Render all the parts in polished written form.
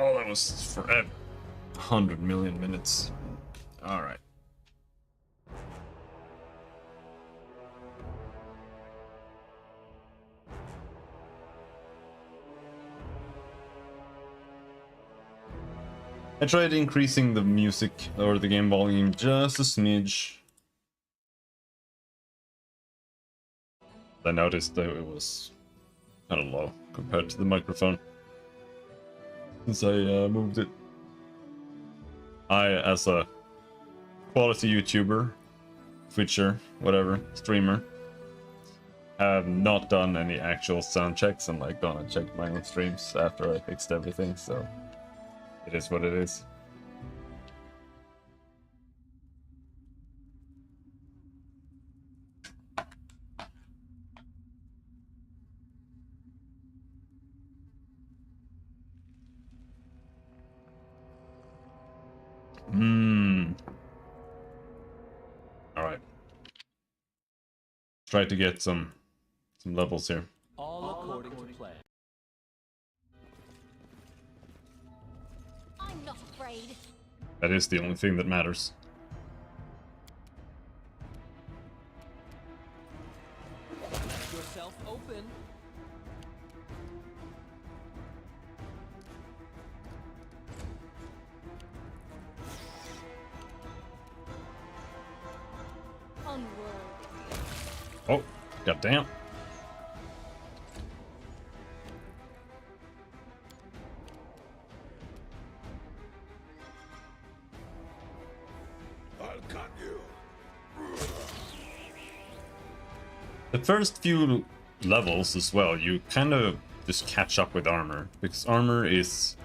Oh, that was forever. 100 million minutes. Alright. I tried increasing the music or the game volume just a smidge. I noticed that it was kind of low compared to the microphone since I moved it. I, as a quality YouTuber, Twitcher, whatever, streamer, have not done any actual sound checks and like gonna check my own streams after I fixed everything, so it is what it is. Alright. Try to get some levels here. All according to plan. I'm not afraid. That is the only thing that matters. Let yourself open. Onward. Oh, goddamn. I'll cut you. The first few levels as well, you kind of just catch up with armor, because armor is...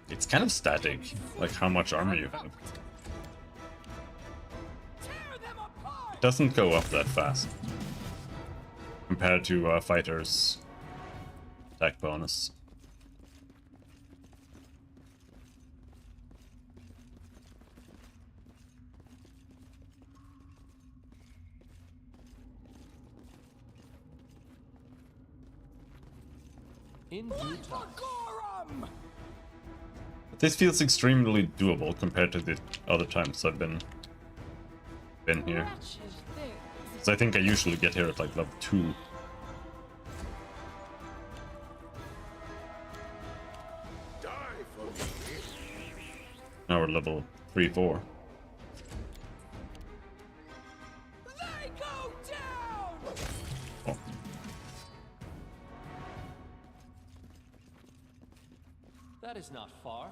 it's kind of static, like how much armor you have. It doesn't go up that fast compared to fighters' attack bonus. In due time. But this feels extremely doable compared to the other times I've been here. So I think I usually get here at like level 2. Die for me. Now we're level 3, 4. They go down. Oh. That is not far.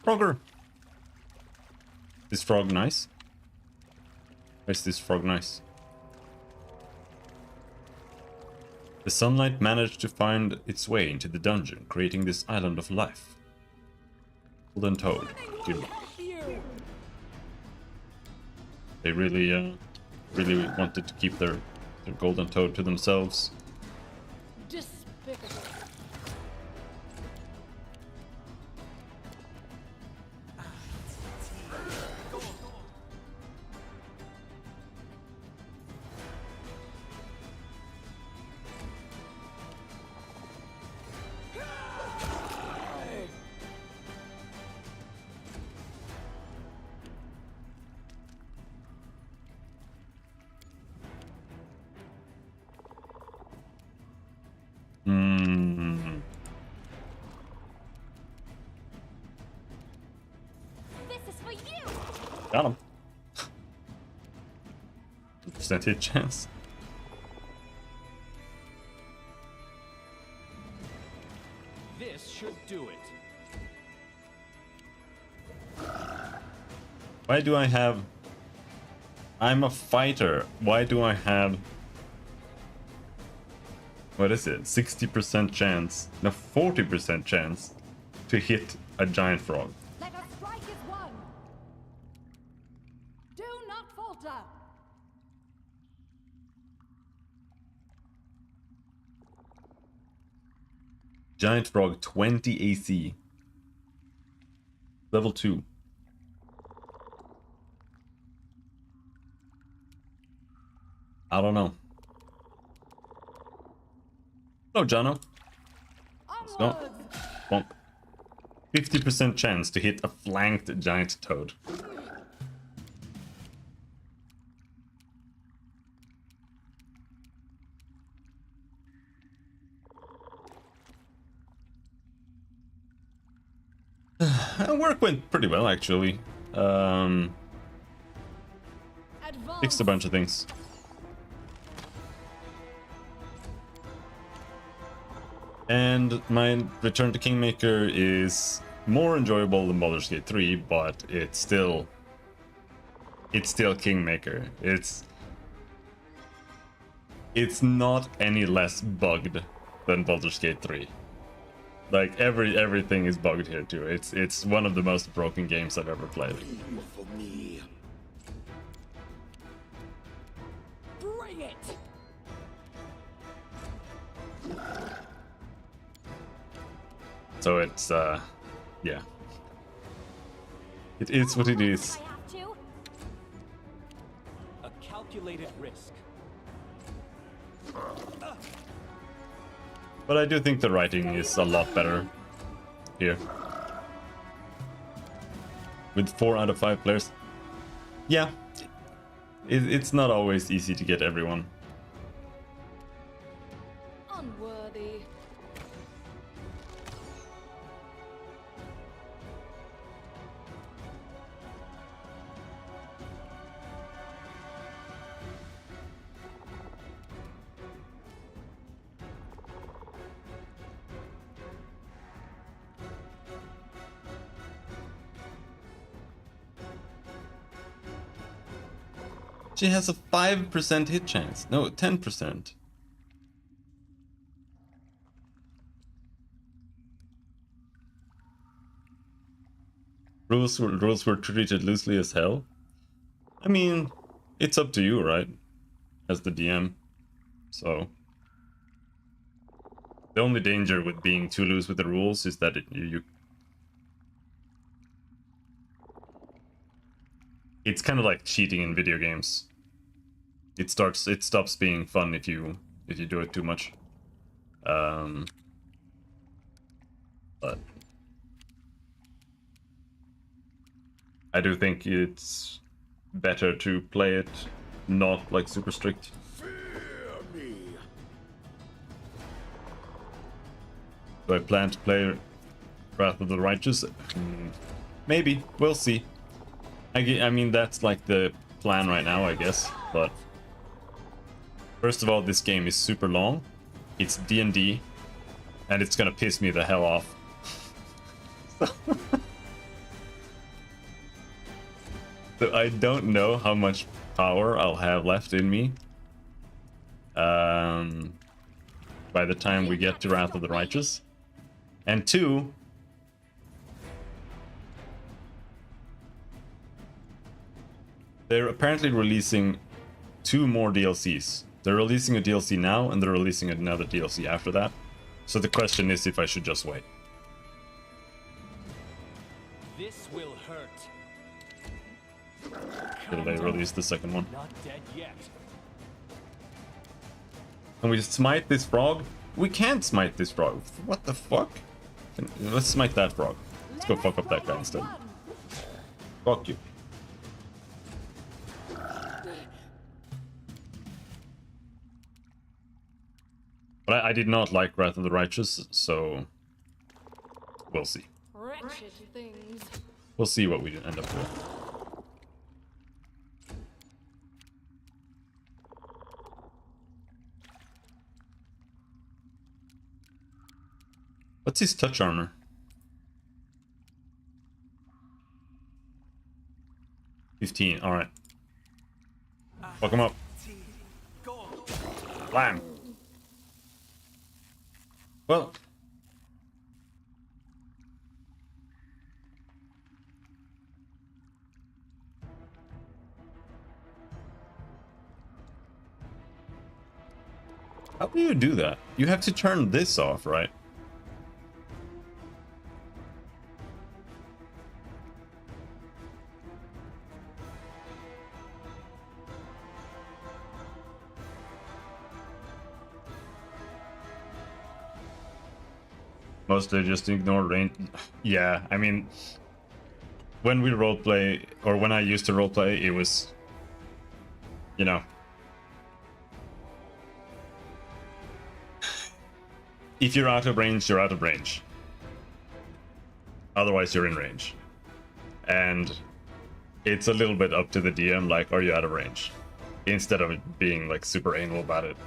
Frogger! Is frog nice? Why is this frog nice? The sunlight managed to find its way into the dungeon, creating this island of life. Golden Toad. Dude. They really wanted to keep their Golden Toad to themselves. Despicable. This is for you. Got him. 100% hit chance. This should do it. Why do I have... I'm a fighter. Why do I have... what is it? 60% chance, no, 40% chance to hit a giant frog. Let us strike as one. Do not falter. Giant frog, 20 AC. Level 2. I don't know. Hello, Jono. Let's go. Onwards! Bonk. 50% chance to hit a flanked giant toad. Work went pretty well, actually. Fixed a bunch of things. And my return to Kingmaker is more enjoyable than Baldur's Gate 3, but it's still Kingmaker. It's not any less bugged than Baldur's Gate 3. Like everything is bugged here too. It's one of the most broken games I've ever played. For me. Bring it! So it's yeah. It is what it is. I have to. A calculated risk. But I do think the writing is a lot better here. With 4 out of 5 players. Yeah. It's not always easy to get everyone. Unworthy. She has a 5% hit chance. No, 10%. Rules were treated loosely as hell. I mean, it's up to you, right? As the DM. So the only danger with being too loose with the rules is that it's kind of like cheating in video games. It stops being fun if you do it too much. But I do think it's better to play it not like super strict. Fear me. Do I plan to play Wrath of the Righteous? Maybe. We'll see. I mean, that's like the plan right now, I guess. But first of all, this game is super long. It's D&D, and it's gonna piss me the hell off. So I don't know how much power I'll have left in me by the time we get to Wrath of the Righteous. And 2, they're apparently releasing 2 more DLCs. They're releasing a DLC now, and they're releasing another DLC after that. So the question is if I should just wait. This will hurt. Till they release the second one. Not dead yet. Can we smite this frog? We can't smite this frog. What the fuck? Let's smite that frog. Let's go fuck up that guy instead. Fuck you. But I did not like Wrath of the Righteous, so we'll see. Wretched things. We'll see what we end up with. What's his touch armor? 15, alright. Fuck him up. Blam! Well... how do you do that? You have to turn this off, right? Because they just ignore range. Yeah, I mean, when we roleplay, or when I used to roleplay, it was, you know, if you're out of range, you're out of range. Otherwise, you're in range. And it's a little bit up to the DM, like, are you out of range? Instead of it being, like, super anal about it.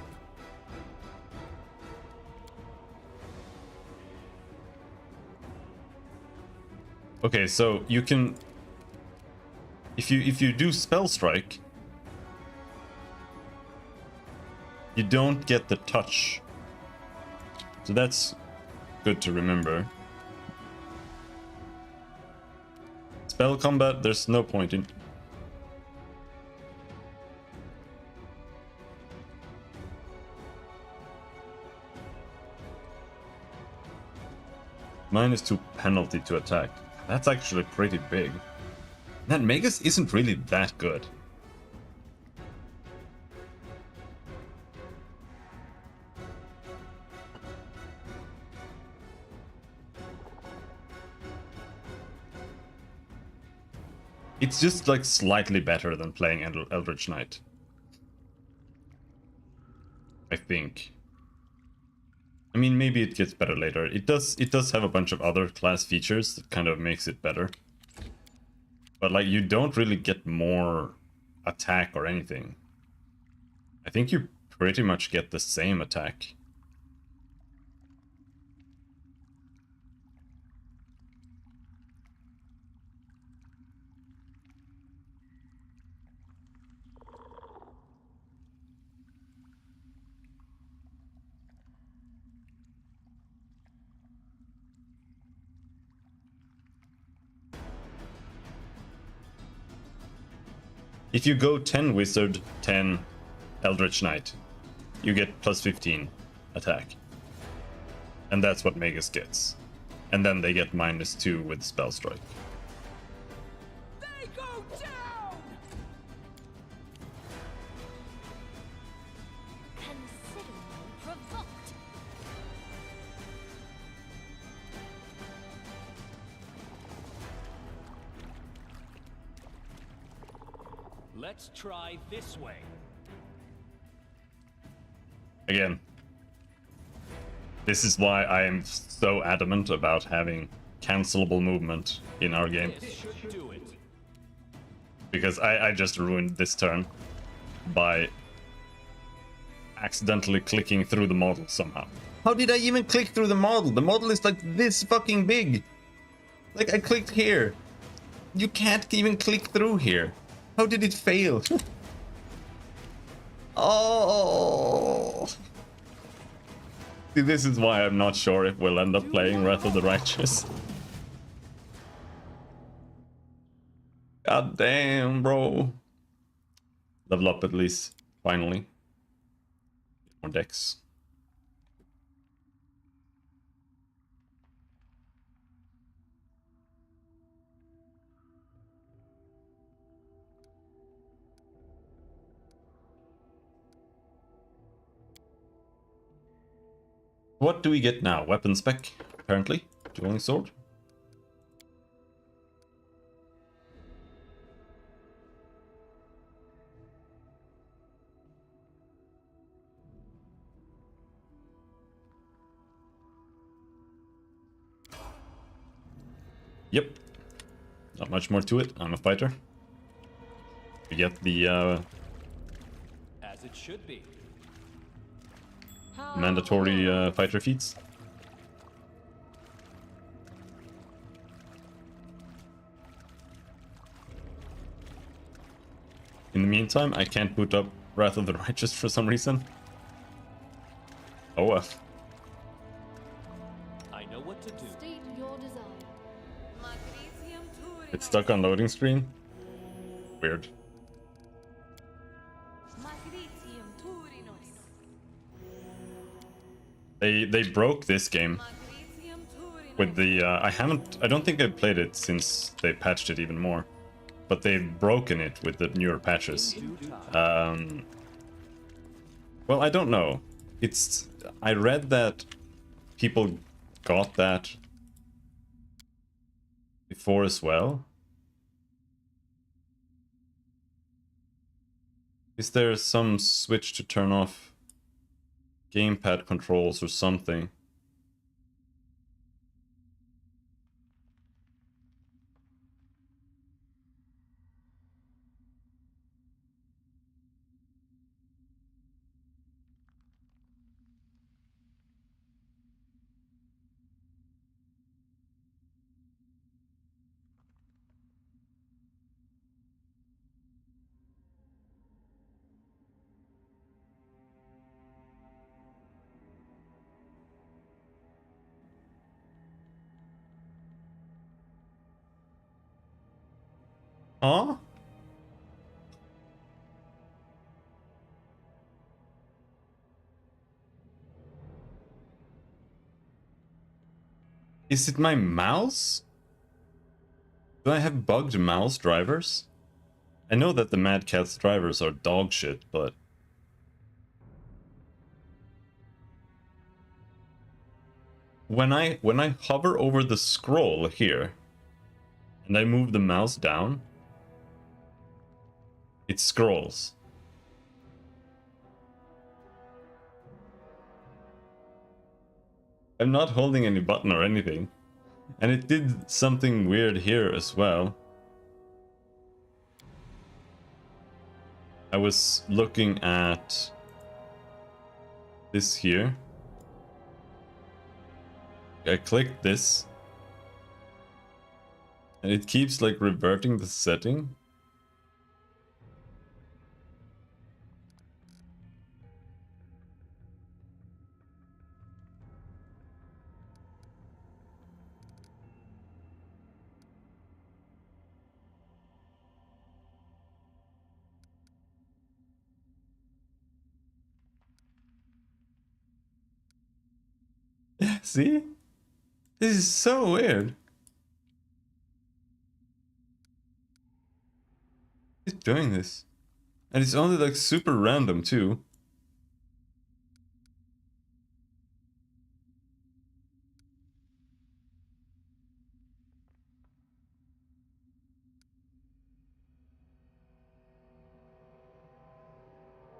Okay, so you can... If you do Spell Strike, you don't get the touch. So that's good to remember. Spell combat, there's no point in. -2 penalty to attack. That's actually pretty big. That Magus isn't really that good. It's just like slightly better than playing Eldritch Knight, I think. I mean, maybe it gets better later. It does have a bunch of other class features that kind of makes it better. But like, you don't really get more attack or anything. I think you pretty much get the same attack. If you go 10 Wizard, 10 Eldritch Knight, you get +15 attack. And that's what Magus gets. And then they get -2 with Spell Strike. They go down! Consider me provoked. Let's try this way. Again, this is why I am so adamant about having cancelable movement in our game. This should do it. Because I just ruined this turn by accidentally clicking through the model somehow. How did I even click through the model? The model is like this fucking big. Like, I clicked here. You can't even click through here. How did it fail? Oh. See, this is why I'm not sure if we'll end up playing Wrath of the Righteous. God damn, bro. Level up at least, finally. More decks. What do we get now? Weapon spec, apparently. Dueling sword. Yep. Not much more to it. I'm a fighter. We get the As it should be. mandatory fighter feats. In the meantime, I can't boot up Wrath of the Righteous for some reason. Oh well. I know what to do. State your desire. It's stuck on loading screen. Weird. They broke this game with the I don't think I've played it since they patched it even more, but they've broken it with the newer patches. Well, I don't know. I read that people got that before as well. Is there some switch to turn off gamepad controls or something? Huh? Is it my mouse? Do I have bugged mouse drivers? I know that the Mad Catz drivers are dog shit, but... When I hover over the scroll here, and I move the mouse down, it scrolls. I'm not holding any button or anything. And it did something weird here as well. I was looking at this here. I clicked this. And it keeps like reverting the setting. See? This is so weird. It's doing this. And it's only like super random too.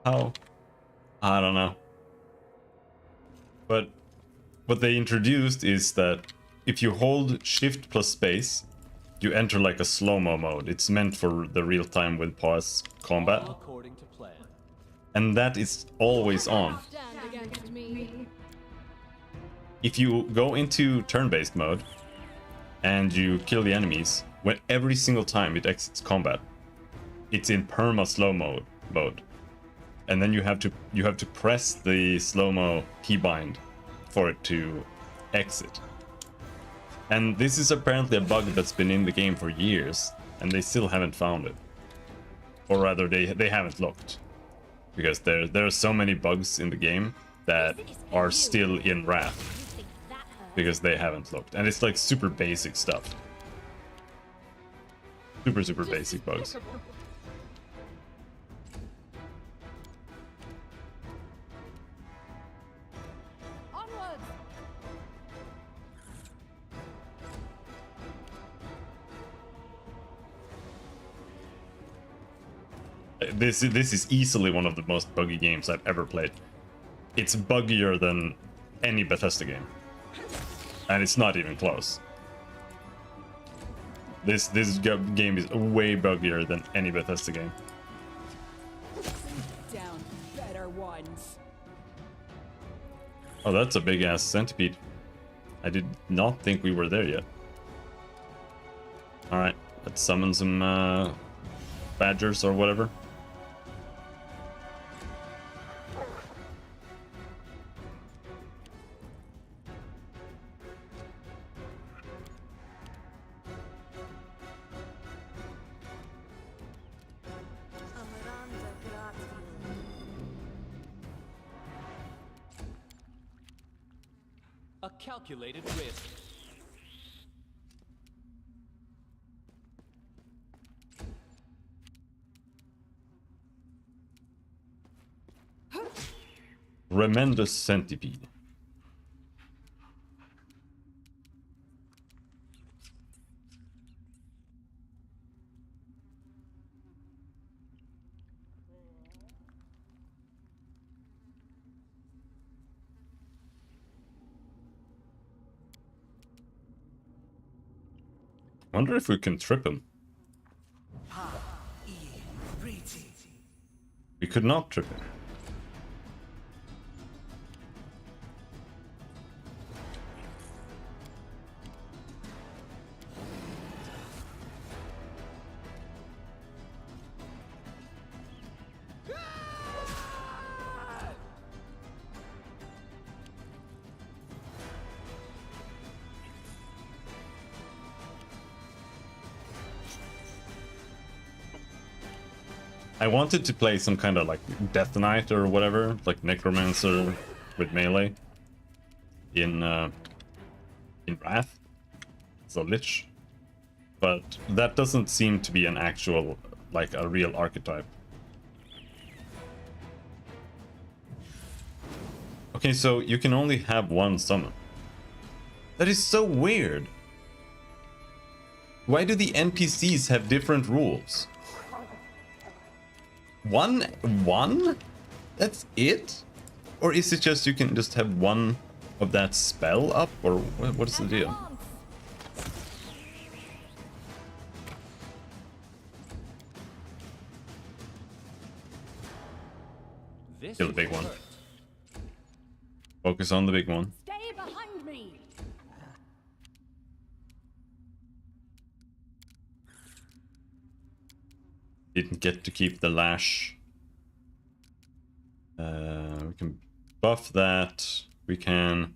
How? I don't know. But what they introduced is that if you hold shift plus space, you enter like a slow-mo mode. It's meant for the real-time with pause combat. All according to plan. And that is always on. Stand against me. If you go into turn-based mode and you kill the enemies, when every single time it exits combat, it's in perma slow mode. And then you have to press the slow-mo keybind for it to exit. And this is apparently a bug that's been in the game for years, and they still haven't found it. Or rather, they haven't looked. Because there are so many bugs in the game that are still in wrath. You think that hurt? Because they haven't looked. And it's like super basic stuff. Super basic bugs. Onwards! This is easily one of the most buggy games I've ever played. It's buggier than any Bethesda game. And it's not even close. This game is way buggier than any Bethesda game. Down better ones. Oh, that's a big ass centipede. I did not think we were there yet. Alright, let's summon some badgers or whatever. A calculated risk. Tremendous centipede. Wonder if we can trip him. We could not trip him. I wanted to play some kind of like Death Knight or whatever, like Necromancer with melee in Wrath. It's a Lich. But that doesn't seem to be an actual, like a real archetype. Okay, so you can only have one summon. That is so weird. Why do the NPCs have different rules? One? That's it? Or is it just you can just have one of that spell up? Or what is the deal? This Kill the big will one. hurt. Focus on the big one. Stay behind me. Didn't get to keep the lash. We can buff that. We can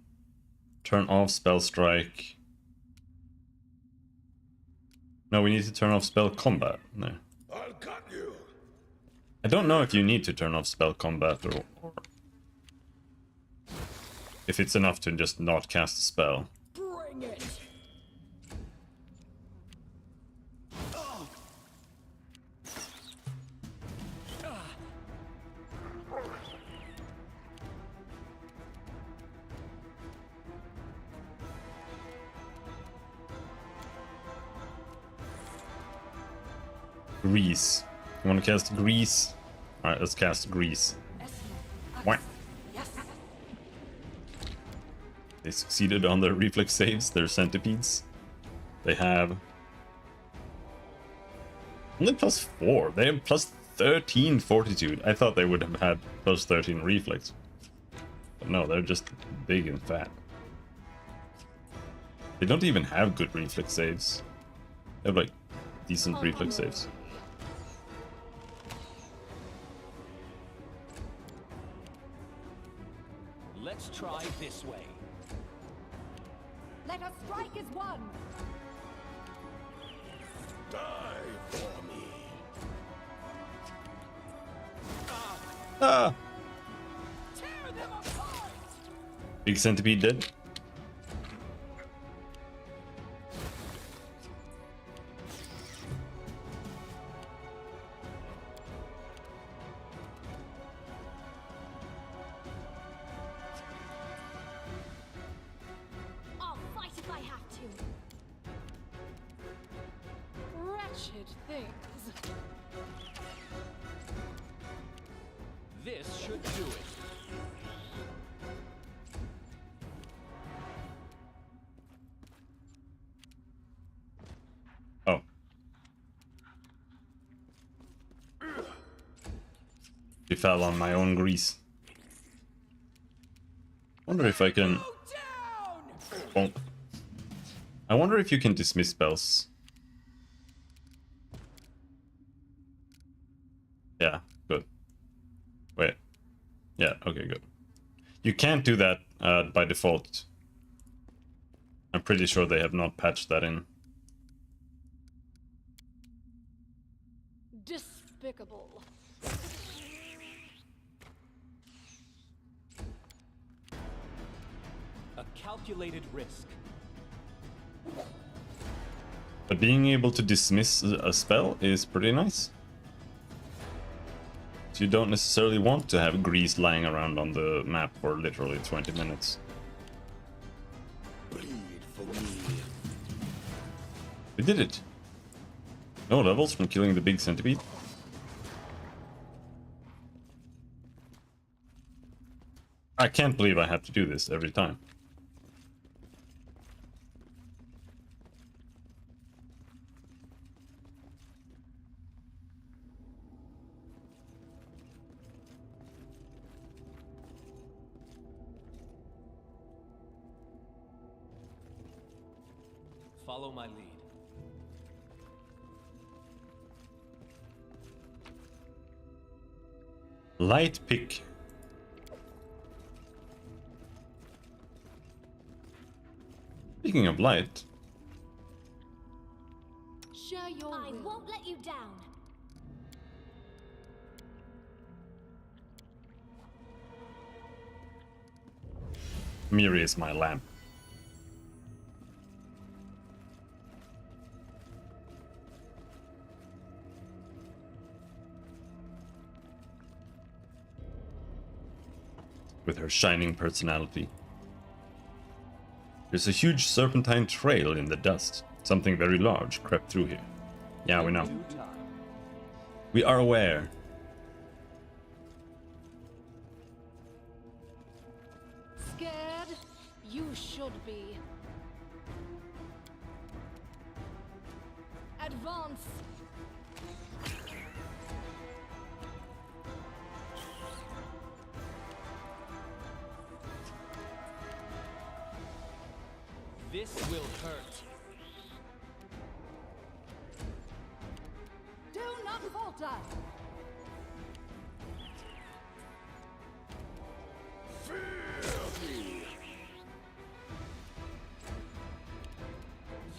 turn off spell strike. No, we need to turn off spell combat. No. I'll cut you. I don't know if you need to turn off spell combat or if it's enough to just not cast a spell. Bring it. Grease. You want to cast Grease? Alright, let's cast Grease. What? They succeeded on their reflex saves, their centipedes. They have only +4. They have +13 fortitude. I thought they would have had +13 reflex. But no, they're just big and fat. They don't even have good reflex saves. They have like decent reflex saves. Let's try this way. Let us strike as one. Die for me. Ah! Tear them apart. Big centipede dead. I'll fight if I have to. Wretched things. This should do it. Oh. He fell on my own grease. Wonder if I can. Go down. Bonk. I wonder if you can dismiss spells. Yeah, good. Wait. Yeah, okay, good. You can't do that by default. I'm pretty sure they have not patched that in. Despicable. A calculated risk. But being able to dismiss a spell is pretty nice. So you don't necessarily want to have grease lying around on the map for literally 20 minutes. Bleed for me. We did it! No levels from killing the big centipede. I can't believe I have to do this every time. Follow my lead. Light pick. Speaking of light, Share your I will. won't let you down. Miri is my lamp. With her shining personality. There's a huge serpentine trail in the dust. Something very large crept through here. Yeah, we know. Due time. We are aware. Scared? You should be. Advance. This will hurt. Do not falter.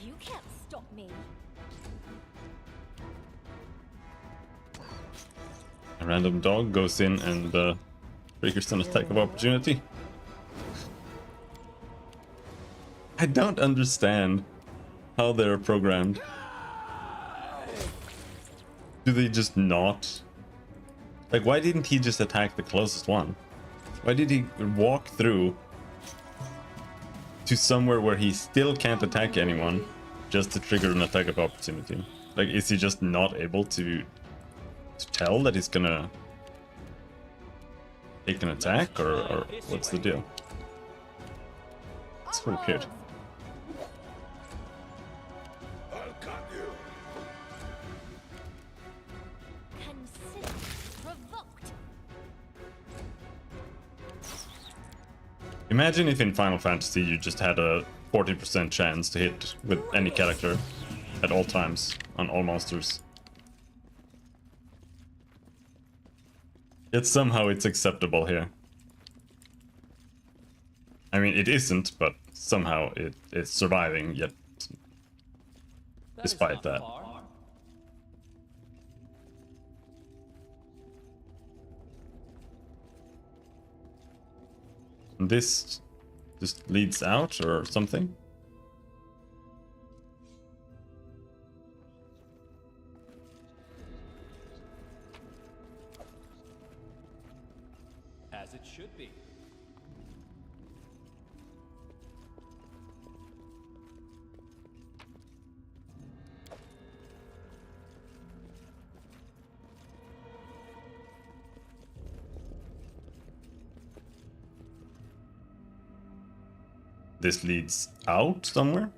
You can't stop me. A random dog goes in and triggers an attack of opportunity. I don't understand how they're programmed. Do they just not? Like, why didn't he just attack the closest one? Why did he walk through to somewhere where he still can't attack anyone just to trigger an attack of opportunity? Like, is he just not able to tell that he's gonna take an attack, or what's the deal? It's so weird. I'll cut you. Consider provoked. Imagine if in Final Fantasy you just had a 40% chance to hit with any character at all times on all monsters. Yet somehow it's acceptable here. I mean, it isn't, but somehow it's surviving, yet That is despite not that. far. This just leads out or something? As it should be. This leads out somewhere?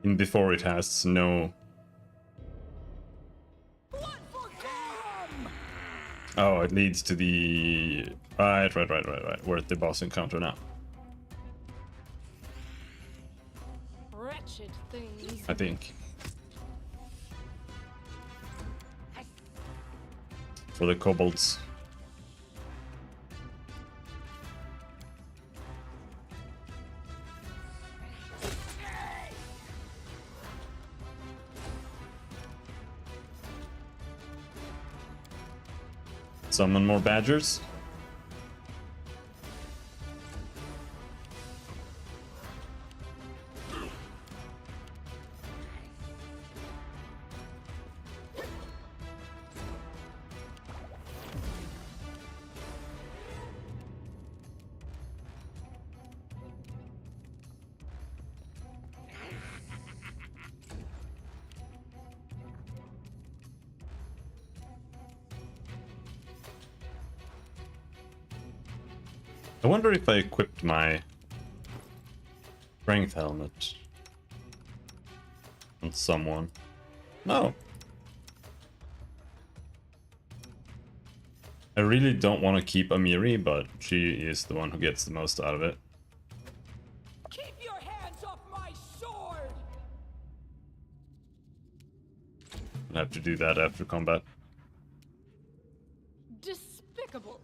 In before it has no... What for them? Oh, it leads to the... Right. We're at the boss encounter now. Wretched things. I think. For the kobolds. Summon more badgers. I wonder if I equipped my strength helmet on someone. No. I really don't want to keep Amiri, but she is the one who gets the most out of it. Keep your hands off have to do that after combat. Despicable.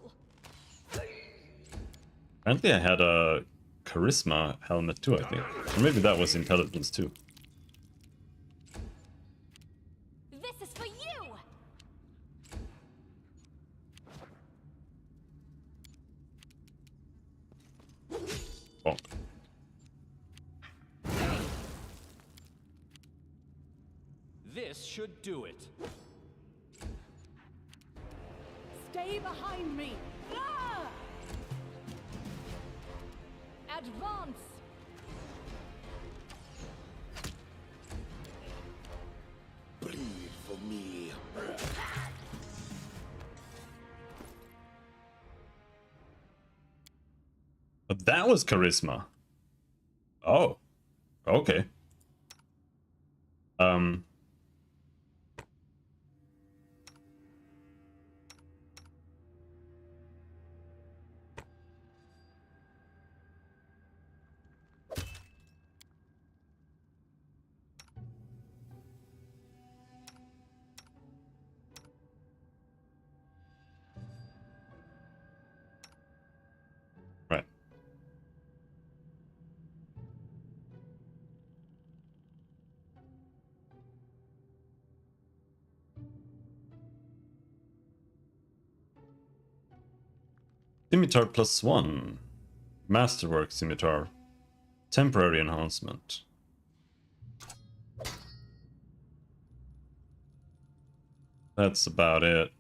Apparently I had a charisma helmet too, I think. Or maybe that was intelligence too. This is for you! Bonk. This should do it. Stay behind me. Ah! Advance. Bleed for me. But that was charisma. Oh. Okay. Right. Scimitar +1. Masterwork Scimitar. Temporary enhancement. That's about it.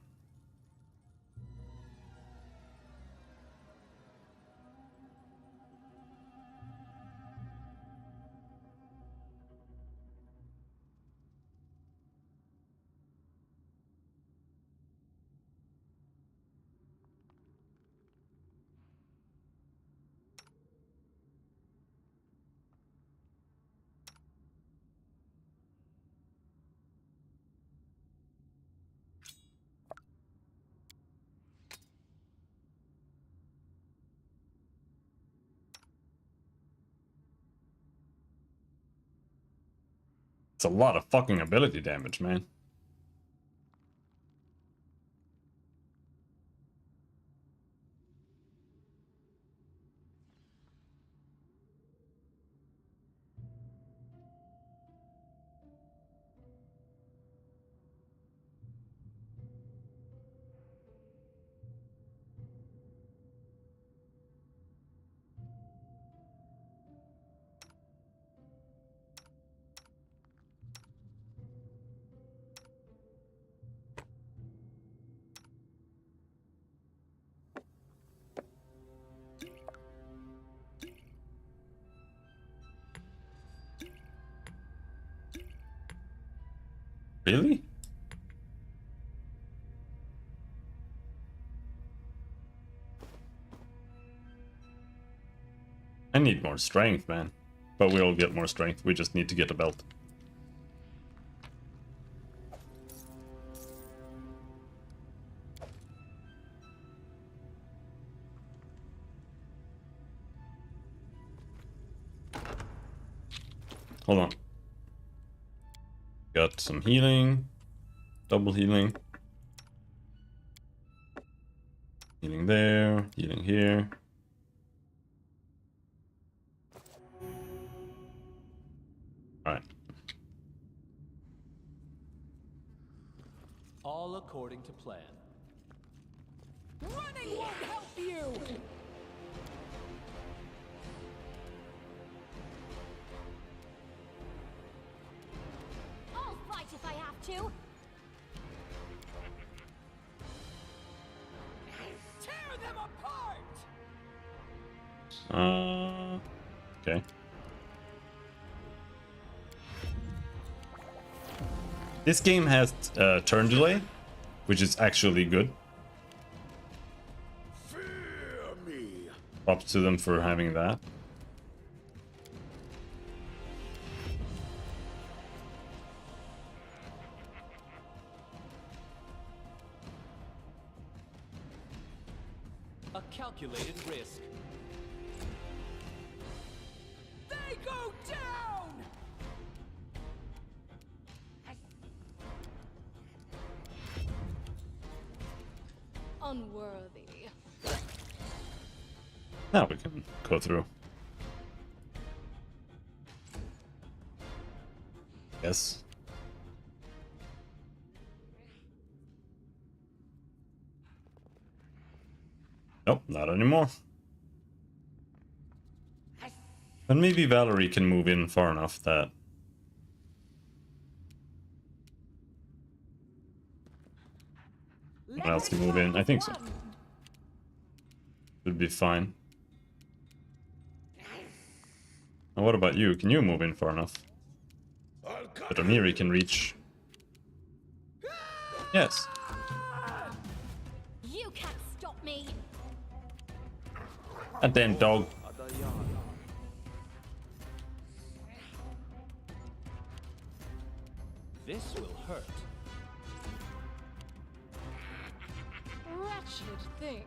It's a lot of fucking ability damage, man. Really? I need more strength, man. But we'll get more strength. We just need to get a belt. Hold on. Got some healing. Double healing. Healing there. Healing here. Alright. All according to plan. Running won't help you. I'll fight if I have to! Tear them apart. Okay. This game has turn delay, which is actually good. Fear me. Props to them for having that. A calculated risk. They go down. unworthy. Now we can go through. Yes. Nope, not anymore. But maybe Valerie can move in far enough that... Someone else can move in. I think so. Should be fine. And what about you? Can you move in far enough that Amiri can reach? Yes. You can't stop me. A damn dog. This will hurt. Wretched things.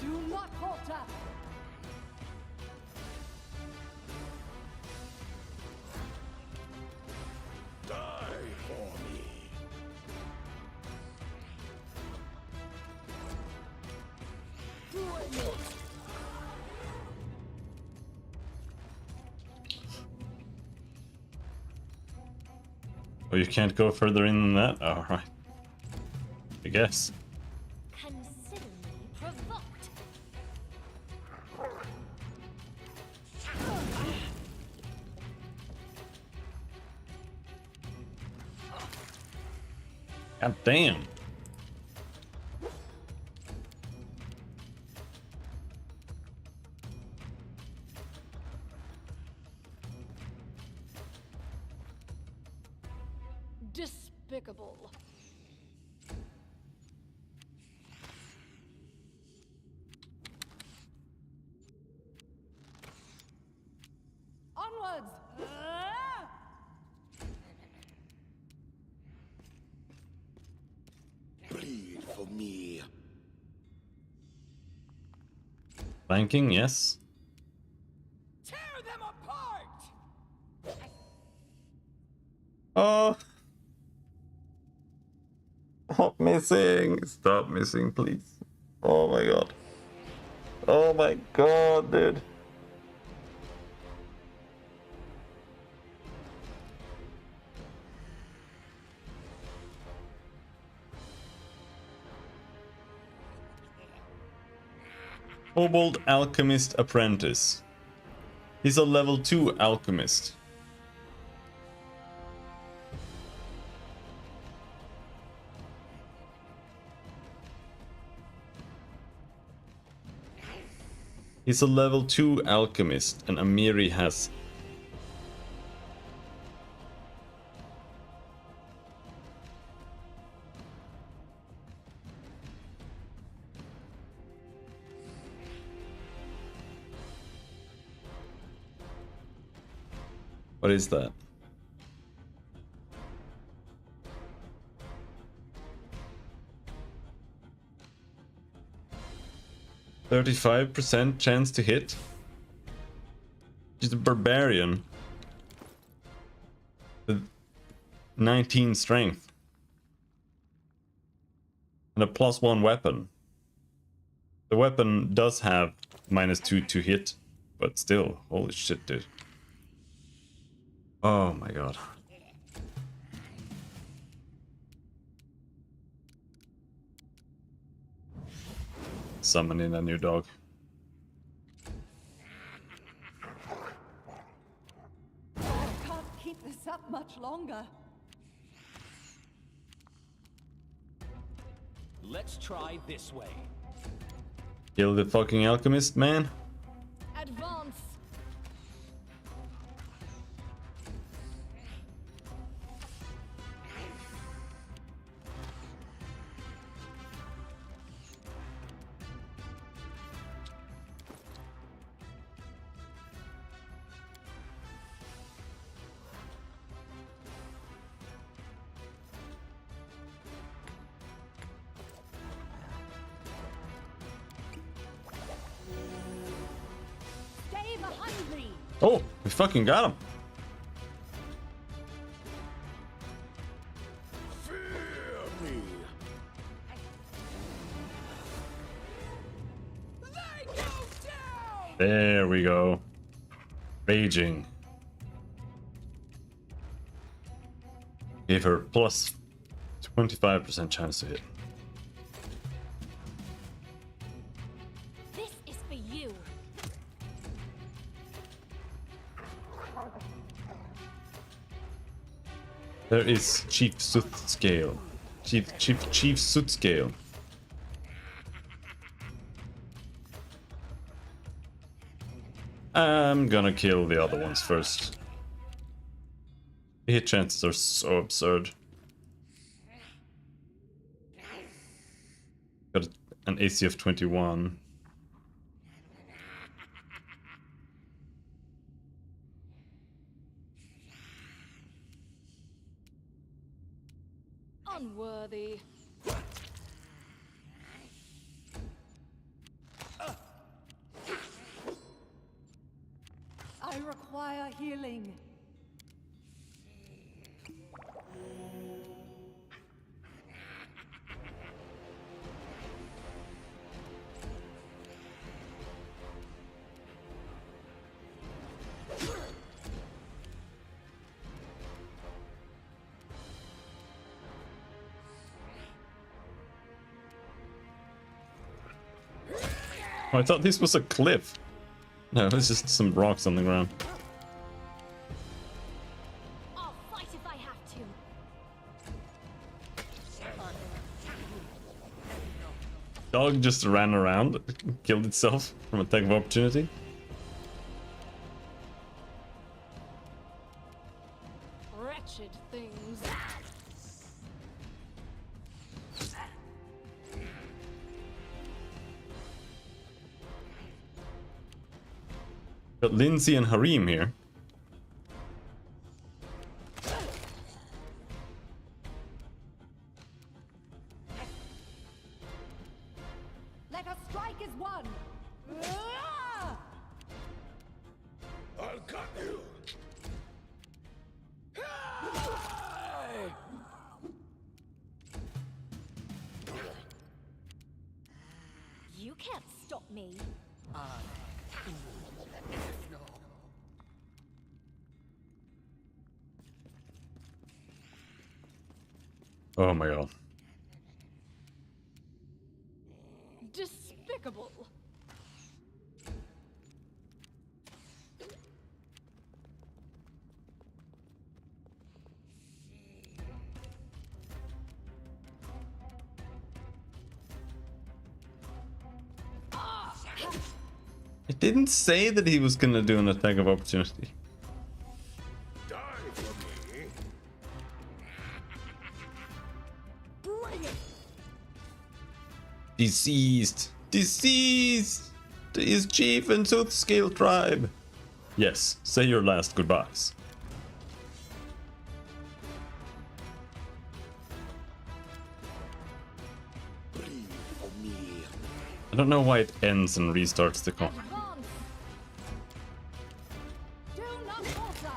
Do not falter. Die for me. Oh, you can't go further in than that? Alright. I guess. Consider me provoked. God damn. Despicable. Onwards. Bleed for me. Flanking, yes. Tear them apart. Oh. Stop missing. Stop missing, please. Oh my god. Oh my god, dude. Kobold Alchemist Apprentice. He's a level 2 alchemist. He's a level 2 alchemist, and Amiri has... What is that? %35% chance to hit? She's a barbarian. With 19 strength. And a +1 weapon. The weapon does have -2 to hit, but still, holy shit, dude. Oh my god. Summoning a new dog. I can't keep this up much longer. Let's try this way. Kill the fucking alchemist, man. Advance. Oh, we fucking got him. Fear me. They go down! There we go. Raging. Gave her plus 25% chance to hit. This is for you. There is Chief Sooth Scale. Chief Soot Scale. I'm gonna kill the other ones first. The hit chances are so absurd. Got an AC of 21. Unworthy. I require healing. Oh, I thought this was a cliff. No, it's just some rocks on the ground. I'll fight if I have to. Dog just ran around, killed itself from attack of opportunity. Wretched things. Got Lindsay and Harim here. Let us strike as one. Ah! I'll cut you. You can't stop me. Oh my god. Despicable. It didn't say that he was gonna do an attack of opportunity. Die for me. Bring it! Deceased! Deceased! To his chief and Soothscale tribe! Yes, say your last goodbyes. Bleed for me. I don't know why it ends and restarts the comp. Advance. Do not falter!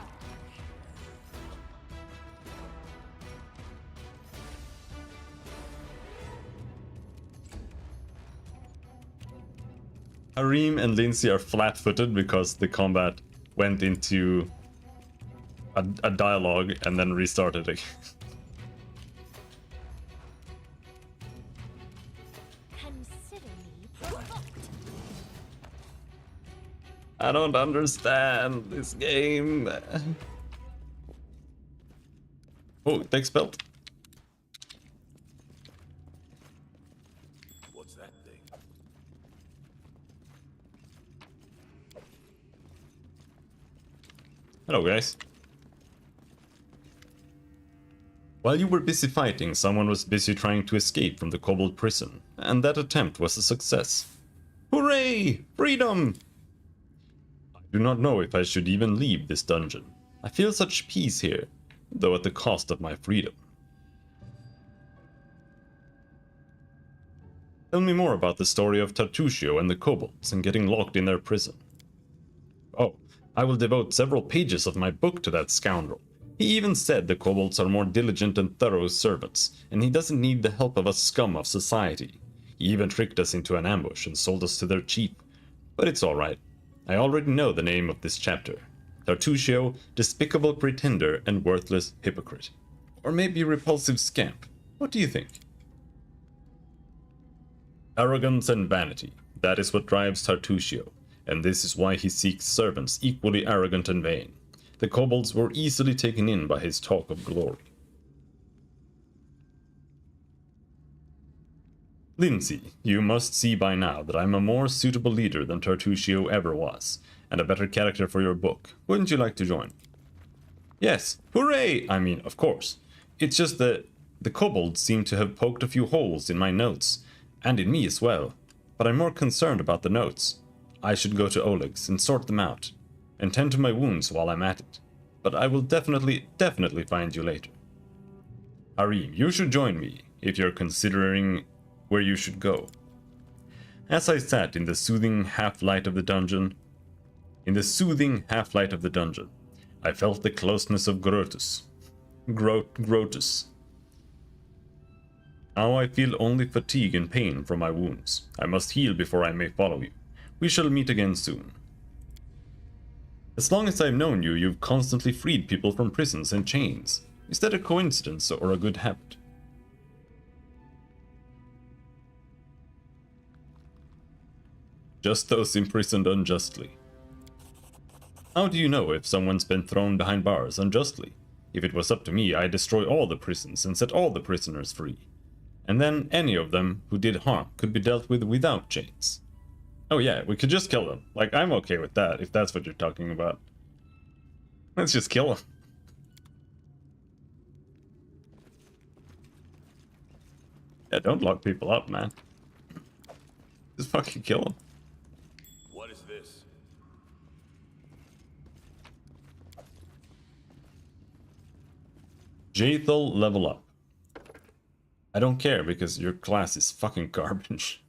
Harim and Lindsay are flat-footed because the combat went into a dialogue and then restarted again. Consider me provoked. I don't understand this game. Oh, text belt. What's that thing? Hello, guys. While you were busy fighting, someone was busy trying to escape from the cobbled prison, and that attempt was a success. Hooray! Freedom! I do not know if I should even leave this dungeon. I feel such peace here, though at the cost of my freedom. Tell me more about the story of Tartusio and the kobolds and getting locked in their prison. Oh, I will devote several pages of my book to that scoundrel. He even said the kobolds are more diligent and thorough servants, and he doesn't need the help of a scum of society. He even tricked us into an ambush and sold us to their chief. But it's alright. I already know the name of this chapter. Tartusio, despicable pretender and worthless hypocrite. Or maybe repulsive scamp. What do you think? Arrogance and vanity. That is what drives Tartusio, and this is why he seeks servants equally arrogant and vain. The kobolds were easily taken in by his talk of glory. Lindsay, you must see by now that I'm a more suitable leader than Tartusio ever was, and a better character for your book. Wouldn't you like to join? Yes, hooray! I mean, of course. It's just that the kobolds seem to have poked a few holes in my notes, and in me as well. But I'm more concerned about the notes. I should go to Oleg's and sort them out, and tend to my wounds while I'm at it. But I will definitely find you later. Harim, you should join me, if you're considering where you should go. As I sat in the soothing half-light of the dungeon, I felt the closeness of Grotus. Grotus. Now I feel only fatigue and pain from my wounds. I must heal before I may follow you. We shall meet again soon. As long as I've known you, you've constantly freed people from prisons and chains. Is that a coincidence or a good habit? Just those imprisoned unjustly. How do you know if someone's been thrown behind bars unjustly? If it was up to me, I'd destroy all the prisons and set all the prisoners free. And then any of them who did harm could be dealt with without chains. Oh yeah, we could just kill them. Like, I'm okay with that, if that's what you're talking about. Let's just kill them. Yeah, don't lock people up, man. Just fucking kill them. What is this? Jaethal, level up. I don't care because your class is fucking garbage.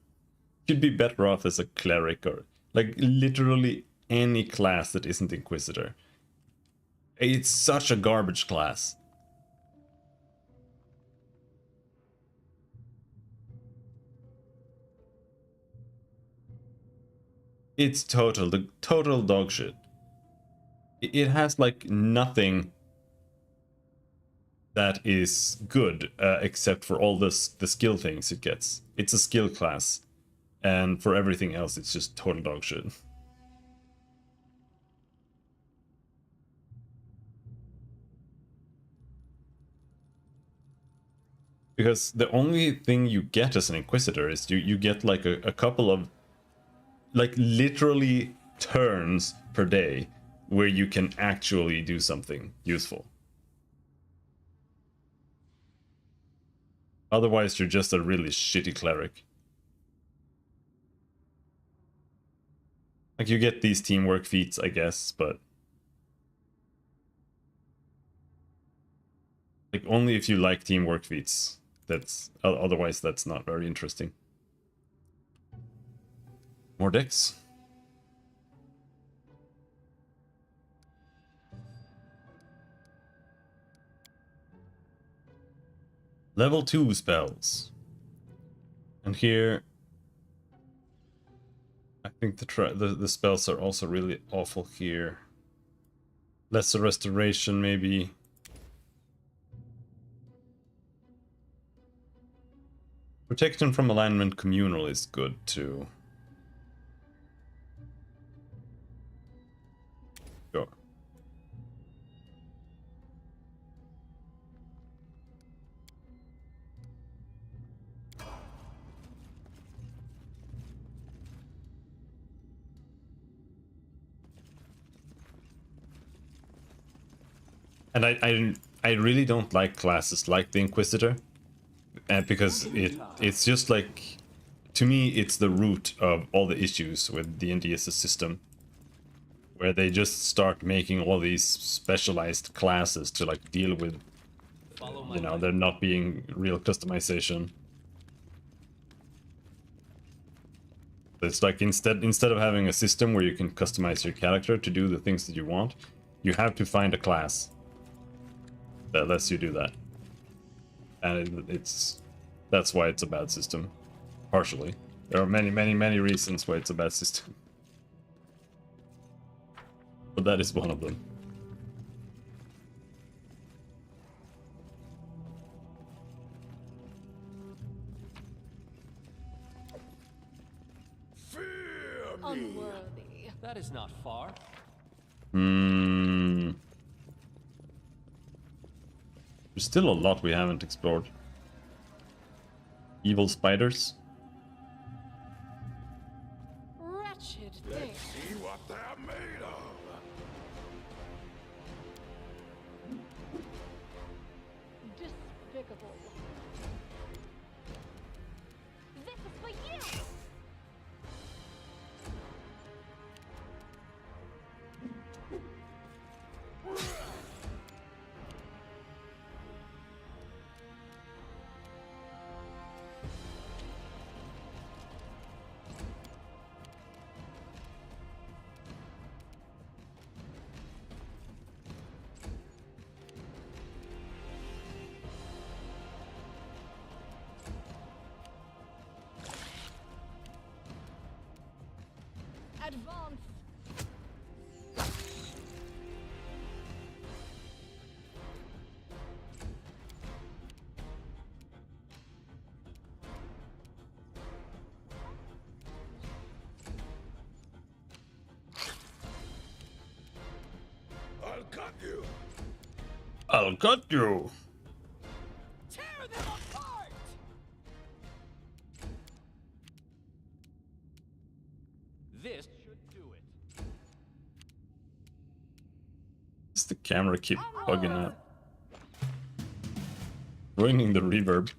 You'd be better off as a cleric or like literally any class that isn't Inquisitor. It's such a garbage class. It's total dog shit. It has like nothing that is good except for all the skill things it gets. It's a skill class, and for everything else it's just total dog shit. Because the only thing you get as an Inquisitor is you get like a couple of like literally turns per day where you can actually do something useful. Otherwise, you're just a really shitty cleric. Like, you get these teamwork feats, I guess, but like only if you like teamwork feats. That's otherwise that's not very interesting. More decks. Level 2 spells. And here I think the spells are also really awful here. Lesser Restoration maybe. Protection from Alignment Communal is good too. Sure. And I really don't like classes like the Inquisitor, because it's just like, to me it's the root of all the issues with D&D as a system, where they just start making all these specialized classes to like deal with, you know, there not being real customization. It's like instead of having a system where you can customize your character to do the things that you want, you have to find a class that lets you do that. And that's why it's a bad system. Partially. There are many reasons why it's a bad system. But that is one of them. Unworthy. That is not far. Hmm. There's still a lot we haven't explored. Evil spiders. Wretched things. See what they're made of. Despicable. This is for you! Advance. I'll cut you. I'll cut you. Tear them apart! This should do it. Does the camera keep bugging out? Ruining the reverb.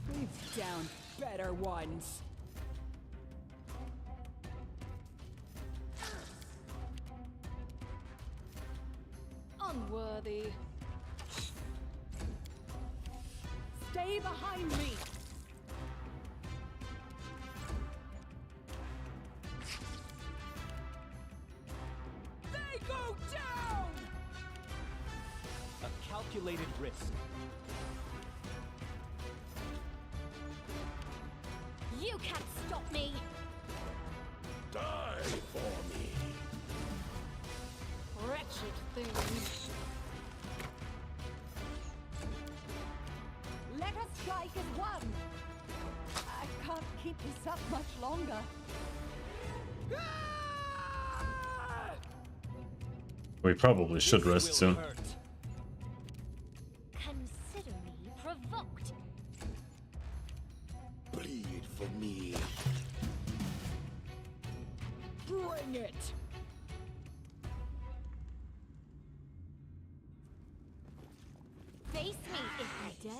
We've down better ones. Unworthy. Stay behind me. They go down. A calculated risk. You can't stop me! Die for me. Wretched things. Let us strike as one. I can't keep this up much longer. We probably should This rest will soon. hurt. Consider me provoked. Bleed for me. Bring it. Face me if you dare.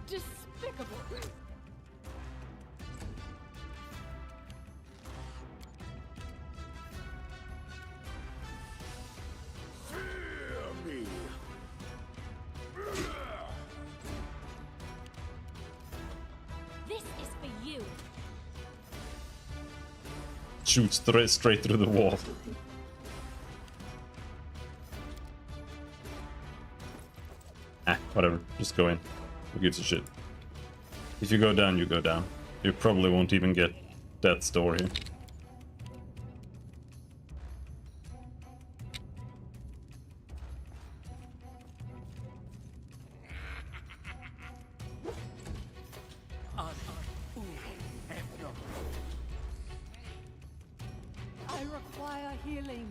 Despicable. Fear me. This is for you. Shoot straight through the wall. Ah, whatever. Just go in. Who gives a shit? If you go down, you go down. You probably won't even get death's door here. I require healing.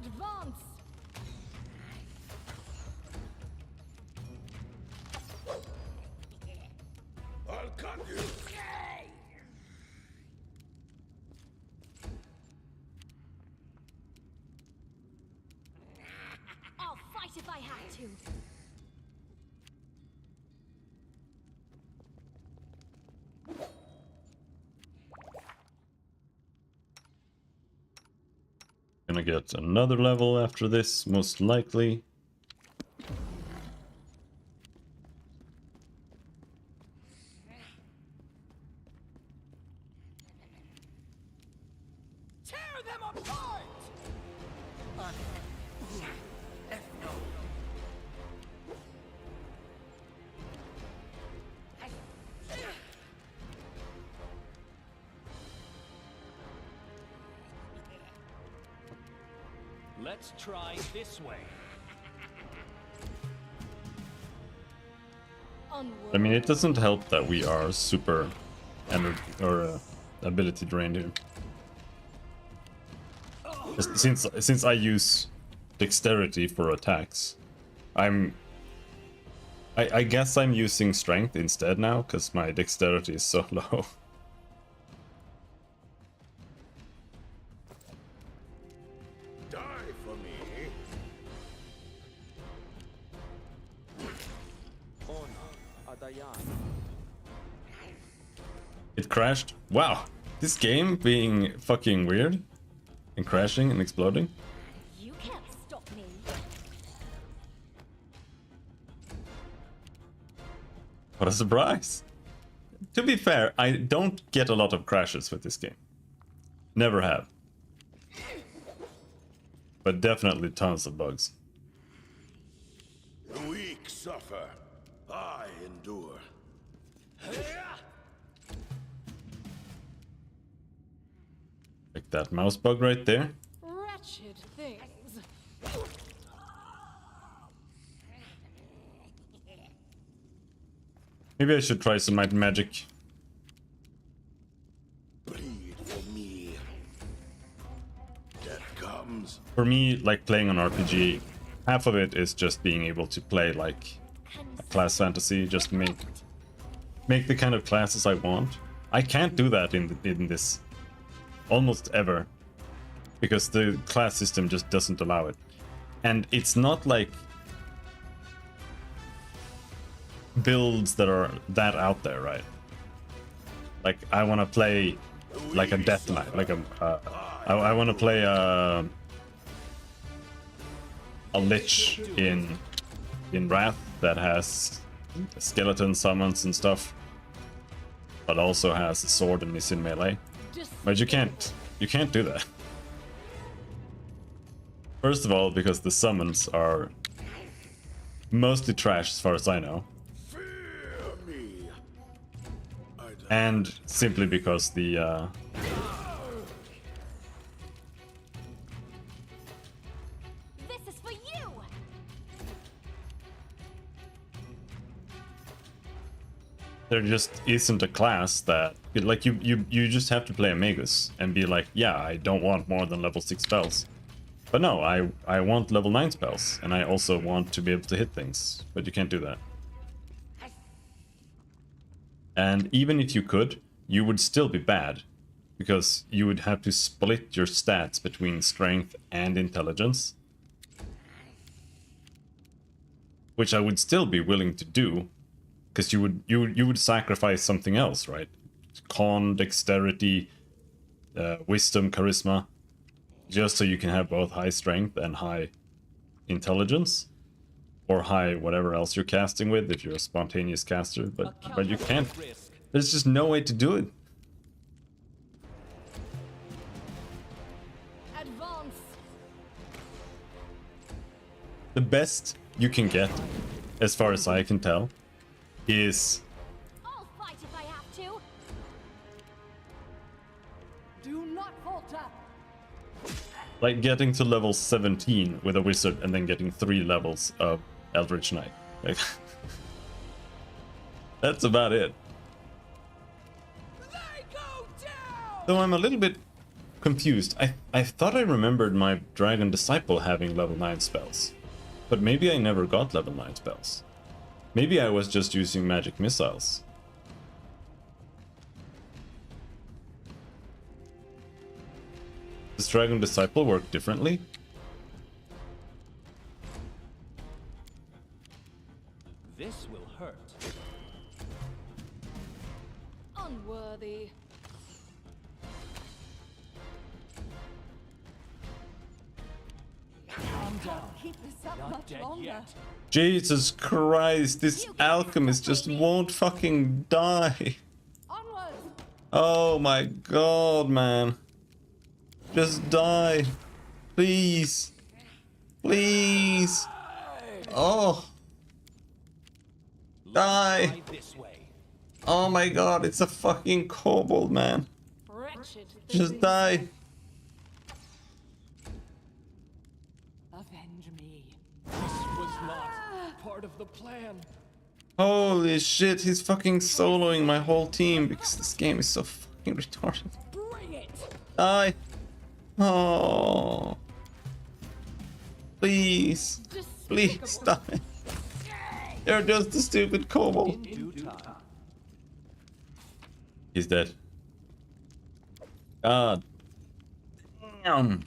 Advance! I'll cut you. I'll fight if I have to. Gonna get another level after this, most likely. Tear them apart! Let's try this way. Onward. I mean, it doesn't help that we are super energy or ability drained here. Just since I use dexterity for attacks, I guess I'm using strength instead now because my dexterity is so low. Die for me. It crashed. Wow, this game being fucking weird and crashing and exploding. You can't stop me. What a surprise! To be fair, I don't get a lot of crashes with this game. Never have. But definitely tons of bugs. The weak suffer. I endure. Like that mouse bug right there. Wretched things. Maybe I should try some might magic. Bleed for me. Death comes. For me, like playing on RPG, half of it is just being able to play like a class fantasy, just make the kind of classes I want. I can't do that in this almost ever because the class system just doesn't allow it. And it's not like builds that are that out there, right? Like I want to play like a death knight, like I want to play a lich in Wrath that has skeleton summons and stuff, but also has a sword and is in melee. But you can't do that. First of all, because the summons are mostly trash as far as I know. Fear me. And simply because the This is for you. there just isn't a class that like you just have to play a Magus and be like, yeah, I don't want more than level 6 spells. But no, I want level 9 spells, and I also want to be able to hit things, but you can't do that. And even if you could, you would still be bad, because you would have to split your stats between strength and intelligence, which I would still be willing to do, because you would sacrifice something else, right? Con, dexterity, wisdom, charisma, just so you can have both high strength and high intelligence, or high whatever else you're casting with if you're a spontaneous caster. But you can't. Risk. There's just no way to do it. Advance! The best you can get, as far as I can tell, is I'll fight if I have to. Do not falter. like getting to level 17 with a wizard and then getting 3 levels of Eldritch Knight. Like, that's about it. They go down! Though I'm a little bit confused. I thought I remembered my Dragon Disciple having level 9 spells. But maybe I never got level 9 spells. Maybe I was just using magic missiles. Does Dragon Disciple work differently? This will hurt. Unworthy. Calm down. Keep this up Not much dead longer. yet. Jesus Christ, this alchemist just won't fucking die. Onwards! Oh my god, man. Just die. Please. Please. Oh. Die. Try this way. Oh my god, it's a fucking kobold, man. Wretched Just things. die. Avenge me. This was not part of the plan. Holy shit, he's fucking soloing my whole team because this game is so fucking retarded. Bring it. Die. Oh. Please. Please die. You're just a stupid kobold. In due time. He's dead. God. Damn.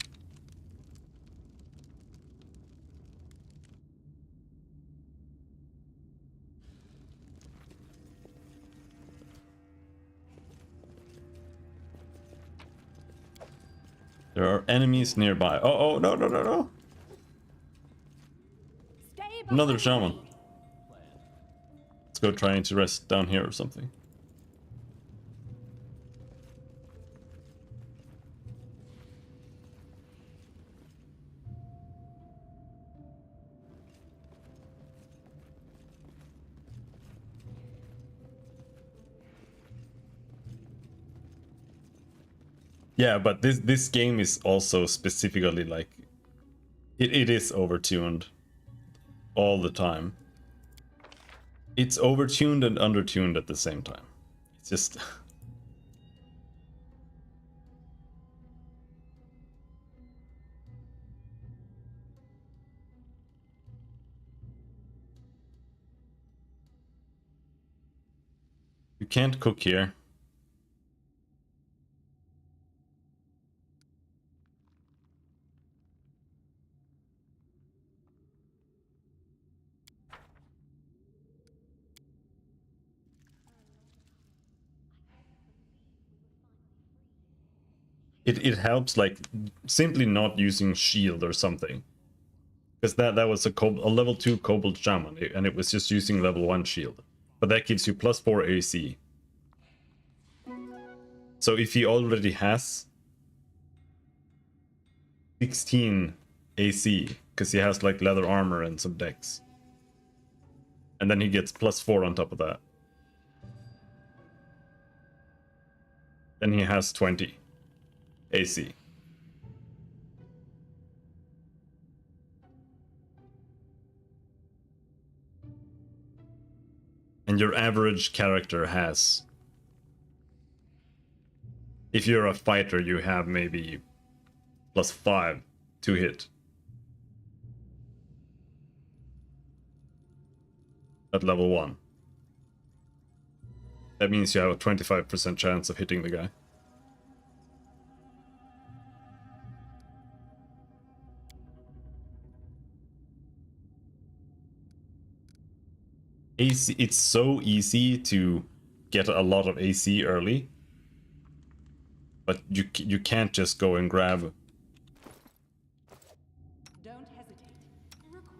There are enemies nearby. Oh, no, no, no, no. Stay Another behind shaman. me. Let's go trying to rest down here or something. Yeah, but this game is also specifically like it is overtuned all the time. It's overtuned and undertuned at the same time. It's just you can't cook here. It helps like simply not using shield or something, because that was a level 2 kobold shaman and it was just using level 1 shield, but that gives you +4 AC. So if he already has 16 AC, because he has like leather armor and some dex, and then he gets +4 on top of that, then he has 20 AC. And your average character has, if you're a fighter, you have maybe +5 to hit at level 1. That means you have a 25% chance of hitting the guy. AC, it's so easy to get a lot of AC early, but you can't just go and grab. Don't hesitate.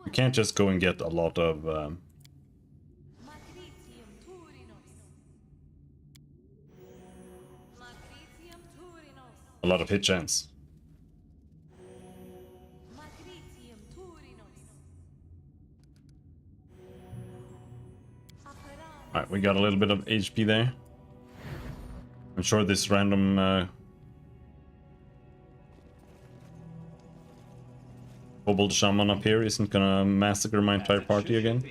You can't just go and get a lot of Matritium Turinos. Matritium Turinos. a lot of hit chance. Matritium Turinos. Apparat. Alright, we got a little bit of HP there. I'm sure this random kobold shaman up here isn't gonna massacre my entire party again.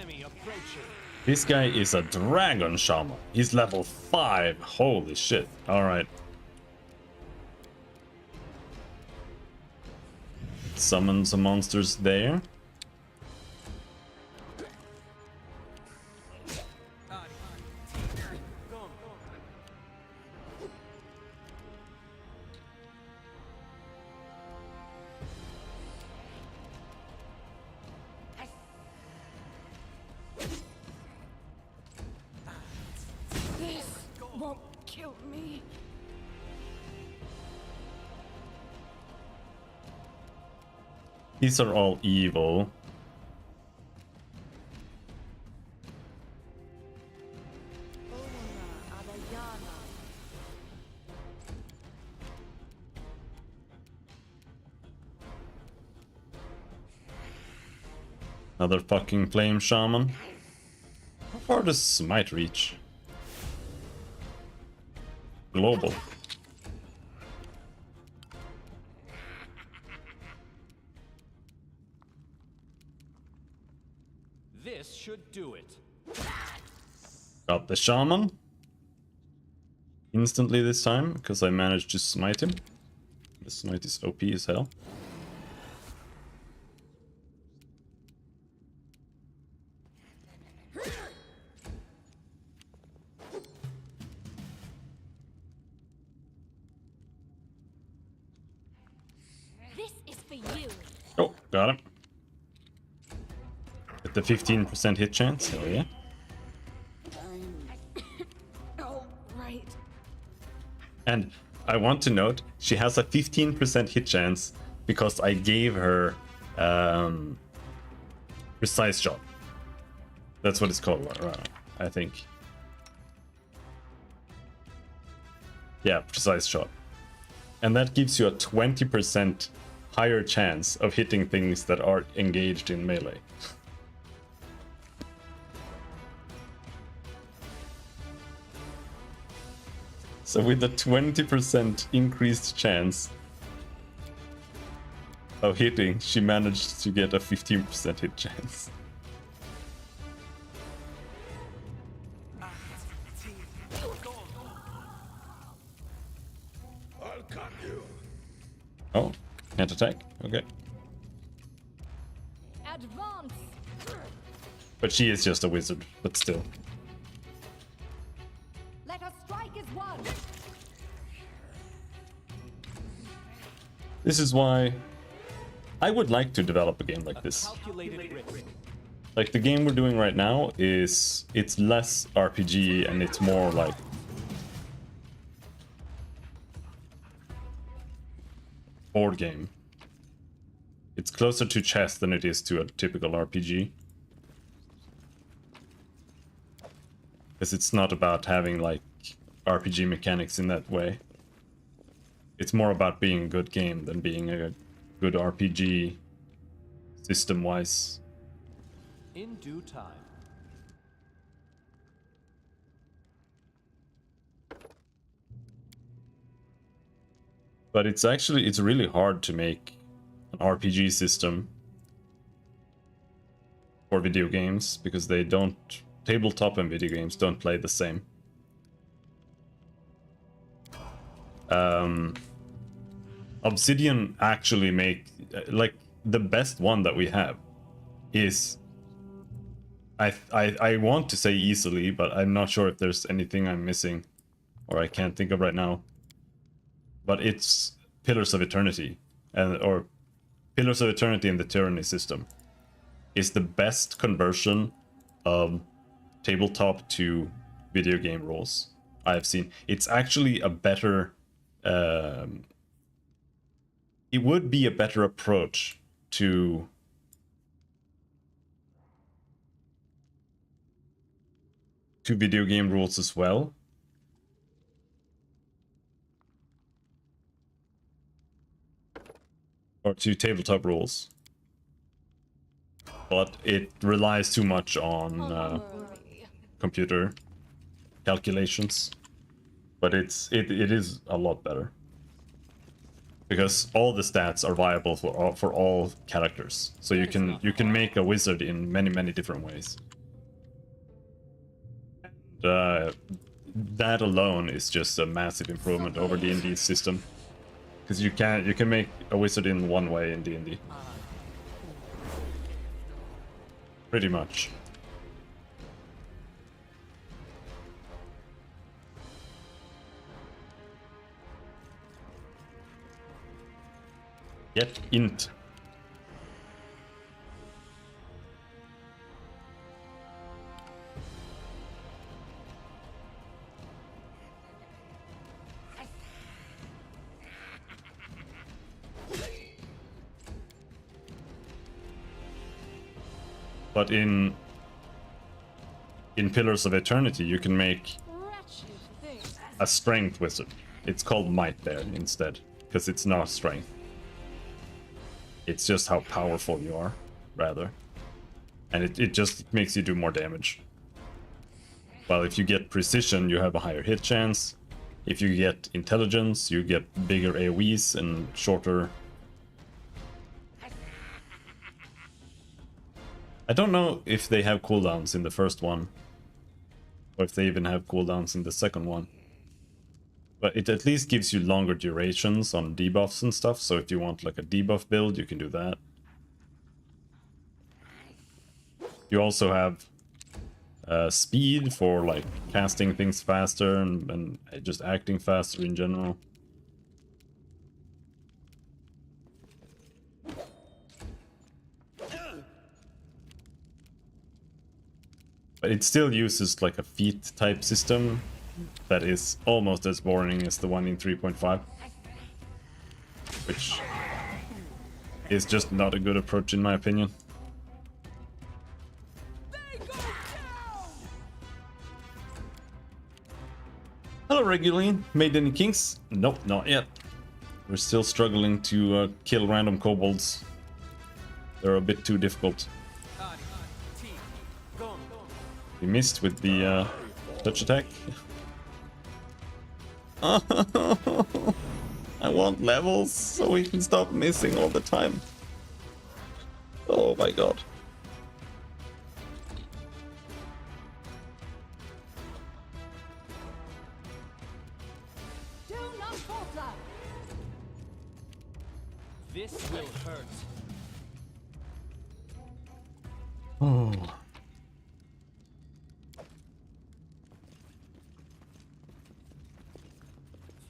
enemy approaching. This guy is a dragon shaman. He's level 5. Holy shit. Alright. Summon some monsters there. This won't kill me. These are all evil. Another fucking flame shaman. How far does smite reach? Global. This should do it. Got the shaman. Instantly this time, because I managed to smite him. The smite is OP as hell. This is for you. Oh, got him. With the 15% hit chance, hell yeah. Oh, right. And I want to note, she has a 15% hit chance because I gave her precise shot. That's what it's called, right? I think. Yeah, precise shot. And that gives you a 20% higher chance of hitting things that are engaged in melee. So with a 20% increased chance of hitting, she managed to get a 15% hit chance. I'll cut you. Oh, can't attack? Okay. Advance. But she is just a wizard, but still. Let us strike as one. This is why I would like to develop a game like this. Calculated risk. Like the game we're doing right now it's less RPG and it's more like board game. It's closer to chess than it is to a typical RPG. Because it's not about having like RPG mechanics in that way. It's more about being a good game than being a good RPG system-wise. In due time. But it's really hard to make an RPG system for video games because they don't, tabletop and video games don't play the same. Obsidian actually make, like, the best one that we have is, I want to say easily, but I'm not sure if there's anything I'm missing or I can't think of right now. But it's Pillars of Eternity, or Pillars of Eternity in the Tyranny system is the best conversion of tabletop to video game rules I have seen. It's actually a better, it would be a better approach to video game rules as well. Or to tabletop rules. But it relies too much on Unworthy. computer calculations. But it is a lot better. Because all the stats are viable for all characters. So you can make a wizard in many different ways. that alone is just a massive improvement over D&D's system. Because you can make a wizard in one way in D&D. Pretty much. Get int. But in Pillars of Eternity, you can make Wretched thing. a strength wizard. It's called might there instead, because it's not strength. It's just how powerful you are, rather. And it just makes you do more damage. While if you get precision, you have a higher hit chance. If you get intelligence, you get bigger AoEs and shorter. I don't know if they have cooldowns in the first one, or if they even have cooldowns in the second one. But it at least gives you longer durations on debuffs and stuff, so if you want like a debuff build, you can do that. You also have speed for like casting things faster and just acting faster in general. But it still uses like a feat type system that is almost as boring as the one in 3.5. Which is just not a good approach in my opinion. Hello Reguline, made any kinks? Nope, not yet. We're still struggling to kill random kobolds. They're a bit too difficult. We missed with the touch attack. I want levels so we can stop missing all the time. Oh my god. Do not falter. This will hurt. Oh.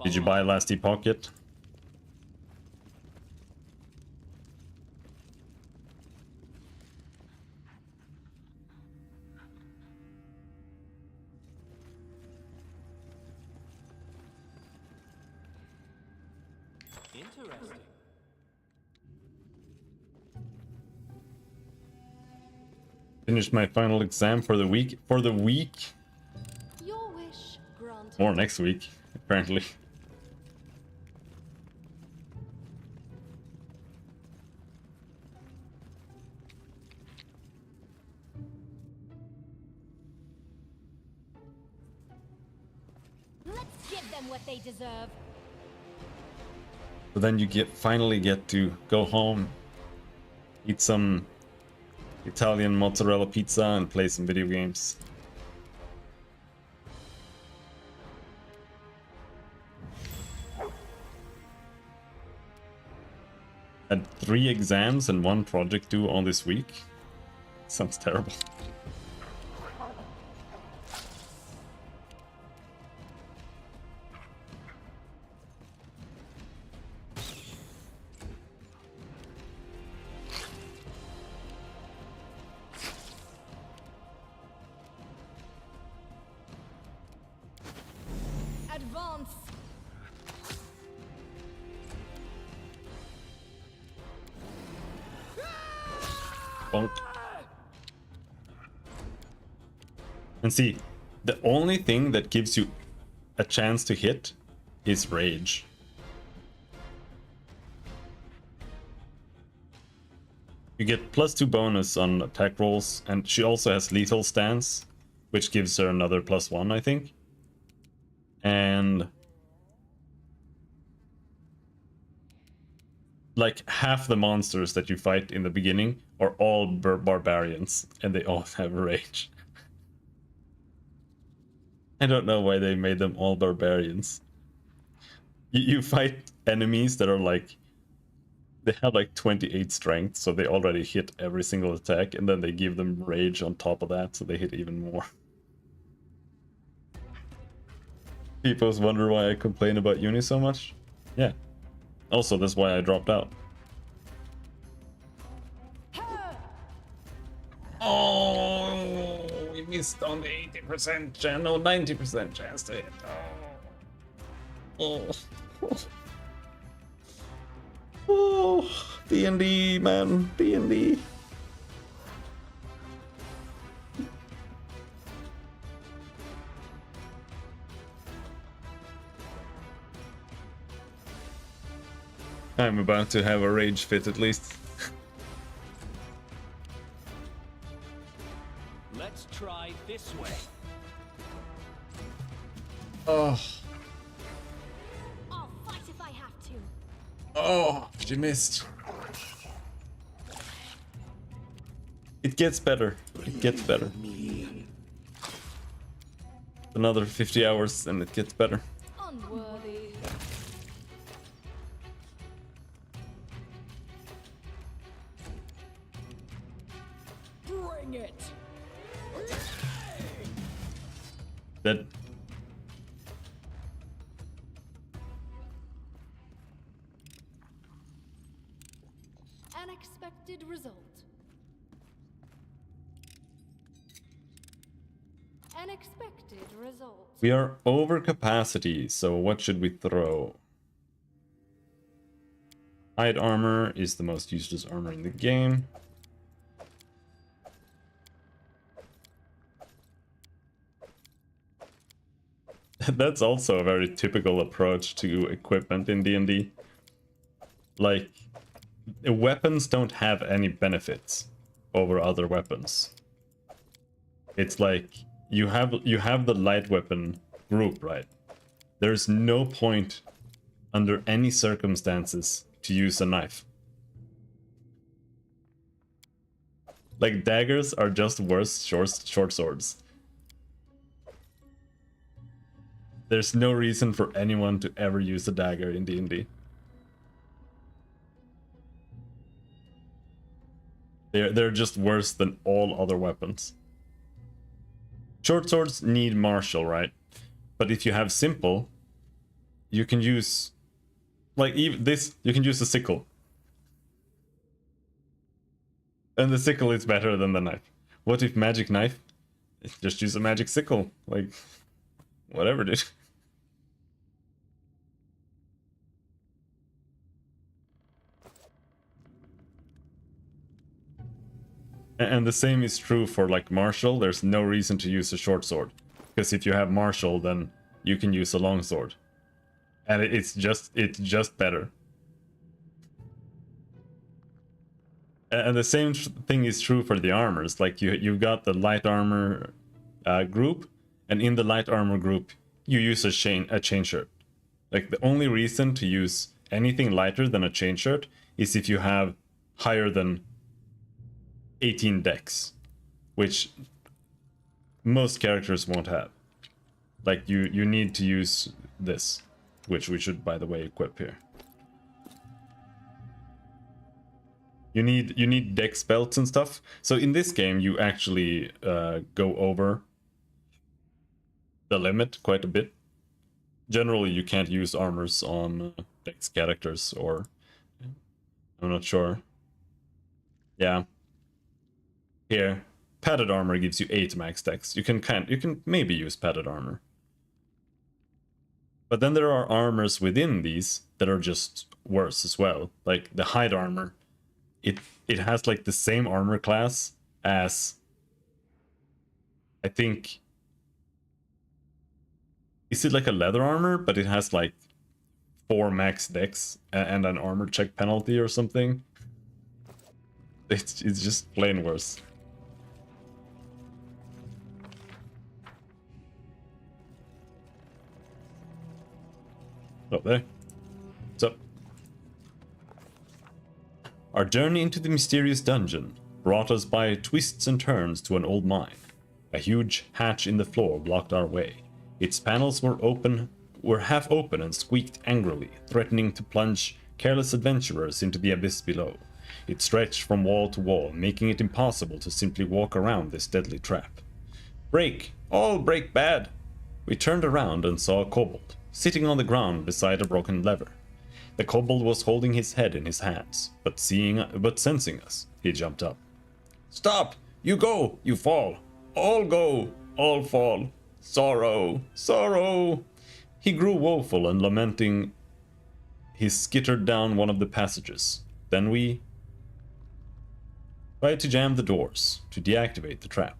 Did you buy Last Epoch yet? Interesting. Finished my final exam for the week. For the week? Your wish granted. Or next week, apparently. Let's give them what they deserve. So then you finally get to go home, eat some Italian mozzarella pizza and play some video games. Had 3 exams and 1 project due on this week. Sounds terrible. Advance. Bonk. And see, the only thing that gives you a chance to hit is rage. You get +2 bonus on attack rolls, and she also has lethal stance, which gives her another +1, I think. And like half the monsters that you fight in the beginning are all barbarians, and they all have rage. I don't know why they made them all barbarians. You fight enemies that are like, they have like 28 strength, so they already hit every single attack, and then they give them rage on top of that, so they hit even more. People wonder why I complain about Uni so much. Yeah. Also, that's why I dropped out. Oh, we missed on the 80% chance, no, 90% chance to hit. Oh. Oh, D&D, man, D&D. I'm about to have a rage fit at least. Let's try this way. Oh, I'll fight if I have to. oh, you missed. It gets better. It gets better. Another 50 hours and it gets better. Unworthy. Bring it. That Unexpected result. Unexpected result. we are over capacity, so what should we throw? Hide armor is the most useless armor in the game. That's also a very typical approach to equipment in D&D. Like, weapons don't have any benefits over other weapons. It's like you have the light weapon group, right? There's no point under any circumstances to use a knife. Like, daggers are just worse short swords. There's no reason for anyone to ever use a dagger in D&D. They're just worse than all other weapons. Short swords need martial, right? But if you have simple, you can use, like, even this, you can use a sickle. And the sickle is better than the knife. What if magic knife? Just use a magic sickle. Like, whatever, dude. And the same is true for like martial. There's no reason to use a short sword, because if you have martial, then you can use a long sword, and it's just better. And the same thing is true for the armors. Like you've got the light armor group, and in the light armor group you use a chain shirt. Like the only reason to use anything lighter than a chain shirt is if you have higher than 18 dex, which most characters won't have. Like you need to use this, which we should, by the way, equip here. You need dex belts and stuff. So in this game, you actually go over the limit quite a bit. Generally, you can't use armors on dex characters, or I'm not sure. Yeah. Here, padded armor gives you 8 max dex. You can maybe use padded armor. But then there are armors within these that are just worse as well. Like the hide armor. It has like the same armor class as, I think, is it like a leather armor, but it has like 4 max dex and an armor check penalty or something. It's just plain worse. Oh, there. What's up? Our journey into the mysterious dungeon brought us by twists and turns to an old mine. A huge hatch in the floor blocked our way. Its panels were half open and squeaked angrily, threatening to plunge careless adventurers into the abyss below. It stretched from wall to wall, making it impossible to simply walk around this deadly trap. Break! All break bad! We turned around and saw a kobold, sitting on the ground beside a broken lever. The kobold was holding his head in his hands, but sensing us, he jumped up. Stop! You go! You fall! All go! All fall! Sorrow! Sorrow! He grew woeful and lamenting. He skittered down one of the passages. Then we tried to jam the doors to deactivate the trap.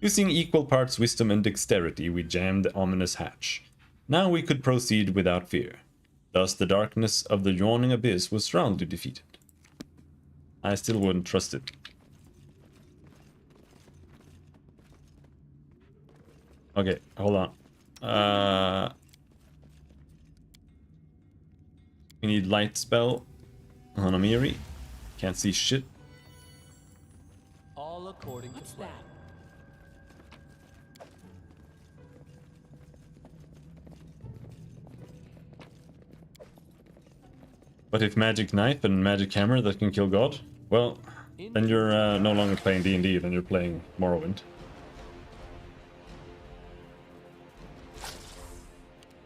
Using equal parts wisdom and dexterity, we jammed the ominous hatch. Now we could proceed without fear. Thus the darkness of the yawning abyss was roundly defeated. I still wouldn't trust it. Okay, hold on. We need light spell on Amiri. Can't see shit. All according to plan. But if magic knife and magic hammer that can kill God, well, then you're no longer playing D&D, then you're playing Morrowind.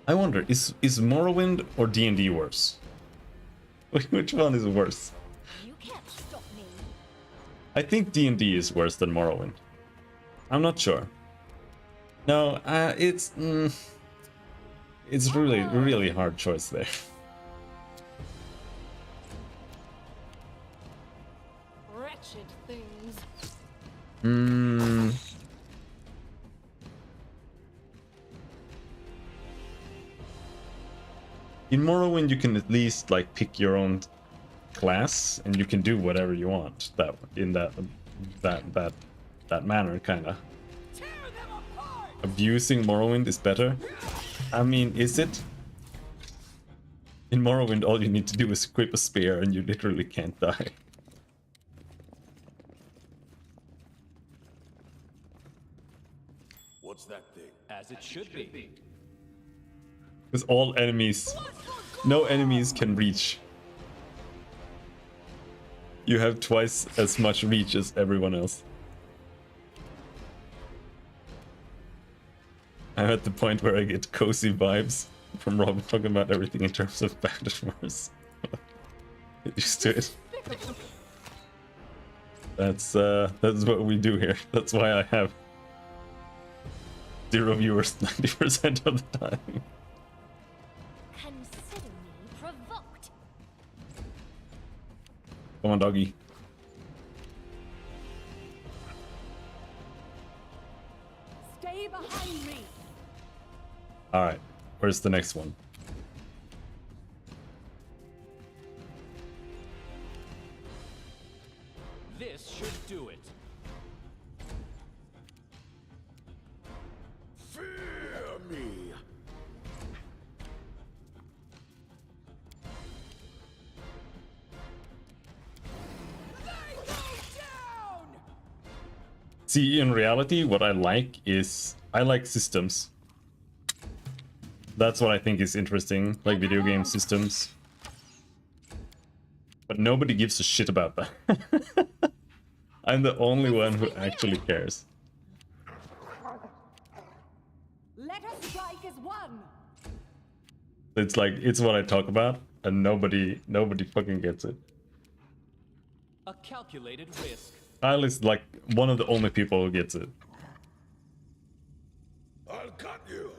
I wonder, is Morrowind or D&D worse? Which one is worse? You can't stop me. I think D&D is worse than Morrowind. I'm not sure. No, it's really hard choice there. Wretched things. In Morrowind, you can at least like pick your own class, and you can do whatever you want. That manner, kind of. Abusing Morrowind is better. I mean, is it? In Morrowind, all you need to do is equip a spear, and you literally can't die. What's that thing? As it should be. Because all enemies, no enemies can reach. You have twice as much reach as everyone else. I'm at the point where I get cozy vibes from Rob talking about everything in terms of bad and worse. Get used to it. That's what we do here. That's why I have 0 viewers 90% of the time. Consider me provoked. Come on, doggy. Stay behind me. Alright, where's the next one? This should do it. Fear me. See, in reality, what I like is I like systems. That's what I think is interesting, like video game systems. But nobody gives a shit about that. I'm the only one who actually cares. Let us strike as one. It's like, it's what I talk about, and nobody fucking gets it. A calculated risk. Kyle is like one of the only people who gets it. I'll cut you.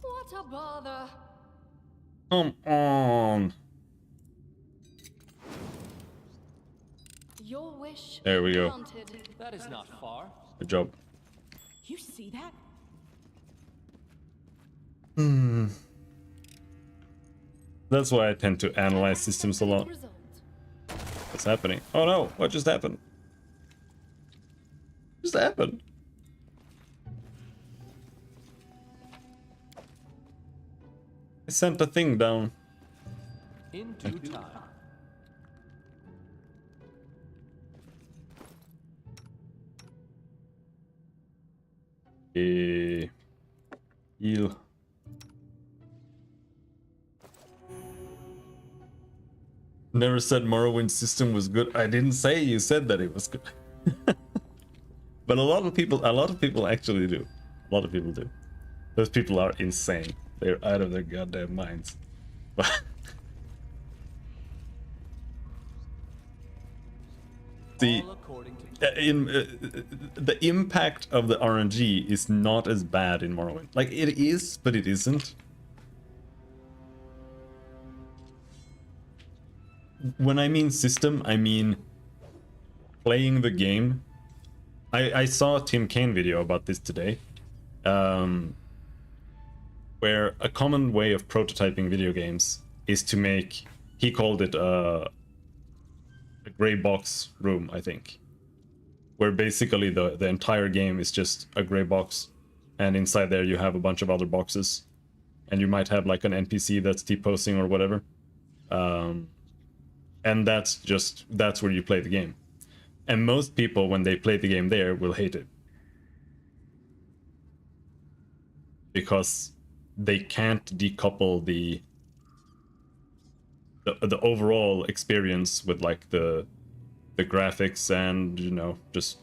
What a bother. Come on. Your wish There we go. granted. That is not far. Good job. You see that? That's why I tend to analyze systems a lot. Result. What's happening? Oh no, what just happened? What just happened? I sent a thing down. In due time. Heal. Never said Morrowind's system was good. I didn't say you said that it was good. But a lot of people actually do. A lot of people do. Those people are insane. They're out of their goddamn minds. See, All according to the impact of the RNG is not as bad in Morrowind. Like, it is, but it isn't. When I mean system, I mean playing the game. I saw a Tim Kaine video about this today, where a common way of prototyping video games is to make, he called it a gray box room, I think, where basically the entire game is just a gray box, and inside there you have a bunch of other boxes, and you might have like an NPC that's T-posing or whatever, and that's where you play the game. And most people, when they play the game there, will hate it, because they can't decouple the overall experience with like the graphics and, you know, just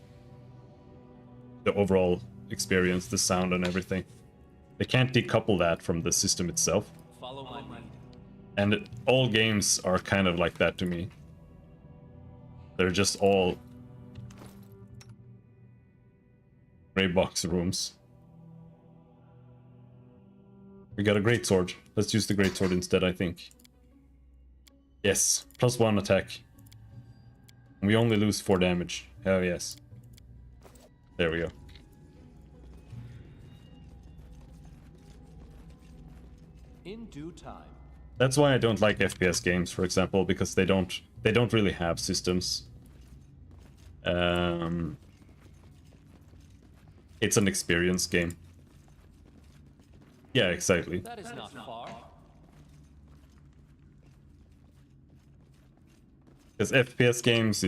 the overall experience, the sound and everything. They can't decouple that from the system itself. follow my lead. And all games are kind of like that to me. They're just all gray box rooms. We got a great sword. Let's use the great sword instead, I think. Yes, +1 attack. We only lose 4 damage. Hell yes. There we go. In due time. That's why I don't like FPS games, for example, because they don't really have systems. It's an experience game. Yeah, exactly. That is not far. Because FPS games,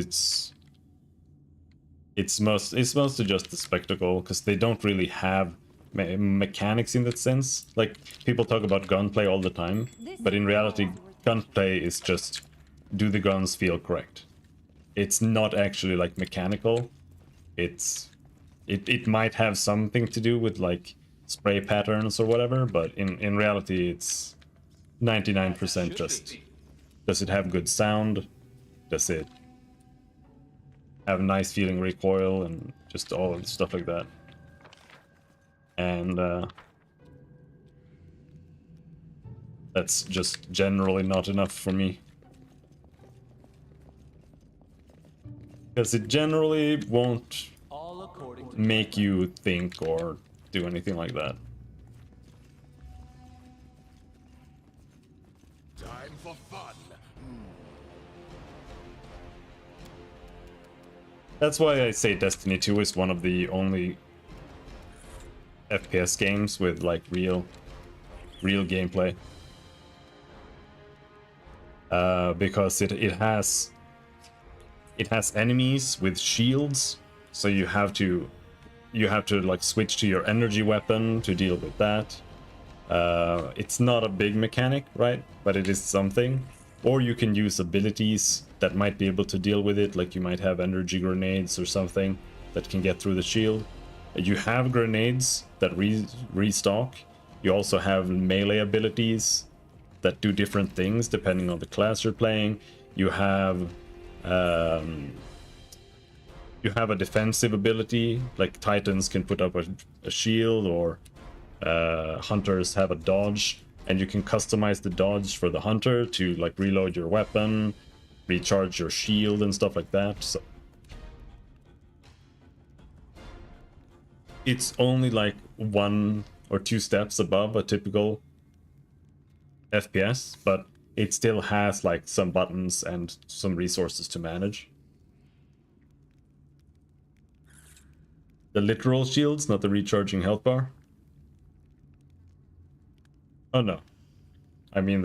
it's mostly just a spectacle, because they don't really have mechanics in that sense. Like, people talk about gunplay all the time, but in reality, gunplay is just, do the guns feel correct? It's not actually like mechanical. It might have something to do with like spray patterns or whatever, but in reality it's 99% just, does it have good sound? Does it have nice feeling recoil and just all of the stuff like that? And that's just generally not enough for me. Because it generally won't All according to make you think or do anything like that. Time for fun. That's why I say Destiny 2 is one of the only FPS games with like real gameplay. Because it has enemies with shields, so you have to like switch to your energy weapon to deal with that. It's not a big mechanic, right? But it is something. Or you can use abilities that might be able to deal with it, like you might have energy grenades or something that can get through the shield. You have grenades that restock. You also have melee abilities that do different things depending on the class you're playing. You have a defensive ability, like Titans can put up a shield, or hunters have a dodge, and you can customize the dodge for the hunter to like reload your weapon, recharge your shield and stuff like that. So it's only like 1 or 2 steps above a typical FPS, but it still has like some buttons and some resources to manage. The literal shields, not the recharging health bar. Oh no. I mean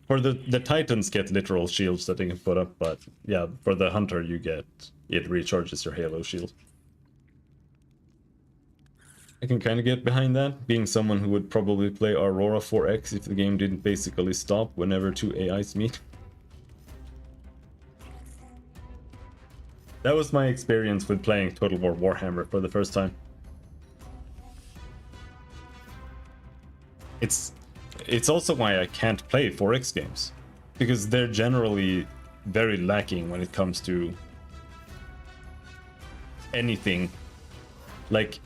for the Titans get literal shields that they can put up, but yeah, for the Hunter you get it recharges your Halo shield. I can kind of get behind that, being someone who would probably play Aurora 4X if the game didn't basically stop whenever two AIs meet. That was my experience with playing Total War Warhammer for the first time. It's also why I can't play 4X games, because they're generally very lacking when it comes to anything. Like,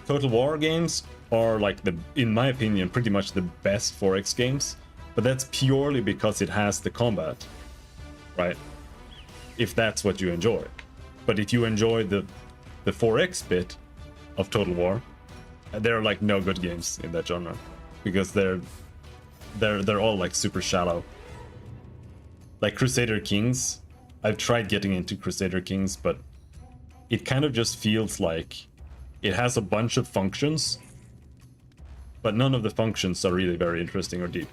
Total War games are like in my opinion, pretty much the best 4X games, but that's purely because it has the combat, right? If that's what you enjoy. But if you enjoy the 4X bit of Total War, there are like no good games in that genre, because they're all like super shallow. Like Crusader Kings, I've tried getting into Crusader Kings, but it kind of just feels like it has a bunch of functions, but none of the functions are really very interesting or deep.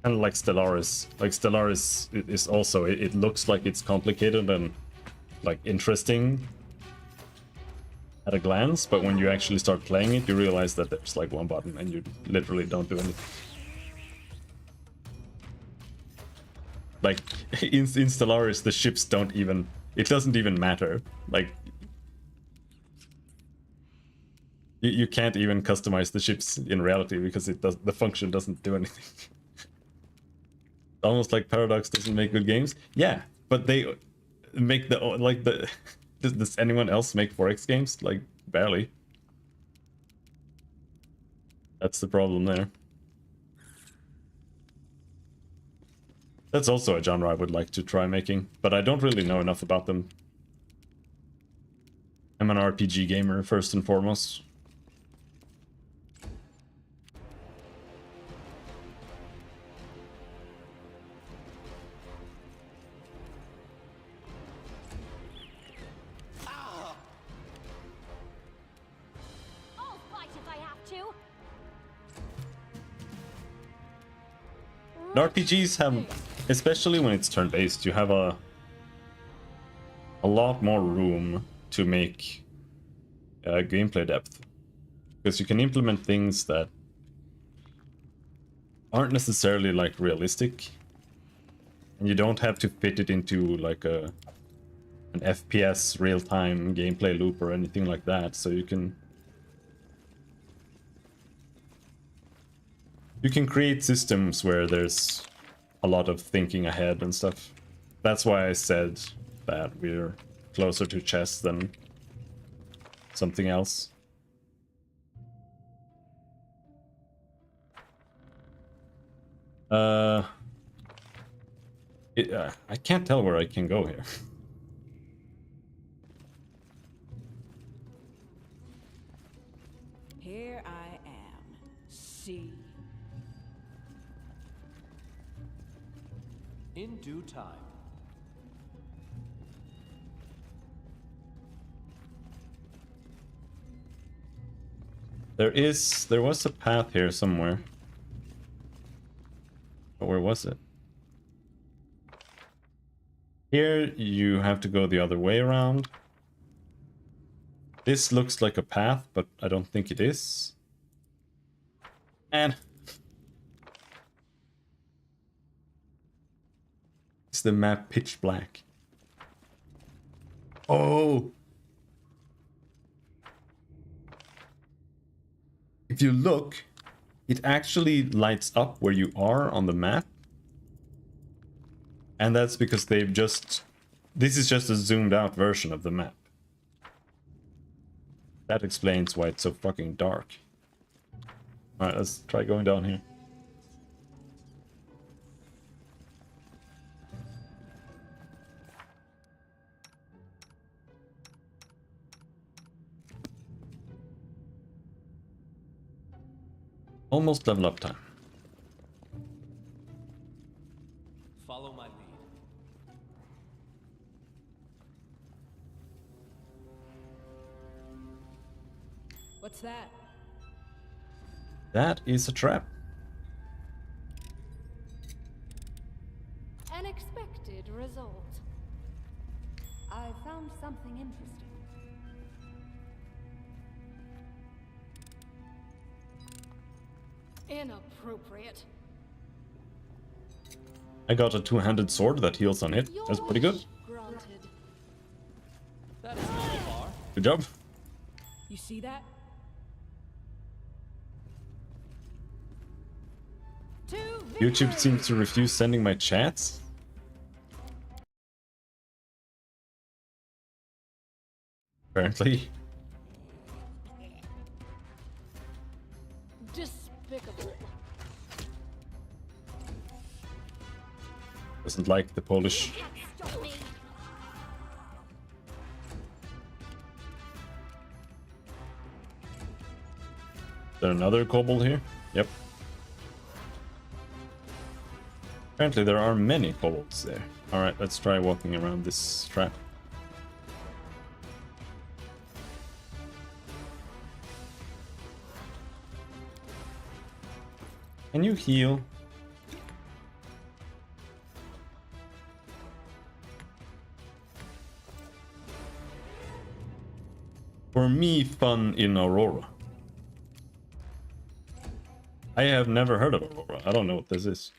Kind of like Stellaris. Like Stellaris is also, it looks like it's complicated and like interesting at a glance, but when you actually start playing it, you realize that there's like one button and you literally don't do anything. Like in Stellaris, the ships don't even, it doesn't even matter. Like you can't even customize the ships in reality because the function doesn't do anything. Almost like Paradox doesn't make good games. Yeah, but they make does anyone else make 4X games? Like, barely. That's the problem there. That's also a genre I would like to try making, but I don't really know enough about them. I'm an RPG gamer first and foremost. I'll fight if I have to. And RPGs have, especially when it's turn-based, you have a lot more room to make gameplay depth, because you can implement things that aren't necessarily like realistic, and you don't have to fit it into like an FPS real-time gameplay loop or anything like that. So you can create systems where there's a lot of thinking ahead and stuff. That's why I said that we're closer to chess than something else. I can't tell where I can go here. Here I am. See. In due time. There was a path here somewhere. But where was it? Here you have to go the other way around. This looks like a path, but I don't think it is. And is the map pitch black? Oh! If you look, it actually lights up where you are on the map. And that's because they've just... This is just a zoomed out version of the map. That explains why it's so fucking dark. Alright, let's try going down here. Almost level up time. Follow my lead. What's that? That is a trap. An expected result. I found something interesting. Inappropriate. I got a two-handed sword that heals on hit. Your That's pretty good. wish granted. That is not far. Good job. You see that? To YouTube victory! seems to refuse sending my chats. Apparently. Despicable. Doesn't like the Polish. Can't stop me. Is there another kobold here? Yep. Apparently there are many kobolds there. Alright, let's try walking around this trap. Can you heal? For me, fun in Aurora. I have never heard of Aurora. I don't know what this is.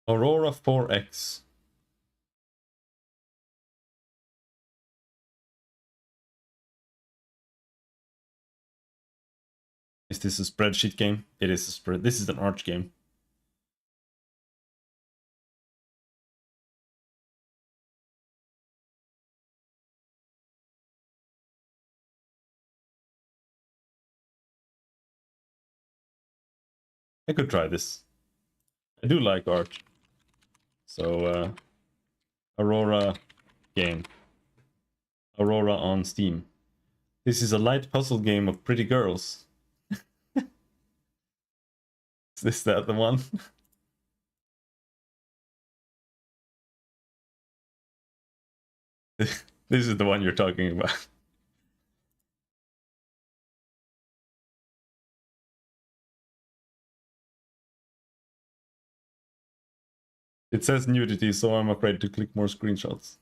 Aurora 4X. Is this a spreadsheet game? It is a spread. This is an arch game. I could try this. I do like art. So, Aurora game. Aurora on Steam. This is a light puzzle game of pretty girls. Is this the one? This is the one you're talking about. It says nudity, so I'm afraid to click more screenshots.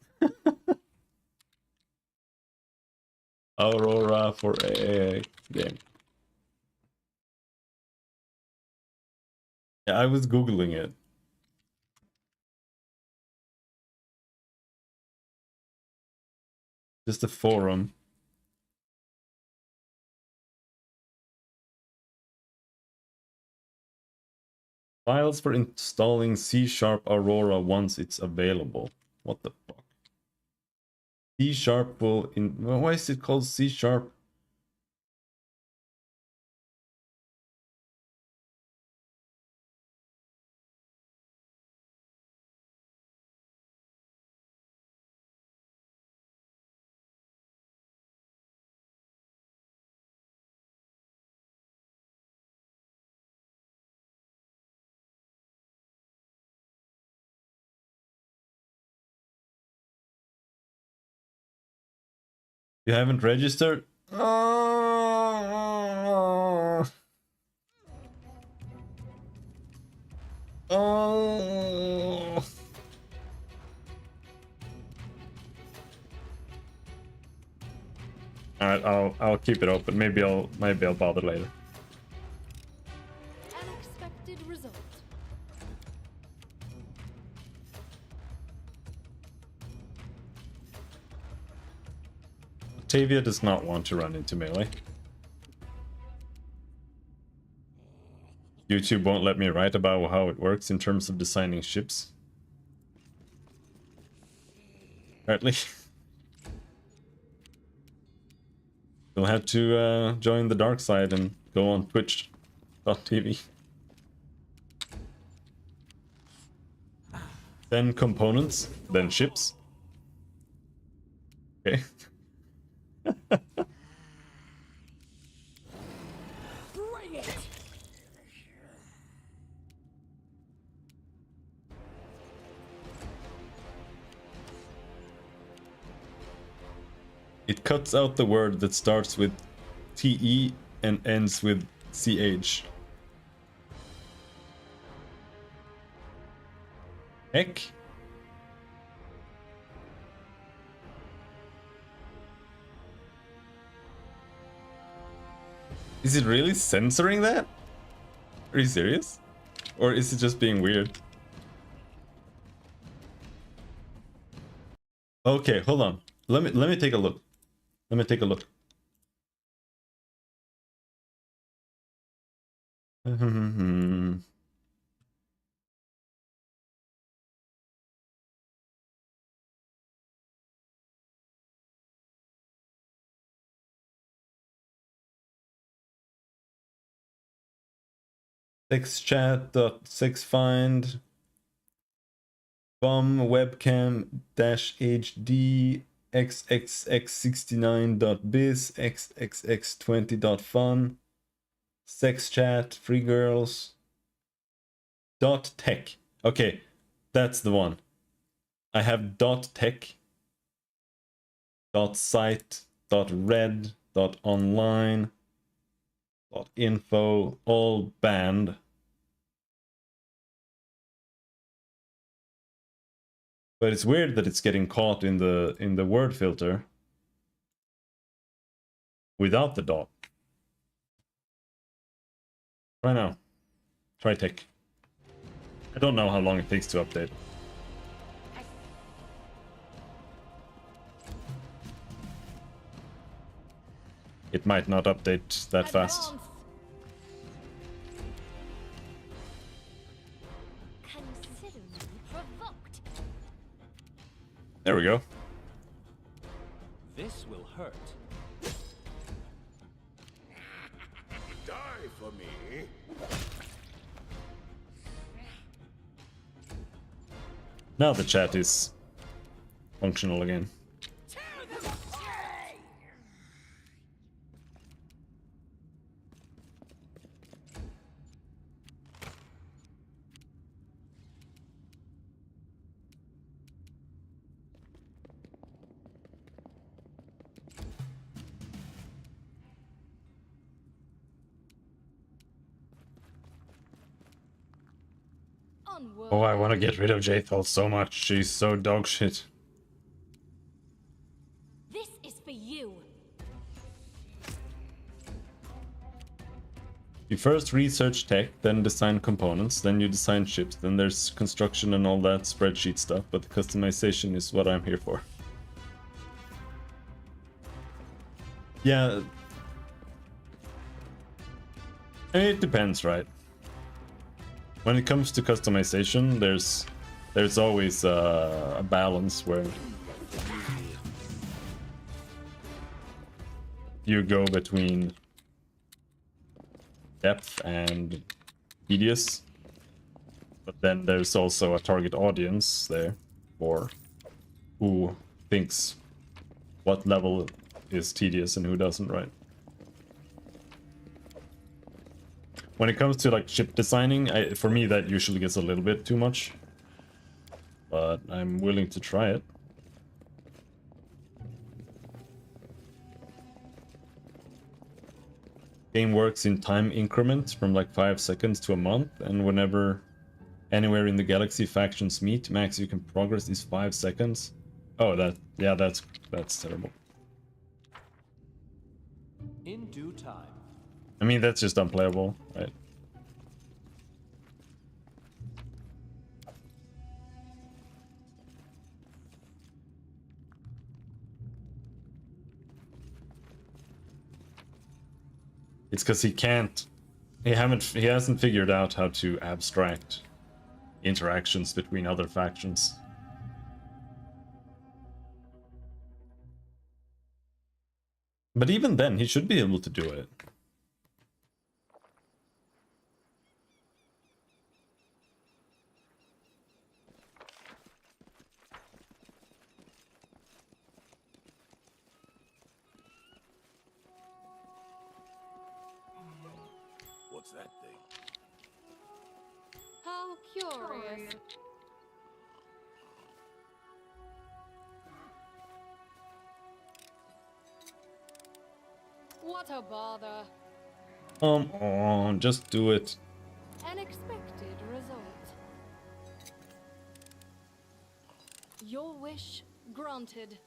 Aurora for a game. Yeah, I was googling it. Just a forum. Files for installing C# Aurora once it's available. What the fuck? C# will in. Why is it called C#? You haven't registered? Oh. Oh. Alright, I'll keep it open. Maybe I'll bother later. An expected result. Octavia does not want to run into melee. YouTube won't let me write about how it works in terms of designing ships. Apparently. You'll have to join the dark side and go on twitch.tv. Then components, then ships. Okay. Bring it! It cuts out the word that starts with TE and ends with CH. Heck? Is it really censoring that? Are you serious? Or is it just being weird? Okay, hold on. Let me take a look. Let me take a look. Sexchat.sexfind bum webcam dash hd xxx69.biz xxx20.fun sexchat free girls dot tech. Okay, that's the one. I have dot tech dot site dot red dot online dot info, all banned. But it's weird that it's getting caught in the word filter without the dot. Try now. Try tech. I don't know how long it takes to update. It might not update that fast. Consider me provoked. There we go. This will hurt. Die for me. Now the chat is functional again. Onward. Oh, I want to get rid of Jathal so much. She's so dog shit. This is for you. You first research tech, then design components, then you design ships, then there's construction and all that spreadsheet stuff, but the customization is what I'm here for. Yeah. I mean, it depends, right? When it comes to customization, there's always a balance where you go between depth and tedious, but then there's also a target audience there for who thinks what level is tedious and who doesn't, right? When it comes to like ship designing, for me that usually gets a little bit too much, but I'm willing to try it. Game works in time increments from like 5 seconds to a month, and whenever anywhere in the galaxy factions meet, max you can progress is 5 seconds. Oh, that's terrible. In due time. I mean, that's just unplayable, right? It's because he hasn't figured out how to abstract interactions between other factions. But even then, he should be able to do it. What's that thing? How curious. What a bother. Come on, just do it. An expected result. Your wish granted.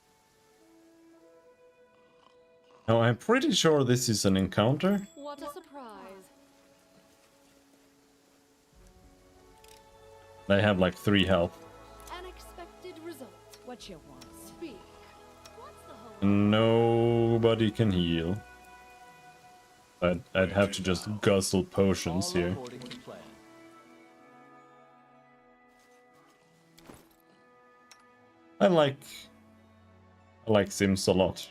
Now, I'm pretty sure this is an encounter. What a surprise. I have like 3 health. An expected result. What you want? Speak. What's the whole... Nobody can heal. I'd have to just guzzle potions All here. according to plan. I like Sims a lot.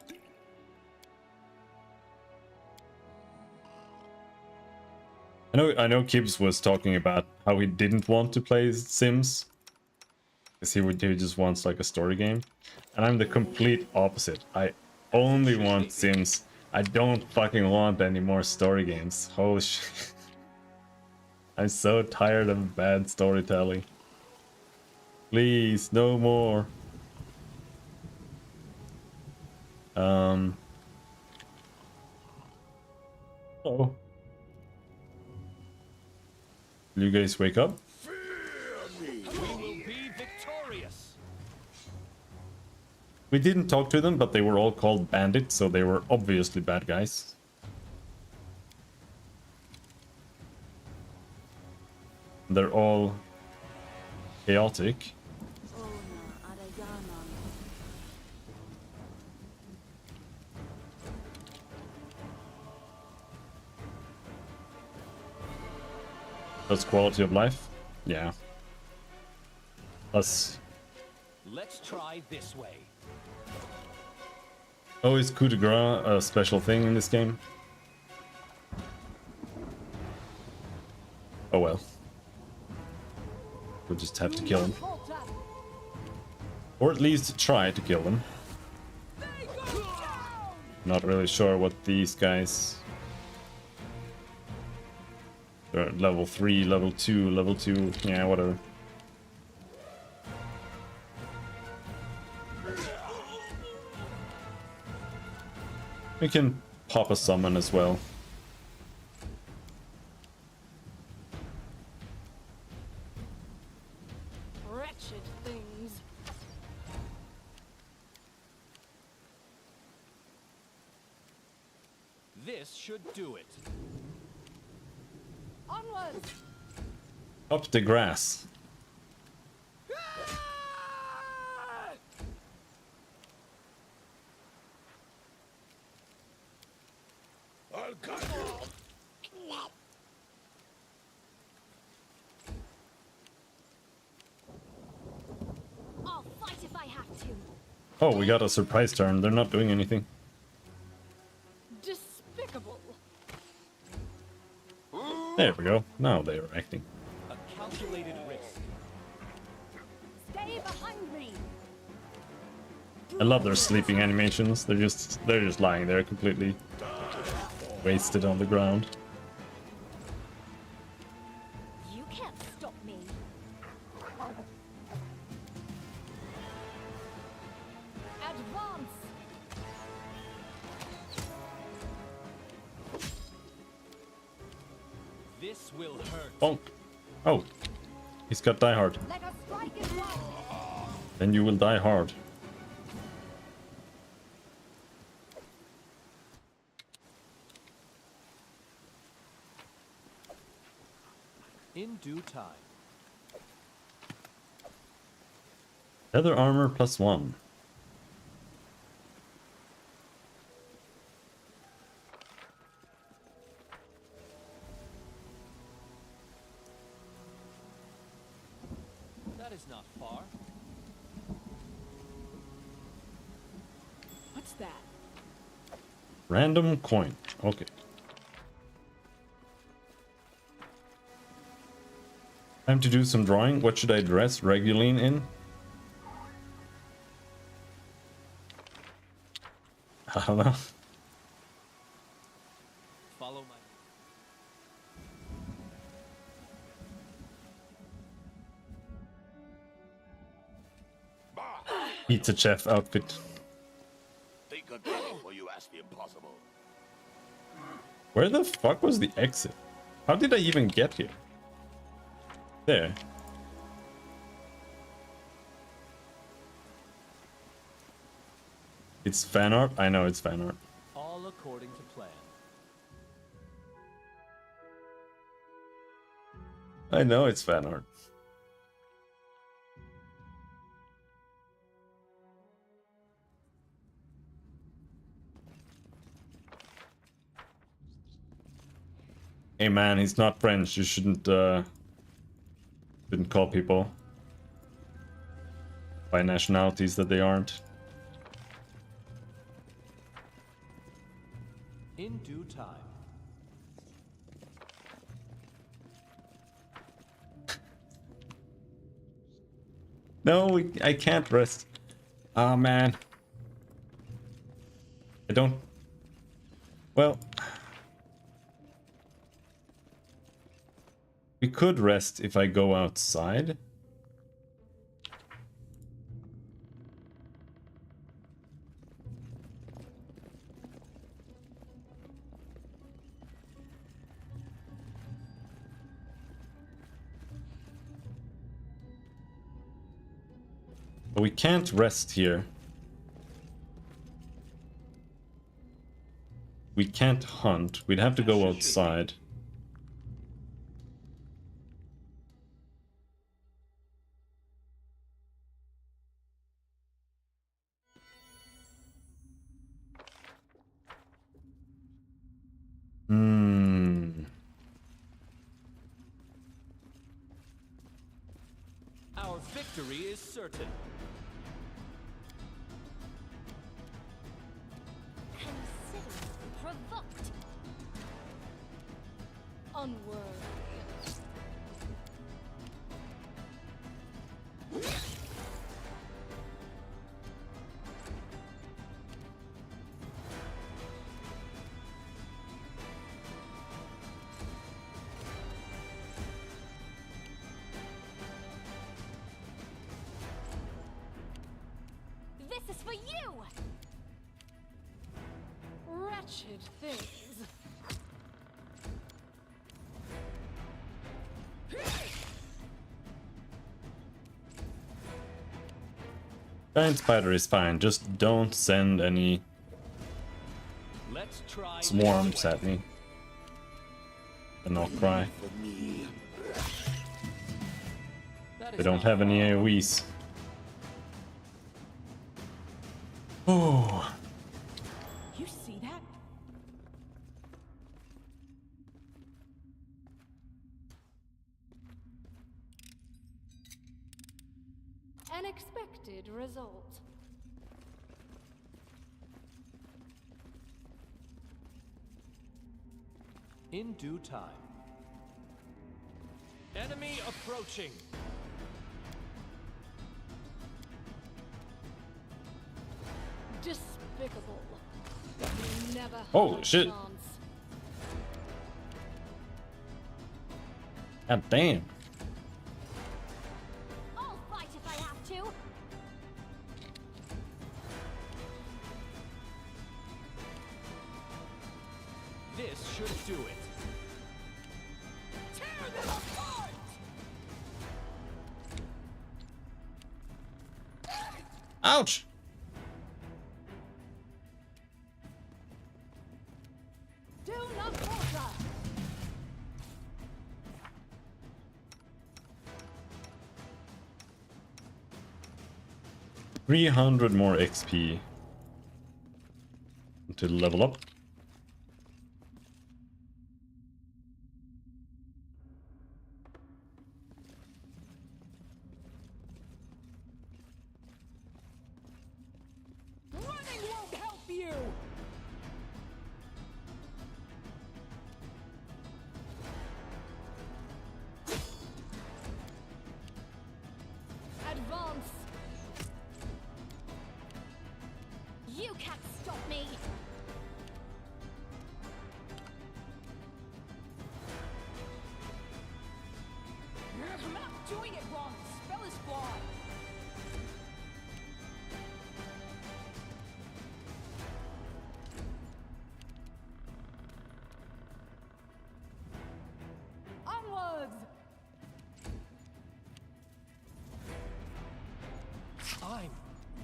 I know Kibbs was talking about how he didn't want to play Sims. Because he just wants like a story game. And I'm the complete opposite. I only want Sims. I don't fucking want any more story games. Holy shit. I'm so tired of bad storytelling. Please, no more. Oh. Will you guys wake up? We will be victorious. We didn't talk to them, but they were all called bandits, so they were obviously bad guys. They're all chaotic. That's quality of life? Yeah. Plus... Let's try this way. Oh, is coup de grace a special thing in this game? Oh well. We'll just have to kill him. Or at least try to kill them. Not really sure what these guys... They're at level 3, level 2, yeah, whatever. We can pop a summon as well. Wretched things. This should do it. Onwards! Up the grass. I'll cut you. I'll fight if I have to. Oh, we got a surprise turn. They're not doing anything. Despicable. There we go. Now they are acting. A calculated risk. Stay behind me! I love their sleeping animations. They're just lying there completely wasted on the ground. You can't stop me. Advance! This will hurt. Bonk. Oh, he's got die hard. Let us strike at once! Then you will die hard. In due time. Leather armor +1. That is not far. What's that? Random coin. Okay. Time to do some drawing. What should I dress Reguline in? I don't know. Follow my... Pizza chef outfit. Think again before you ask the impossible. Where the fuck was the exit? How did I even get here? There. It's fan art? I know it's fan art. All according to plan. I know it's fan art. Hey man, he's not French. You shouldn't call people by nationalities that they aren't. In due time. No, I can't rest. Oh man. I don't... Well... We could rest if I go outside. But we can't rest here. We can't hunt. We'd have to go outside. Our victory is certain. Consider provoked. Unworthy. This is for you! Wretched things. Giant spider is fine. Just don't send any Let's try swarms at me. And I'll cry. They don't have any AoEs. Oh. You see that? An expected result. in due time. Enemy approaching. Despicable. You never had Oh, a shit. chance. God damn. I'll fight if I have to. This should do it. Tear them apart! Ouch! Do not falter! 300 more XP to level up. Running won't help you! Advance. You can't stop me.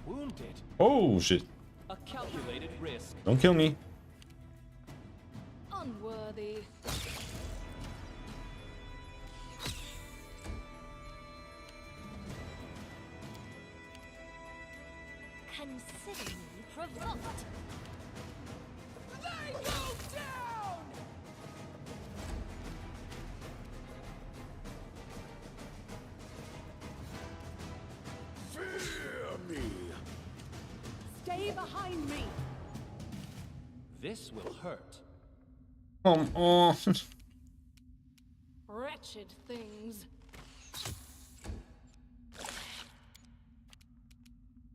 wounded. Oh shit! A calculated risk. Don't kill me. Unworthy. Consider me provoked. They go down! Fear me. Stay behind me! This will hurt. Come on. Wretched things.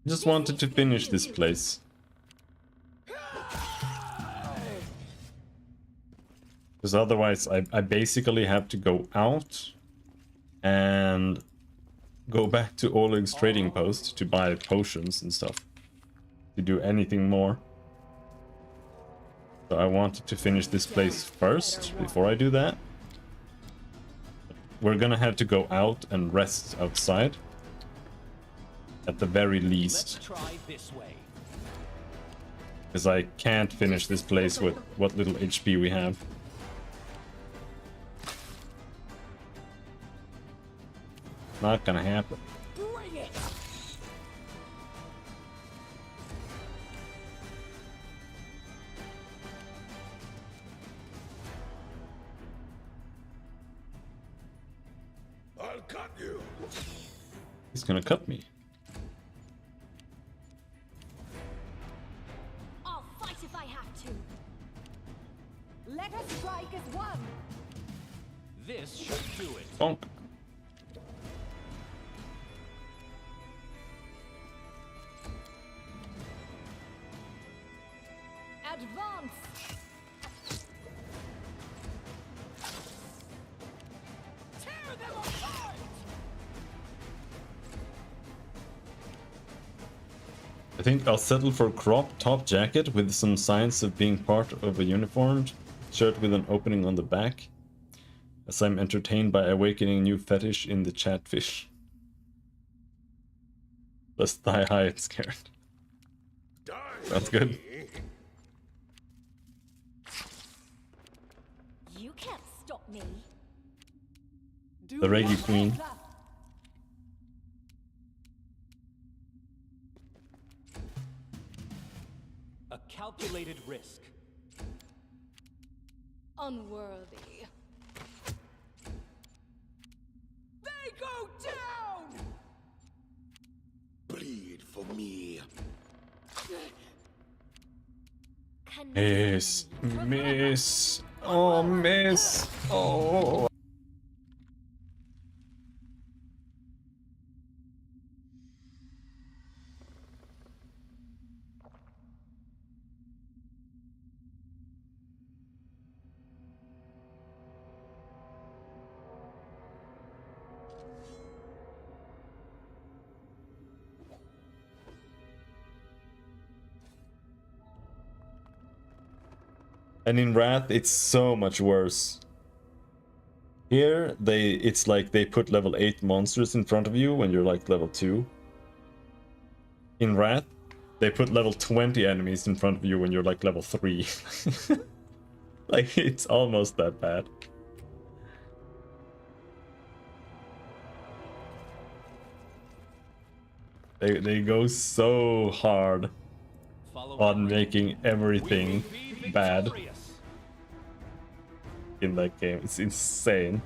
Just wanted to finish this place. Because otherwise I basically have to go out and go back to Oleg's trading post to buy potions and stuff. To do anything more. So I wanted to finish this place first before I do that. We're gonna have to go out and rest outside. At the very least. Let's try this way. Because I can't finish this place with what little HP we have. Not gonna happen. Bring it! I'll cut you. He's gonna cut me. I'll fight if I have to. Let us strike as one! This should do it. Bonk. Advance. Tear them apart! I think I'll settle for crop top jacket with some signs of being part of a uniformed shirt with an opening on the back. As I'm entertained by awakening new fetish in the chatfish. Let's die high and scared. Die. Sounds for good. me. You can't stop me. Do The Reggie not Queen. falter. A calculated risk. Unworthy. They go down! Bleed for me. Miss. Miss. Oh, miss. Oh. And in Wrath, it's so much worse. Here, it's like they put level 8 monsters in front of you when you're like level 2. In Wrath, they put level 20 enemies in front of you when you're like level 3. Like, it's almost that bad. They go so hard Follow on my making We everything will be bad victorious. in that game. It's insane.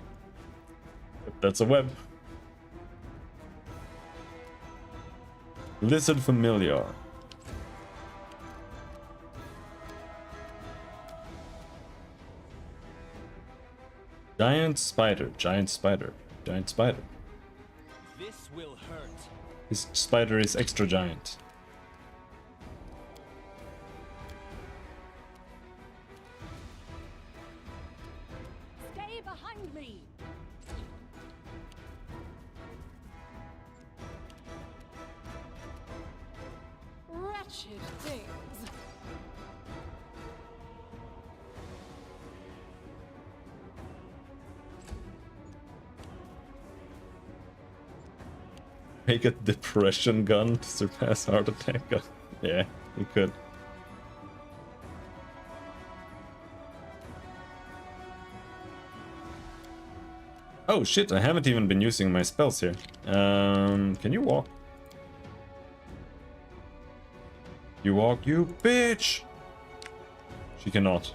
That's a web. Lizard Familiar. Giant spider, giant spider, giant spider. This will hurt. This spider is extra giant. Stay behind me! Wretched things. make a depression gun to surpass heart attack gun? Yeah, you could. Oh shit, I haven't even been using my spells here. Can you walk? You walk, you bitch! She cannot.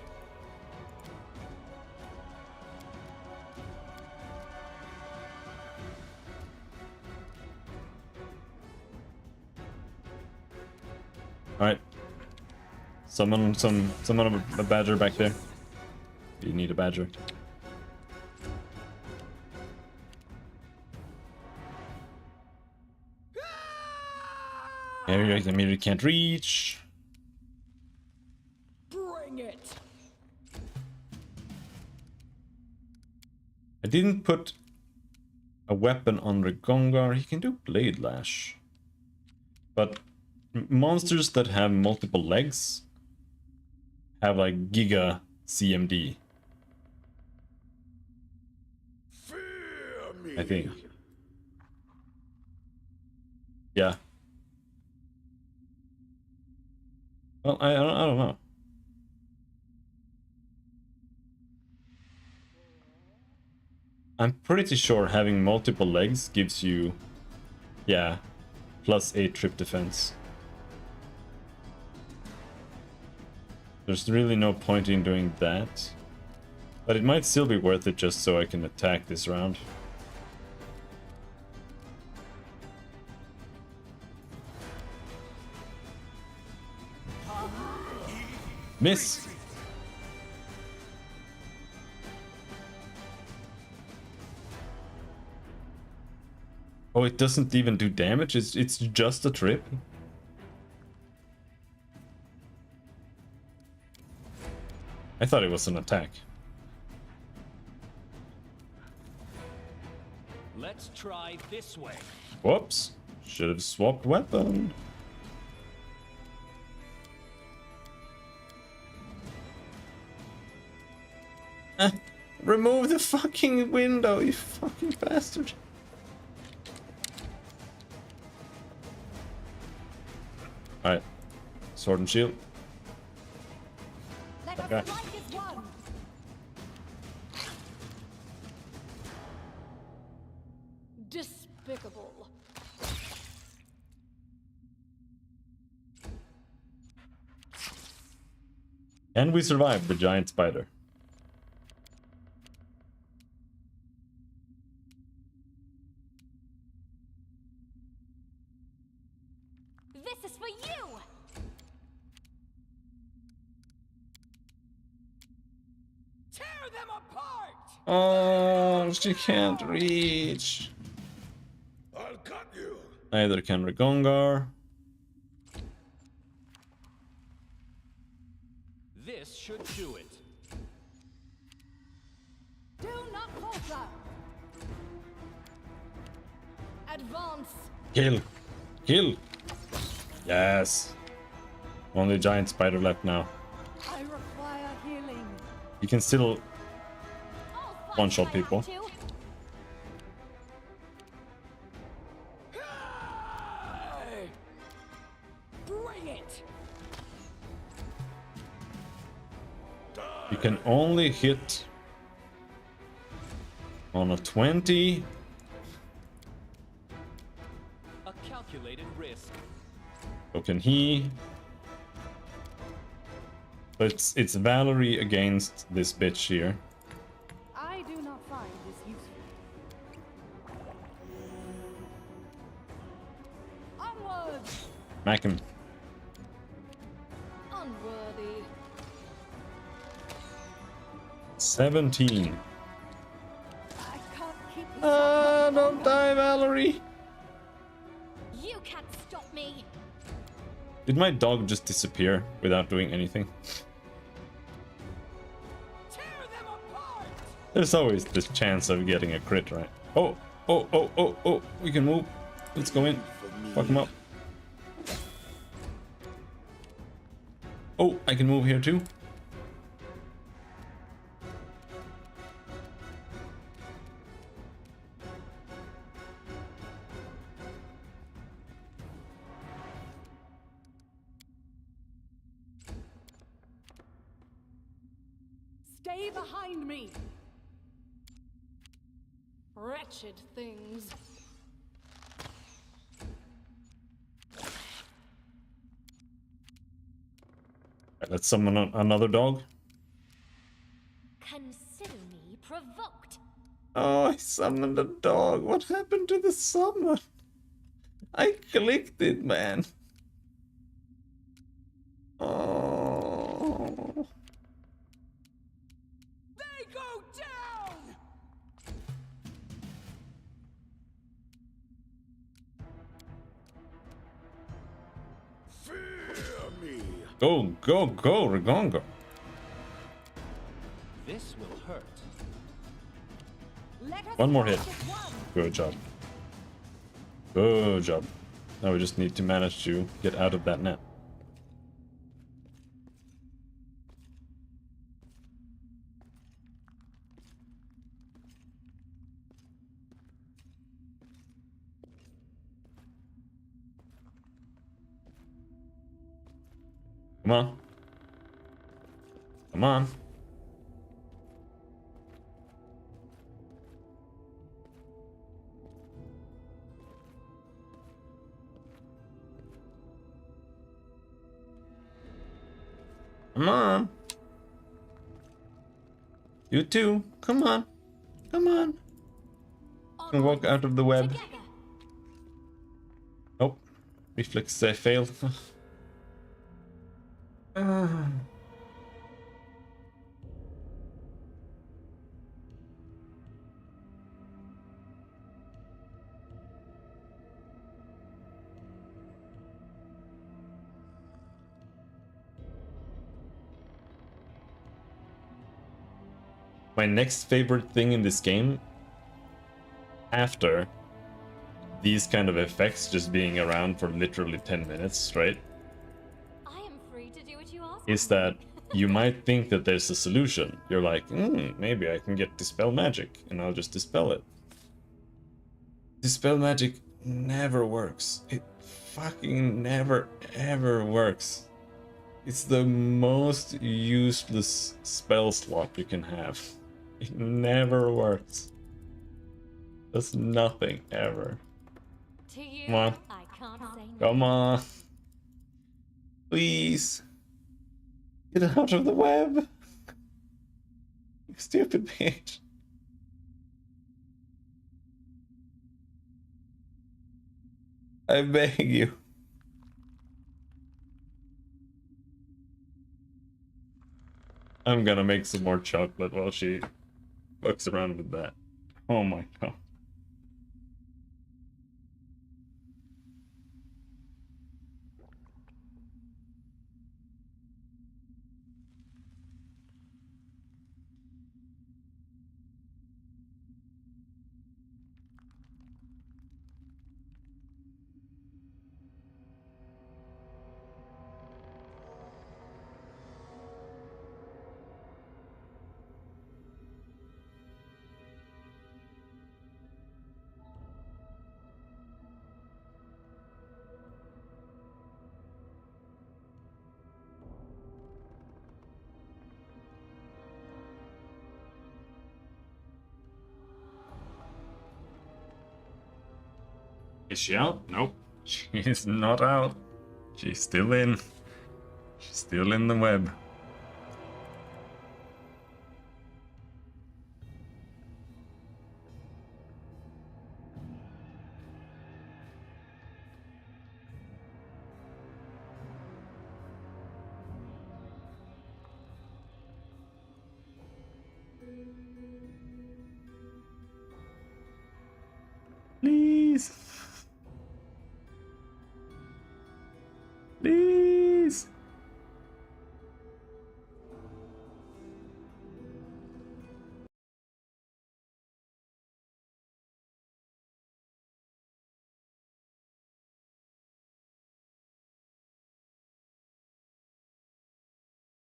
Alright. Summon a badger back there. You need a badger. Area I immediately can't reach. Bring it. I didn't put a weapon on Regongar. He can do Blade Lash. But monsters that have multiple legs have like Giga CMD. Fear me. I think. Yeah. Well, I don't know. I'm pretty sure having multiple legs gives you, yeah, +8 trip defense. There's really no point in doing that. But it might still be worth it just so I can attack this round. Miss! Oh, it doesn't even do damage? It's just a trip? I thought it was an attack. Let's try this way. Whoops. Should have swapped weapon. Remove the fucking window, you fucking bastard. Alright. Sword and shield. Let Okay. us strike as one. Despicable. And we survived the giant spider. This is for you! Tear them apart! Oh, she can't reach. I'll cut you. Neither can Regongar. This should do it. Do not falter. Advance. Kill. Kill. Yes. Only giant spider left now. I require healing. You can still I'll fight one-shot if I have people. to. Bring it. You can only hit on a 20. A calculated risk. So can he. But it's Valerie against this bitch here. I do not find this useful. Onward. Smack him. Unworthy. 17. I can't keep this up much Don't longer. die, Valerie. You can't stop me. Did my dog just disappear without doing anything? Tear them apart! There's always this chance of getting a crit, right? Oh, we can move. Let's go in. Fuck him up. Oh, I can move here too. Stay behind me! Wretched things. Let's summon another dog. Consider me provoked. Oh, I summoned a dog. What happened to the summon? I clicked it, man. Oh. They go down! Fear me. Go, go, go, Rigongo. This will hurt. Let us One more fight hit. as one. Good job. Good job. Now we just need to manage to get out of that net. Come on. Come on. Come on. You too. Come on. Come on. Can walk out of the web. Together. Nope. Reflex failed. Ah. My next favorite thing in this game, after these kind of effects just being around for literally 10 minutes straight, I am free to do what you ask. is that you might think that there's a solution. You're like, maybe I can get Dispel Magic, and I'll just dispel it. Dispel Magic never works. It fucking never ever works. It's the most useless spell slot you can have. It never works. Does nothing ever. To you, Come on. I can't say no. Come on. Please. Get out of the web. You stupid bitch. I beg you. I'm gonna make some more chocolate while she fucks around with that. Oh my god. Is she out? Nope. She's not out. She's still in. She's still in the web. Please. Please.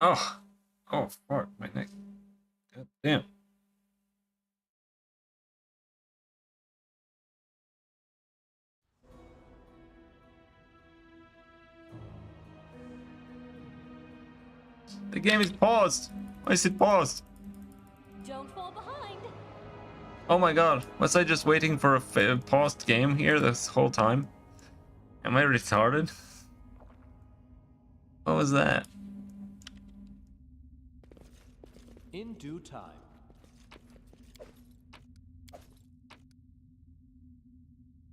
Oh. Oh, fuck. My neck. God damn. The game is paused. Why is it paused? Don't fall behind. Oh my god, was I just waiting for a paused game here this whole time? Am I retarded? What was that? In due time.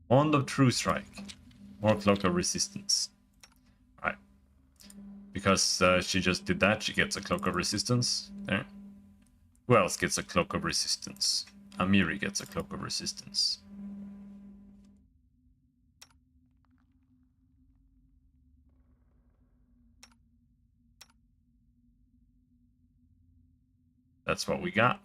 Wand of True Strike. More Cloak of Resistance. Alright. Because she just did that, she gets a Cloak of Resistance. There. Who else gets a Cloak of Resistance? Amiri gets a Cloak of Resistance. That's what we got.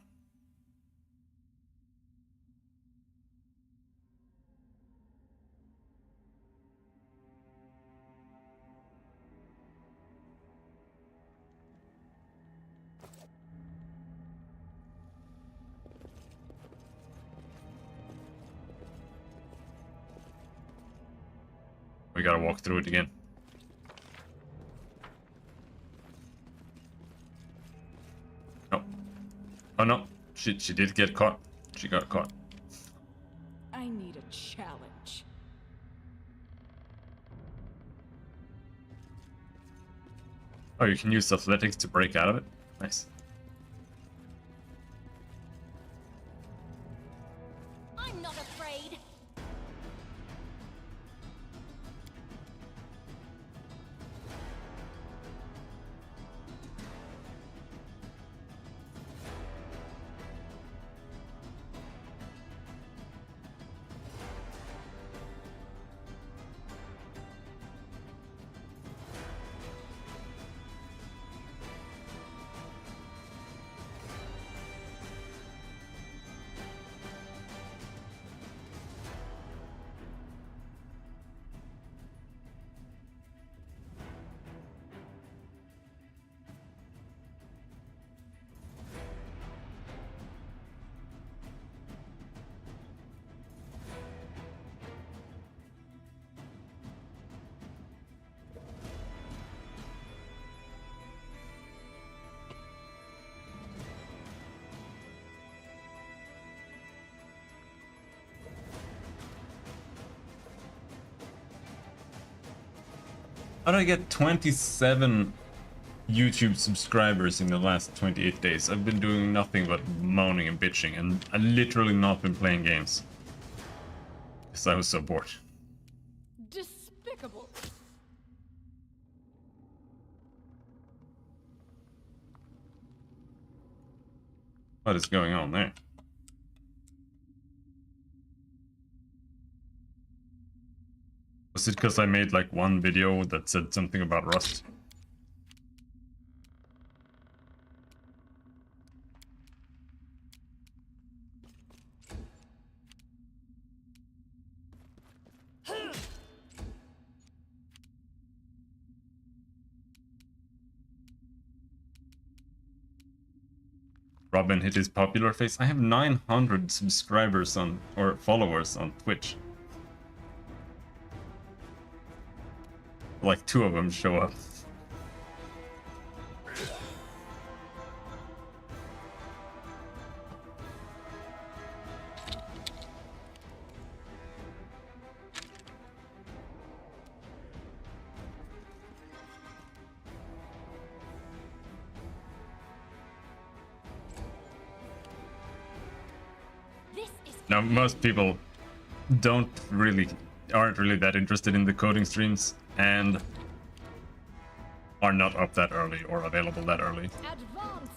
We gotta walk through it again. Oh. Oh no. She did get caught. She got caught. I need a challenge. Oh, you can use athletics to break out of it? Nice. I'm not afraid. How did I get 27 YouTube subscribers in the last 28 days? I've been doing nothing but moaning and bitching, and I literally not been playing games. Because I was so bored. Despicable. What is going on there? Was it because I made like one video that said something about Rust? Robin hit his popular face. I have 900 subscribers on, or followers on Twitch. Like 2 of them show up. This is Now, most people aren't really that interested in the coding streams and are not up that early or available that early. Advance.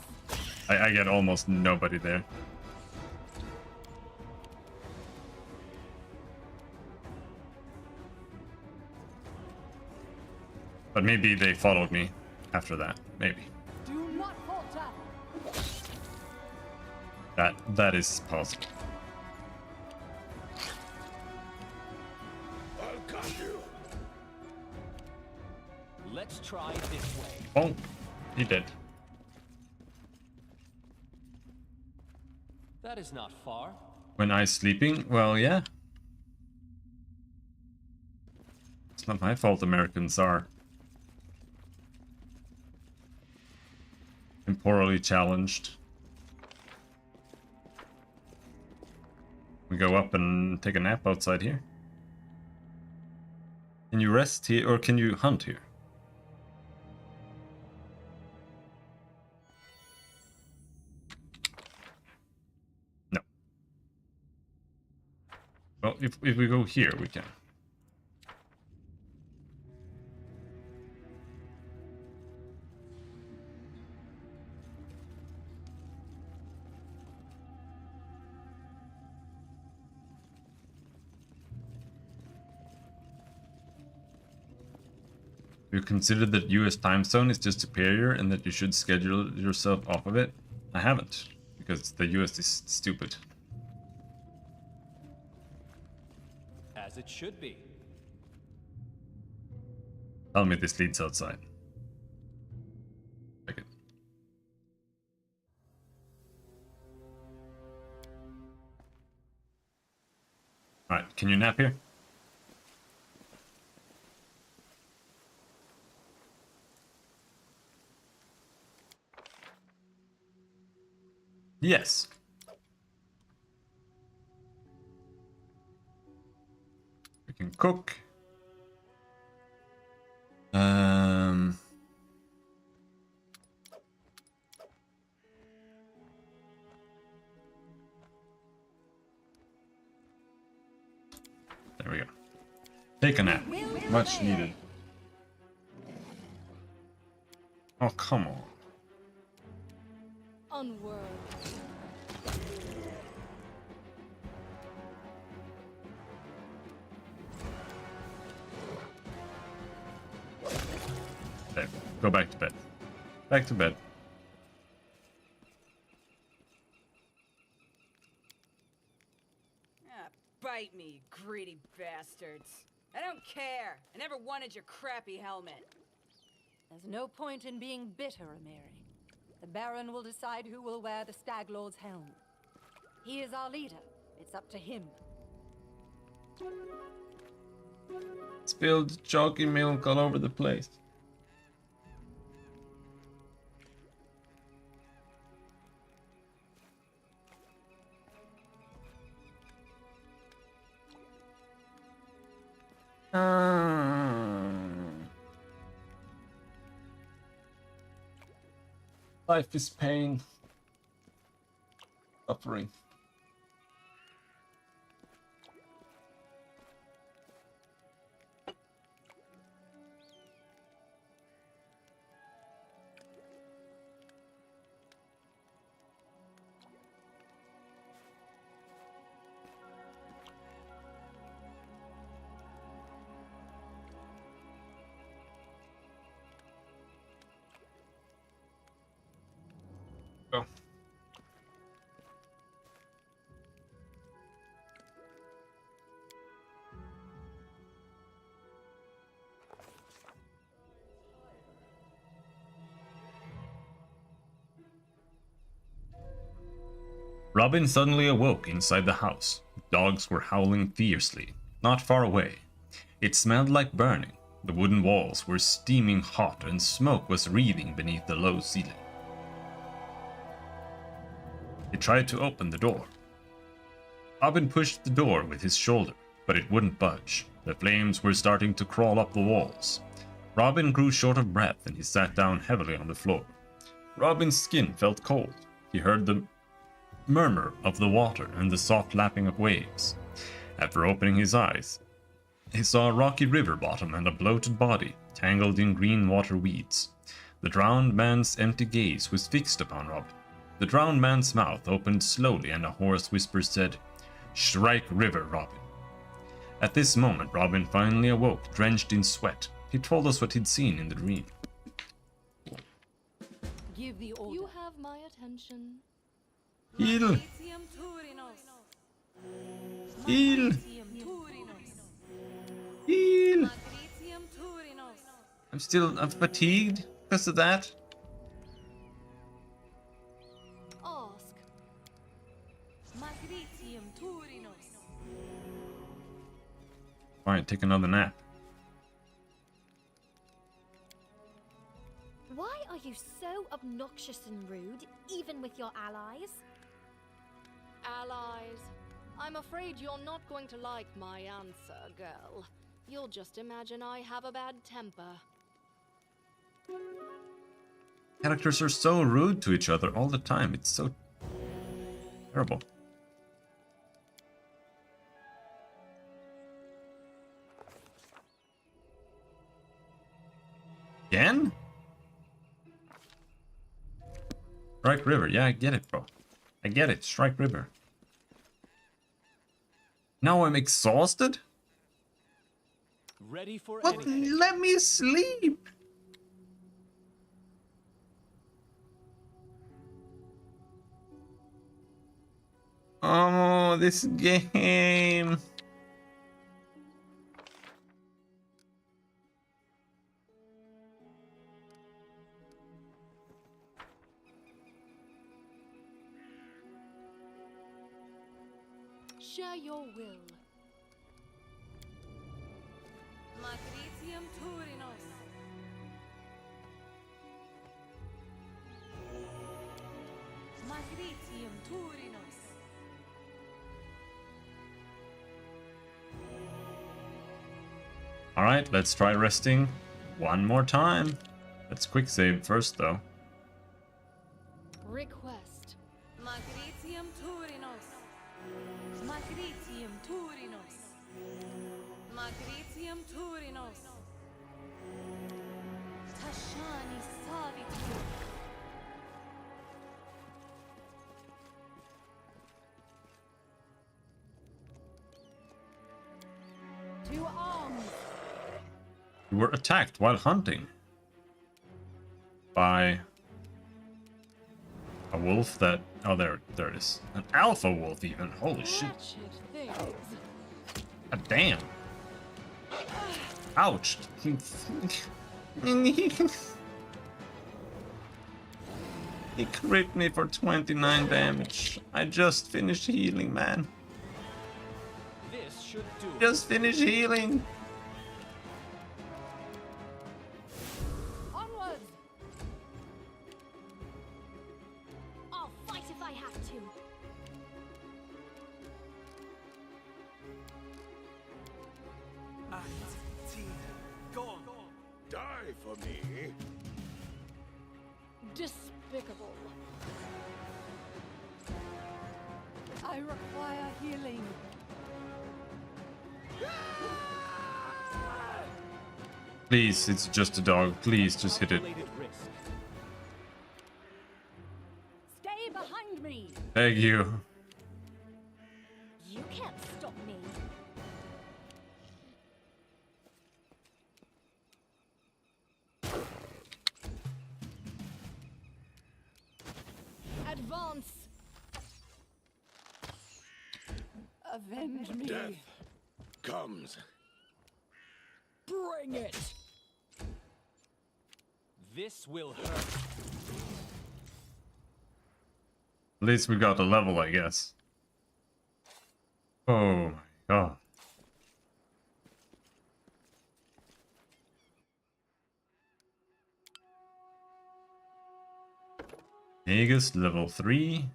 I get almost nobody there. But maybe they followed me after that. Maybe. Do not falter. That is possible. I'll cut you. Let's try this way. Oh, he did. That is not far. When I sleeping? Well, yeah. It's not my fault Americans are temporally challenged. We go up and take a nap outside here. Can you rest here, or can you hunt here? No. Well, if we go here, we can. You consider that US time zone is just superior and that you should schedule yourself off of it? I haven't, because the US is stupid. As it should be. Tell me this leads outside. Check it. Alright, can you nap here? Yes. We can cook. There we go. Take a nap. Much needed. Oh, come on. Onward. Okay, go back to bed. Back to bed. Ah, bite me, greedy bastards. I don't care. I never wanted your crappy helmet. There's no point in being bitter, Mary. The Baron will decide who will wear the Stag Lord's helm. He is our leader. It's up to him. Spilled chalky milk all over the place. Life is pain. Suffering. Go. Robin suddenly awoke inside the house. Dogs were howling fiercely, not far away. It smelled like burning. The wooden walls were steaming hot and smoke was wreathing beneath the low ceiling. He tried to open the door. Robin pushed the door with his shoulder, but it wouldn't budge. The flames were starting to crawl up the walls. Robin grew short of breath and he sat down heavily on the floor. Robin's skin felt cold. He heard the murmur of the water and the soft lapping of waves. After opening his eyes, he saw a rocky river bottom and a bloated body tangled in green water weeds. The drowned man's empty gaze was fixed upon Robin. The drowned man's mouth opened slowly and a hoarse whisper said, "Shrike River, Robin." At this moment, Robin finally awoke, drenched in sweat. He told us what he'd seen in the dream. Give the order. You have my attention. Heal! Heal! Heal! I'm fatigued because of that. Ask. Magritium Turinos. Alright, take another nap. Why are you so obnoxious and rude, even with your allies? Allies? I'm afraid you're not going to like my answer, girl. You'll just imagine I have a bad temper. Characters are so rude to each other all the time. It's so terrible. Again? Strike River. Yeah, I get it, bro. I get it. Strike River. Now I'm exhausted? Ready for What? anything. Let me sleep. Oh, this game. Share your will. Matricium Turinos. Matricium Turinos. Alright, let's try resting one more time. Let's quick save first, though. Request. Matricium Turinos. Matricium Turinos. Matricium Turinos. Tashani Savitu. To arms! We were attacked while hunting by a wolf that... Oh, there it is. An alpha wolf, even. Holy shit. Wretched things. God damn. Ouch. He crit me for 29 damage. I just finished healing, man. This should do. Just finished healing. Onwards! I'll fight if I have to. Die for me. Despicable. I require healing. Please, it's just a dog. Please, just hit it. Calculated risk. Stay behind me! Beg you. You can't stop me. Advance! Avenge me! Death comes. Bring it! This will hurt. At least we got a level, I guess. Oh my god. Aegis level 3.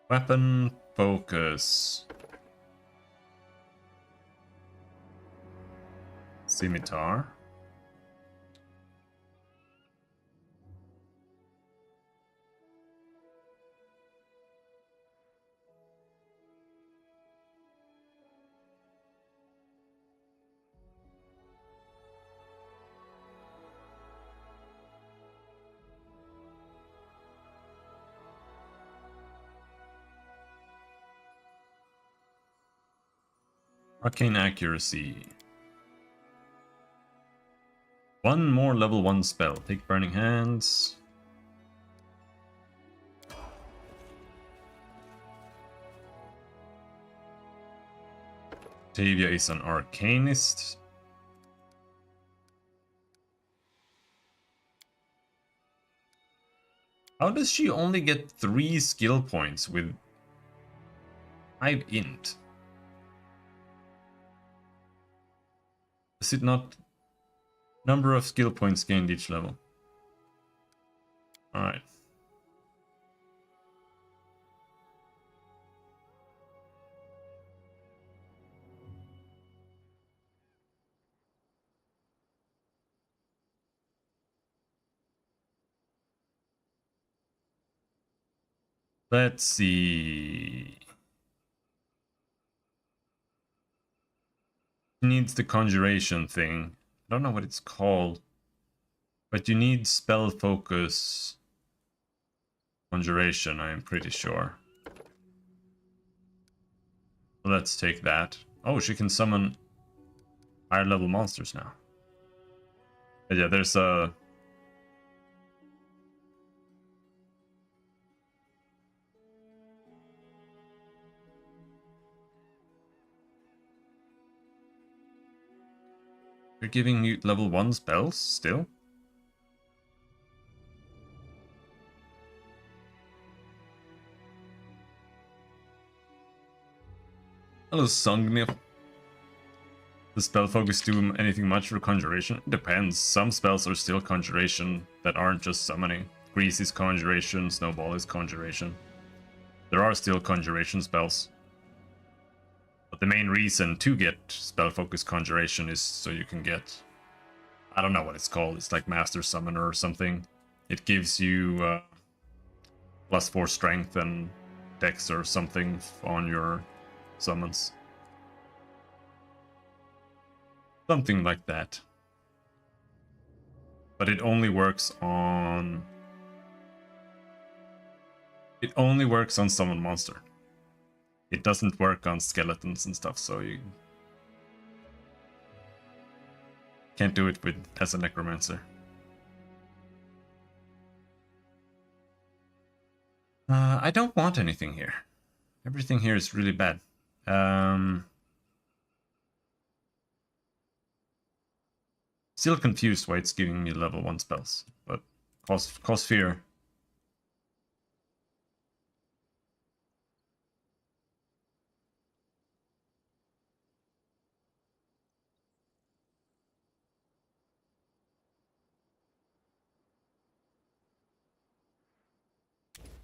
Weapon focus. Scimitar. Arcane accuracy. One more level 1 spell. Take Burning Hands. Tavia is an arcanist. How does she only get 3 skill points with 5 int? Is it not Number of skill points gained each level. Alright. Let's see. Needs the conjuration thing. I don't know what it's called. But you need spell focus conjuration, I am pretty sure. Let's take that. Oh, she can summon higher level monsters now. But yeah, there's a... You're giving me level 1 spells still? Hello, Sungnil. Does spell focus do anything much for conjuration? It depends. Some spells are still conjuration that aren't just summoning. Grease is conjuration, Snowball is conjuration. There are still conjuration spells. But the main reason to get spell focus conjuration is so you can get... I don't know what it's called. It's like Master Summoner or something. It gives you +4 strength and dex or something on your summons. Something like that. But it only works on... It only works on summon monster. It doesn't work on skeletons and stuff, so you can't do it with as a necromancer. I don't want anything here. Everything here is really bad. Still confused why it's giving me level 1 spells, but cause fear.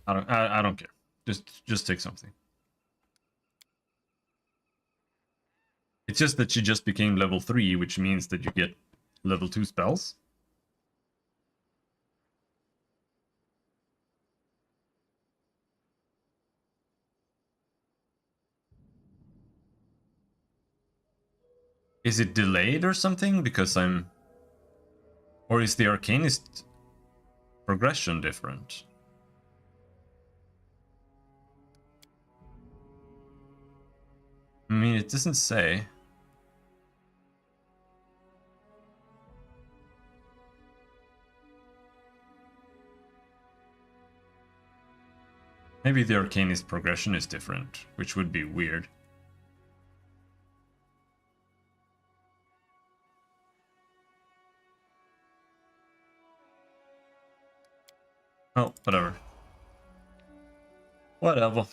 I don't care. Just take something. It's just that she just became level 3, which means that you get level 2 spells. Is it delayed or something? Because I'm... Or is the Arcanist progression different? I mean, it doesn't say. Maybe the Arcanist progression is different, which would be weird. Oh, whatever. Whatever.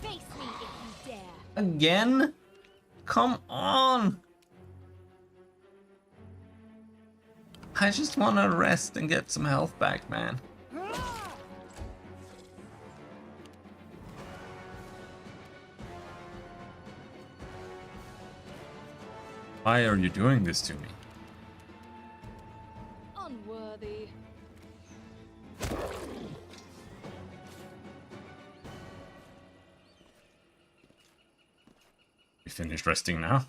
Face me if you dare. Again? Come on! I just want to rest and get some health back, man. Why are you doing this to me? Unworthy. You finished resting now?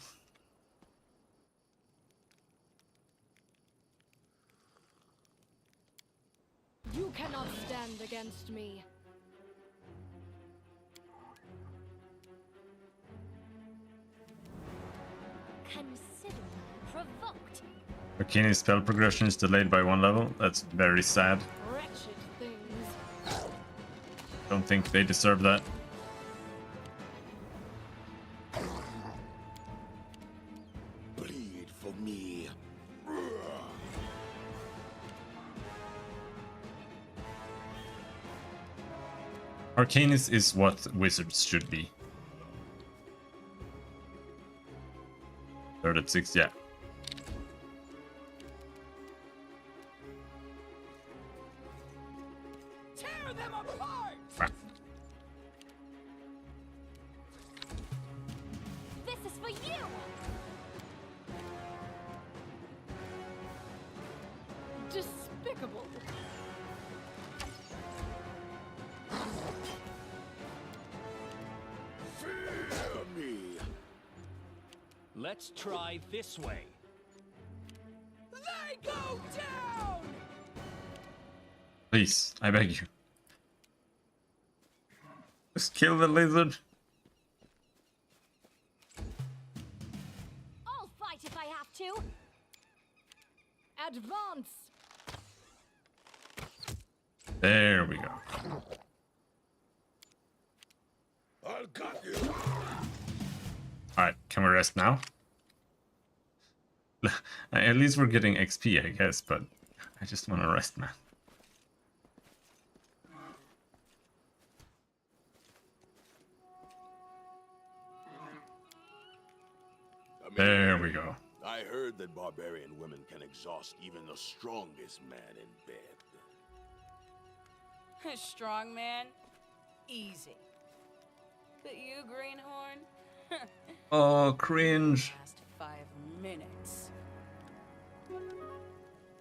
You cannot stand against me. Consider provoked. Arcane spell progression is delayed by 1 level. That's very sad. Wretched things. Don't think they deserve that. Bleed for me. Arcanist is what wizards should be. Third at 6, yeah. Tear them apart! Crap. This is for you! Despicable. Fear me. Let's try this way. They go down! Please, I beg you. Just kill the lizard. I'll fight if I have to! Advance. There we go. I'll cut you. Alright, can we rest now? At least we're getting XP, I guess, but I just want to rest, man. There we go. I heard that barbarian women can exhaust even the strongest man in bed. Strong man? Easy. But you, Greenhorn? Oh, cringe. Last 5 minutes.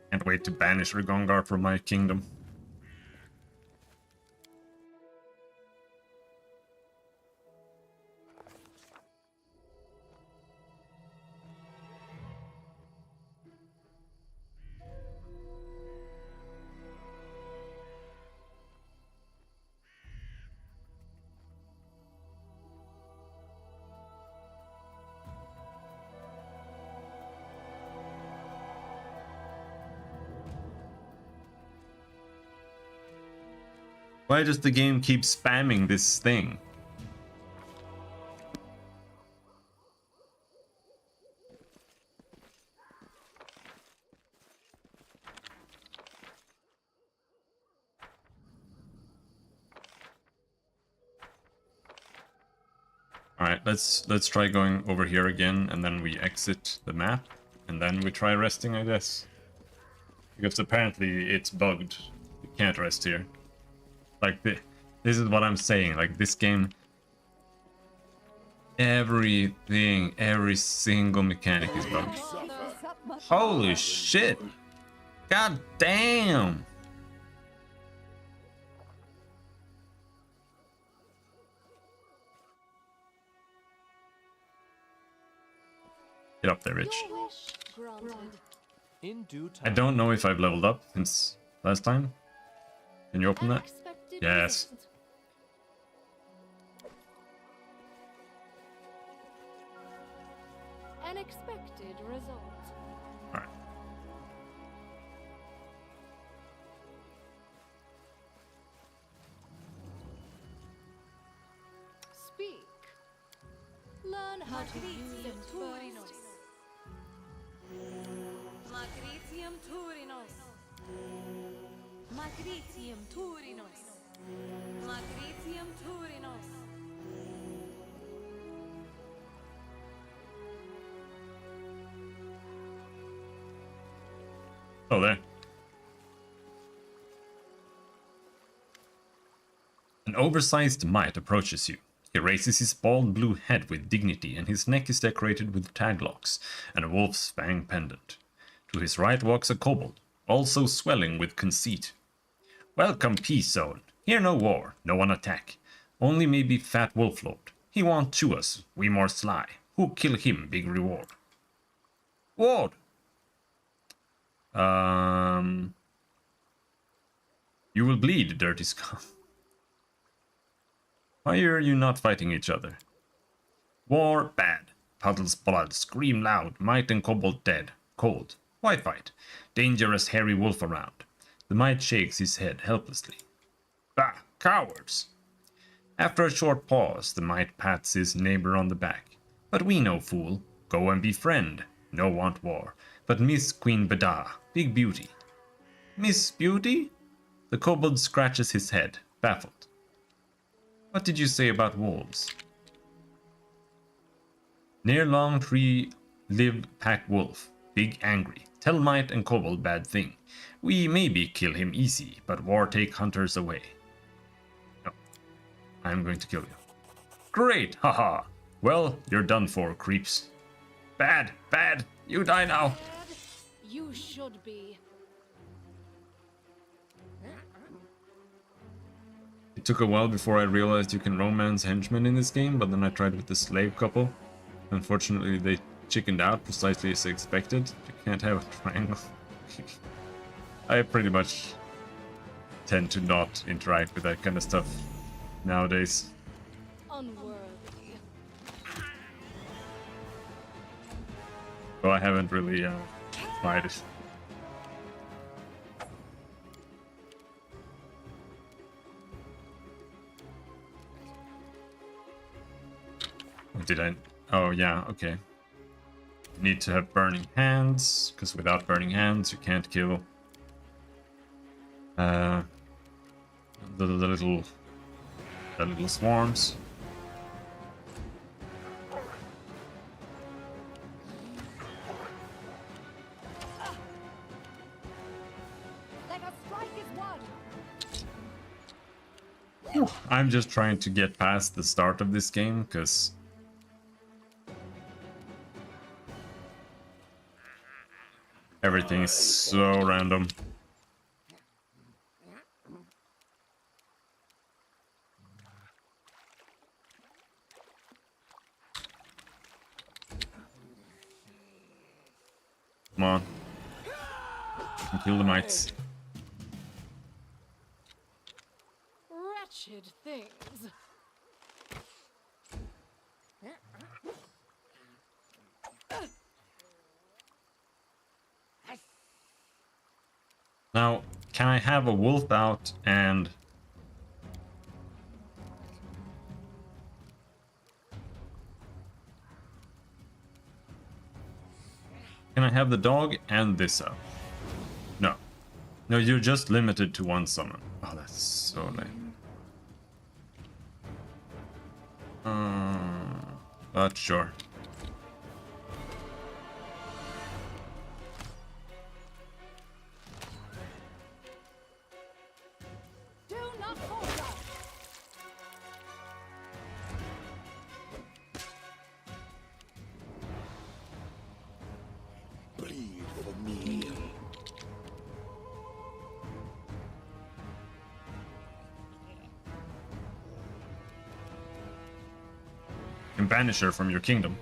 Can't wait to banish Rigongar from my kingdom. Why does the game keep spamming this thing? Alright, let's try going over here again, and then we exit the map, and then we try resting, I guess. Because apparently it's bugged. You can't rest here. Like, this is what I'm saying. Like, this game... Everything, every single mechanic is bugged. Holy shit! God damn! Get up there, Rich. Your wish granted. In due I time. don't know if I've leveled up since last time. Can you open that? Unexpected Yes. result. An expected result. Alright. Speak. Learn how to use it first. Magritium Turinos. Magritium Turinos. Magritium Turinos. Oh, there. An oversized mite approaches you. He raises his bald blue head with dignity, and his neck is decorated with taglocks and a wolf's fang pendant. To his right walks a kobold, also swelling with conceit. Welcome, Peace Zone. Here no war, no one attack. Only maybe fat wolf lord. He won't chew us, we more sly. Who kill him, big reward. Ward! You will bleed, dirty scum. Why are you not fighting each other? War, bad. Puddles blood, scream loud, might and kobold dead. Cold. Why fight? Dangerous hairy wolf around. The mite shakes his head helplessly. Bah, cowards! After a short pause, the mite pats his neighbor on the back. But we no fool. Go and befriend. No want war. But Miss Queen Beda, big beauty. Miss Beauty? The kobold scratches his head, baffled. What did you say about wolves? Near long tree live pack wolf. Big angry. Tell might and kobold bad thing. We maybe kill him easy, but war take hunters away. No. I'm going to kill you. Great, haha. Well, you're done for, creeps. Bad, bad. You die now. Scared? You should be. It took a while before I realized you can romance henchmen in this game, but then I tried with the slave couple. Unfortunately, they chickened out precisely as expected. You can't have a triangle. I pretty much tend to not interact with that kind of stuff nowadays. Unworthy. So I haven't really tried it. Did I? Oh yeah, okay. Need to have burning hands, because without burning hands you can't kill the little swarms. Let us strike as one. I'm just trying to get past the start of this game, because everything is so random. Come on. Kill the mites. Wretched things. Now, can I have a wolf out and... Can I have the dog and this up? No. No, you're just limited to one summon. Oh, that's so lame. But sure. Do not falter. Bleed for me. And banish her from your kingdom.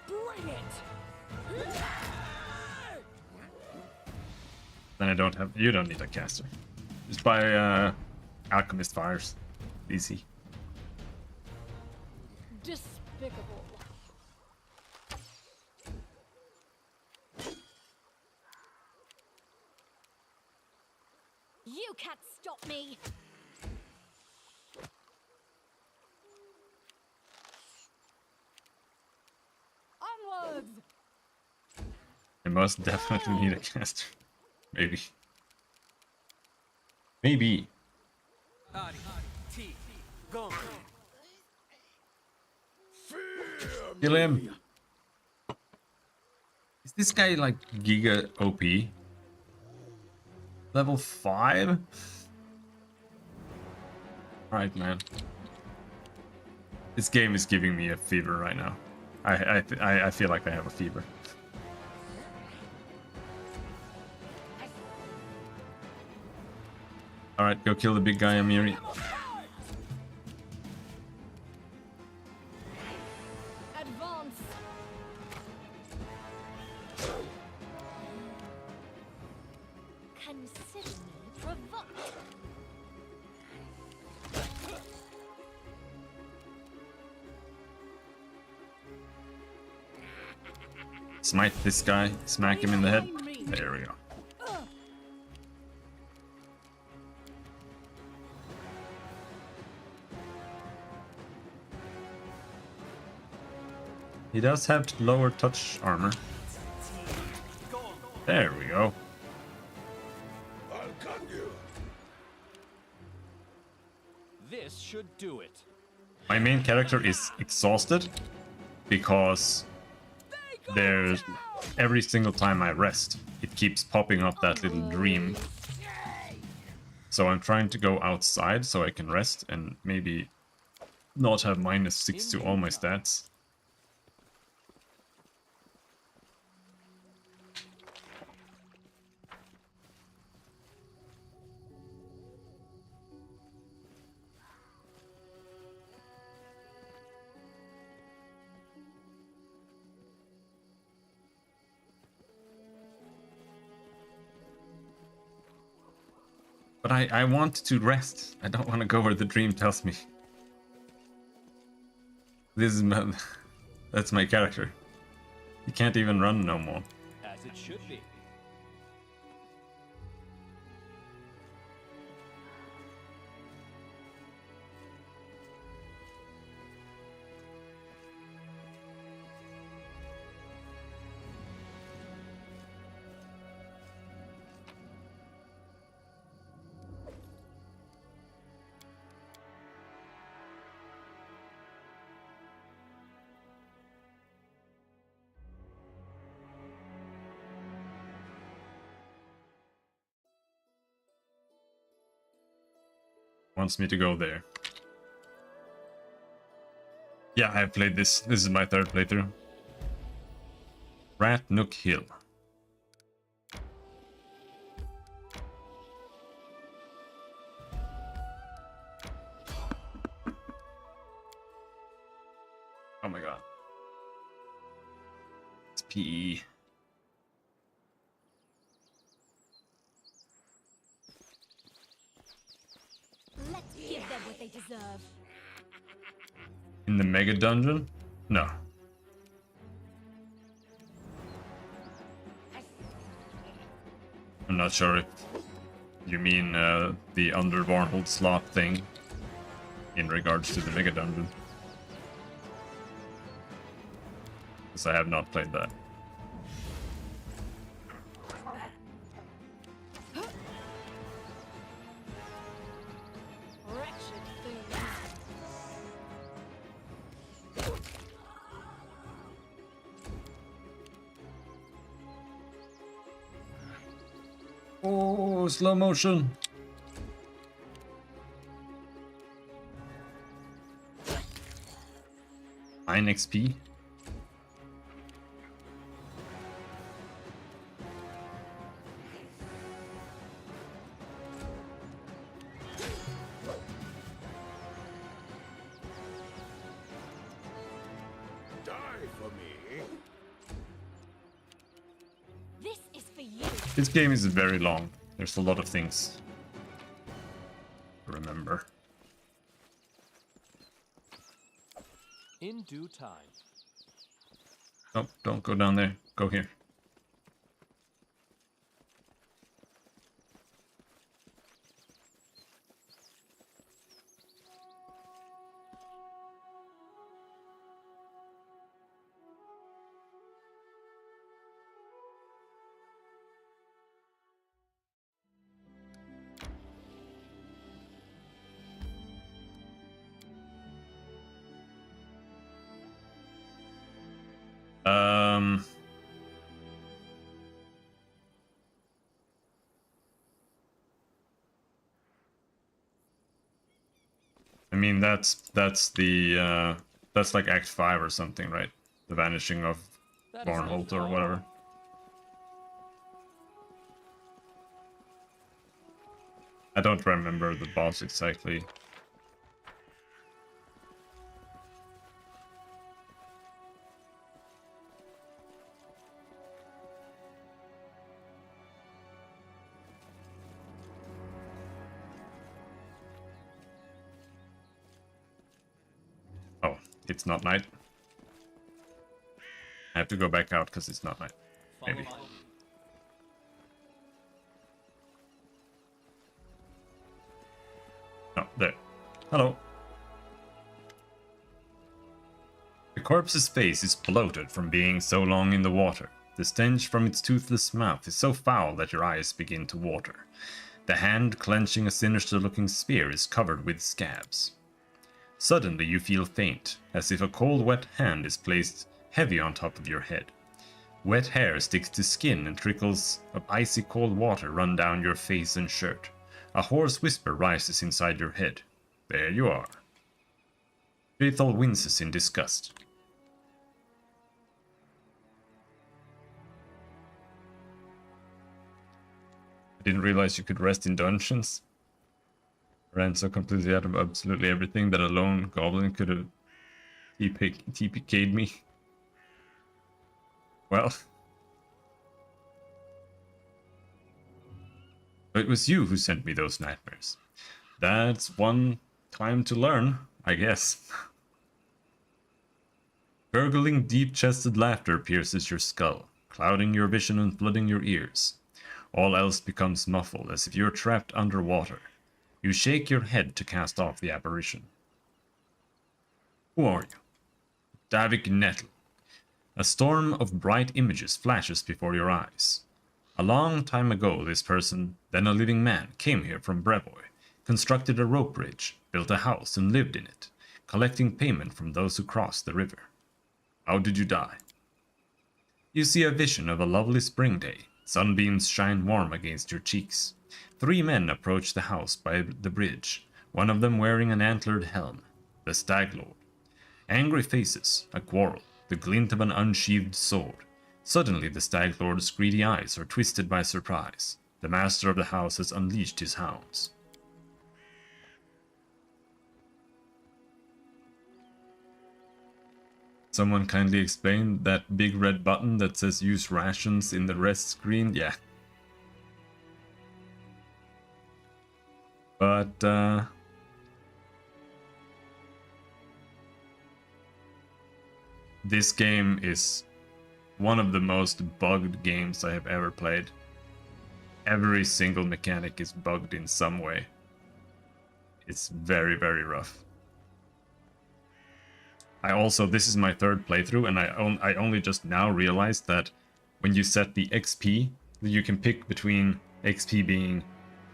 Bring it! Then I don't have... You don't need a caster. Just buy Alchemist Fires. Easy. Despicable. You can't stop me. Onwards. I must definitely need a caster. Maybe. Maybe. Kill him. Is this guy like Giga OP? Level 5? Alright, man. This game is giving me a fever right now. I feel like I have a fever. Alright, go kill the big guy, Amiri. Advance. Consider me provoked. Smite this guy, smack him in the head. There we go. He does have lower touch armor. There we go. I'll cut you. This should do it. My main character is exhausted because there's every single time I rest, it keeps popping up that little dream. So I'm trying to go outside so I can rest and maybe not have -6 to all my stats. But I want to rest. I don't want to go where the dream tells me. This is my... That's my character. He can't even run no more. As it should be. Wants me to go there. Yeah, I've played this. This is my third playthrough. Rat Nook Hill. Oh my god. It's PE. Let's give them what they deserve. In the mega dungeon? No. I'm not sure if you mean the Underborn slot thing in regards to the mega dungeon. Because I have not played that. Wretched thing. Oh, slow motion. Nine XP. Die for me. This is for you. This game is very long. There's a lot of things to remember. In due time. Oh, don't go down there. Go here. I mean that's the that's like Act 5 or something, right? The vanishing of That is Bornholt not or whatever. I don't remember the boss exactly. Oh, it's not night. I have to go back out because it's not night. Follow Maybe. my lead. No, there. Hello. The corpse's face is bloated from being so long in the water. The stench from its toothless mouth is so foul that your eyes begin to water. The hand clenching a sinister-looking spear is covered with scabs. Suddenly you feel faint, as if a cold wet hand is placed heavy on top of your head. Wet hair sticks to skin and trickles of icy cold water run down your face and shirt. A hoarse whisper rises inside your head. There you are. Rithal winces in disgust. I didn't realize you could rest in dungeons. Ran so completely out of absolutely everything that a lone goblin could have TPK'd me. Well. It was you who sent me those nightmares. That's one time to learn, I guess. Gurgling, deep-chested laughter pierces your skull, clouding your vision and flooding your ears. All else becomes muffled, as if you're trapped underwater. You shake your head to cast off the apparition. Who are you? Davik Nettle. A storm of bright images flashes before your eyes. A long time ago, this person, then a living man, came here from Brevoy, constructed a rope bridge, built a house, and lived in it, collecting payment from those who crossed the river. How did you die? You see a vision of a lovely spring day. Sunbeams shine warm against your cheeks. 3 men approach the house by the bridge, one of them wearing an antlered helm, the Stag Lord. Angry faces, a quarrel, the glint of an unsheathed sword. Suddenly the Stag Lord's greedy eyes are twisted by surprise. The master of the house has unleashed his hounds. Someone kindly explain that big red button that says use rations in the rest screen? Yeah. But, this game is one of the most bugged games I have ever played. Every single mechanic is bugged in some way. It's very, very rough. This is my 3rd playthrough, and I only just now realized that when you set the XP, you can pick between XP being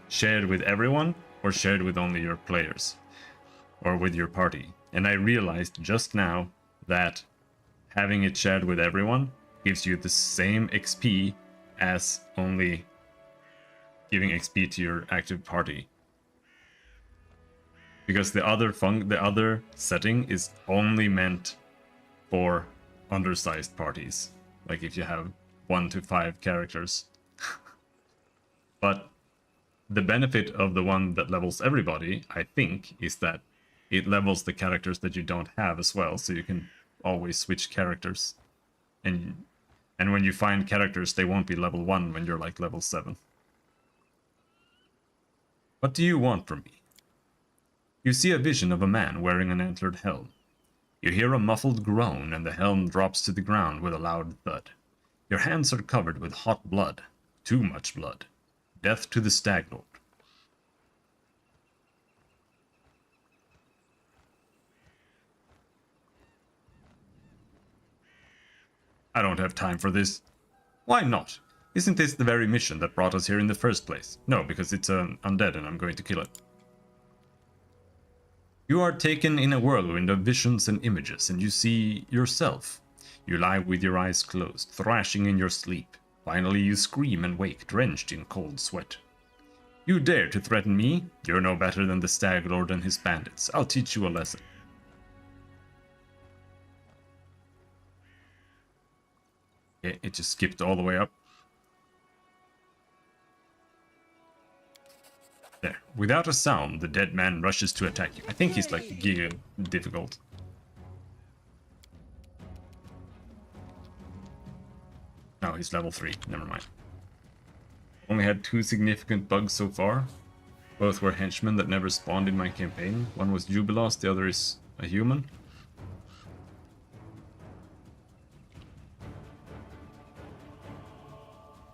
shared with everyone or shared with only your players or with your party. And I realized just now that having it shared with everyone gives you the same XP as only giving XP to your active party. Because the other setting is only meant for undersized parties. Like if you have 1 to 5 characters. But the benefit of the one that levels everybody, I think, is that it levels the characters that you don't have as well, so you can always switch characters. And when you find characters, they won't be level 1 when you're like level 7. What do you want from me? You see a vision of a man wearing an antlered helm. You hear a muffled groan and the helm drops to the ground with a loud thud. Your hands are covered with hot blood. Too much blood. Death to the Stag Lord. I don't have time for this. Why not? Isn't this the very mission that brought us here in the first place? No, because it's undead and I'm going to kill it. You are taken in a whirlwind of visions and images, and you see yourself. You lie with your eyes closed, thrashing in your sleep. Finally you scream and wake, drenched in cold sweat. You dare to threaten me? You're no better than the Stag Lord and his bandits. I'll teach you a lesson. Okay, it just skipped all the way up. There. Without a sound, the dead man rushes to attack you. I think he's like giga difficult. No, he's level 3. Never mind. Only had 2 significant bugs so far. Both were henchmen that never spawned in my campaign. One was Jubilos, the other is a human.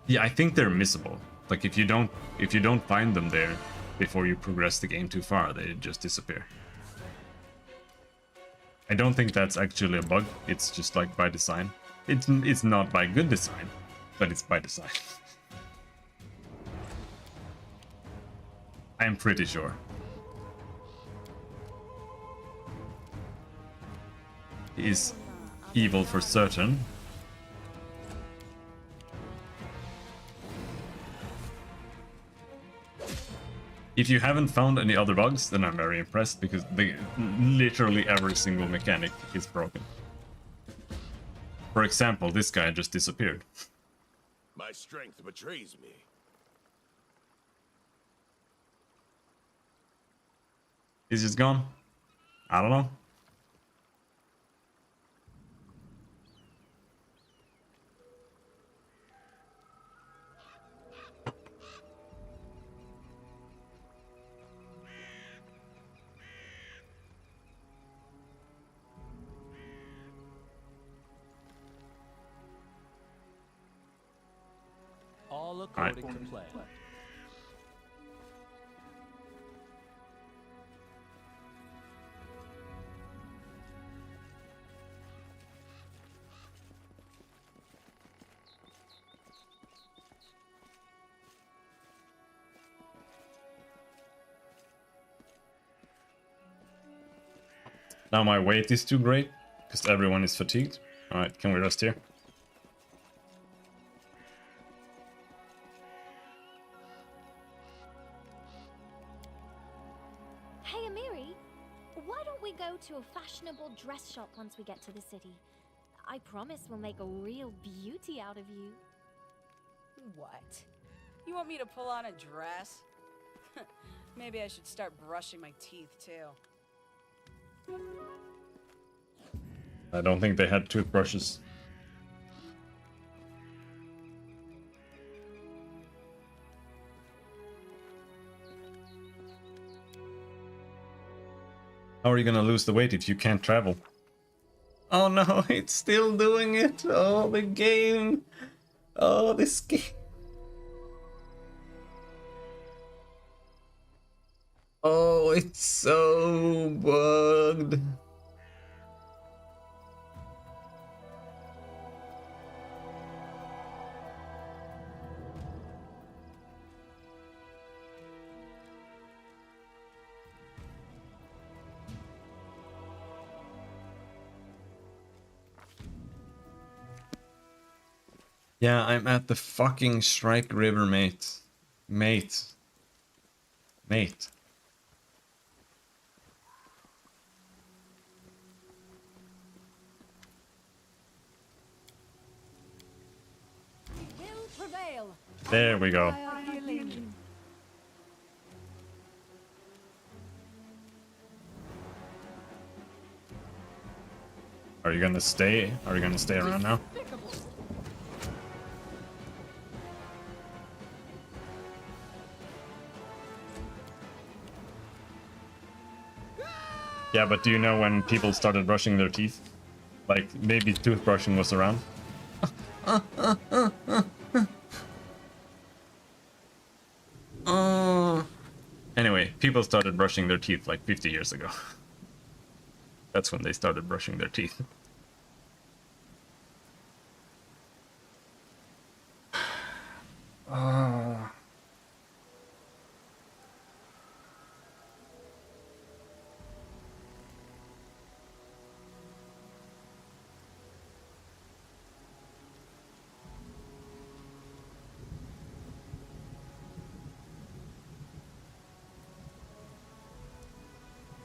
Yeah, I think they're missable. Like if you don't find them there before you progress the game too far, they just disappear. I don't think that's actually a bug, it's just like by design. It's not by good design, but it's by design. I'm pretty sure. He is evil for certain. If you haven't found any other bugs, then I'm very impressed, because literally every single mechanic is broken. For example, this guy just disappeared. My strength betrays me. He's just gone? I don't know. All according to plan. Now my weight is too great, because everyone is fatigued. Alright, can we rest here? Hey, Amiri, why don't we go to a fashionable dress shop once we get to the city? I promise we'll make a real beauty out of you. What? You want me to pull on a dress? Maybe I should start brushing my teeth, too. I don't think they had toothbrushes. How are you gonna lose the weight if you can't travel? Oh no, it's still doing it! Oh, the game! Oh, this game! Oh, it's so bugged! Yeah, I'm at the fucking Strike River, mate. Mate. Mate. Will prevail. There we go. Are you gonna stay? Are you gonna stay around now? Yeah, but do you know when people started brushing their teeth? Like, maybe toothbrushing was around. Anyway, people started brushing their teeth like 50 years ago. That's when they started brushing their teeth.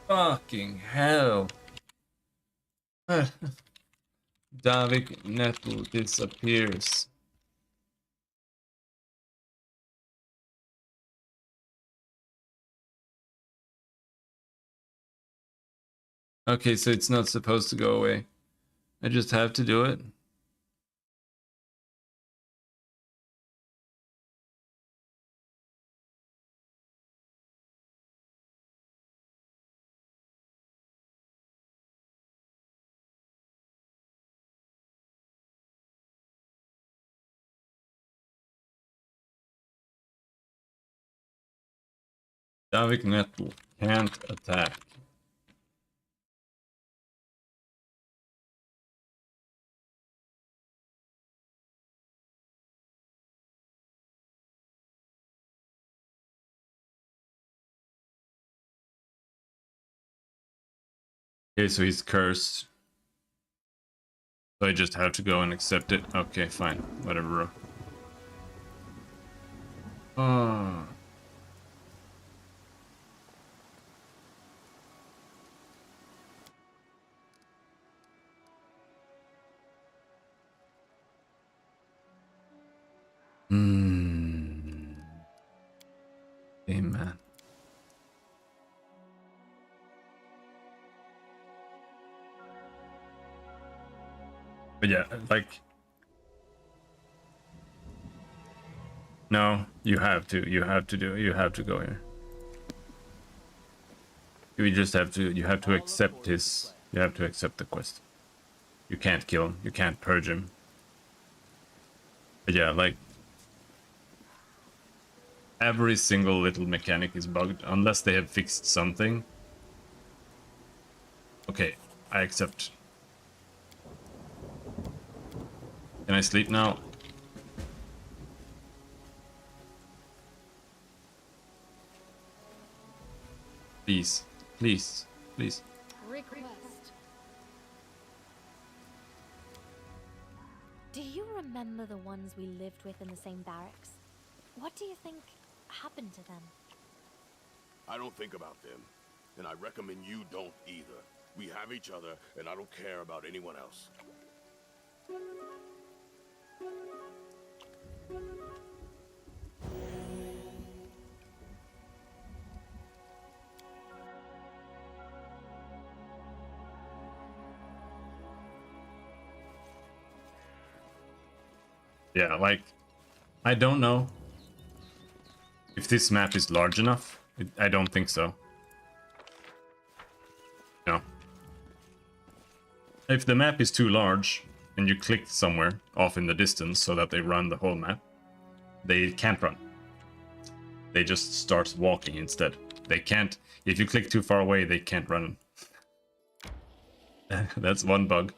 Fucking hell. Davik Nettle disappears. Okay, so it's not supposed to go away. I just have to do it. Davik Nettle can't attack. Okay, so he's cursed. So I just have to go and accept it. Okay, fine. Whatever, bro. Oh. Amen. But yeah, like... No, you have to. You have to do it. You have to go here. You just have to. You have to accept his. You have to accept the quest. You can't kill him. You can't purge him. But yeah, like every single little mechanic is bugged unless they have fixed something. Okay, I accept. Can I sleep now? Please, please, please. Request. Do you remember the ones we lived with in the same barracks? What do you think happened to them? I don't think about them, and I recommend you don't either. We have each other, and I don't care about anyone else. Yeah, like, I don't know if this map is large enough. I don't think so. No. If the map is too large and you click somewhere off in the distance so that they run the whole map, they can't run. They just start walking instead. They can't, if you click too far away, they can't run. That's one bug.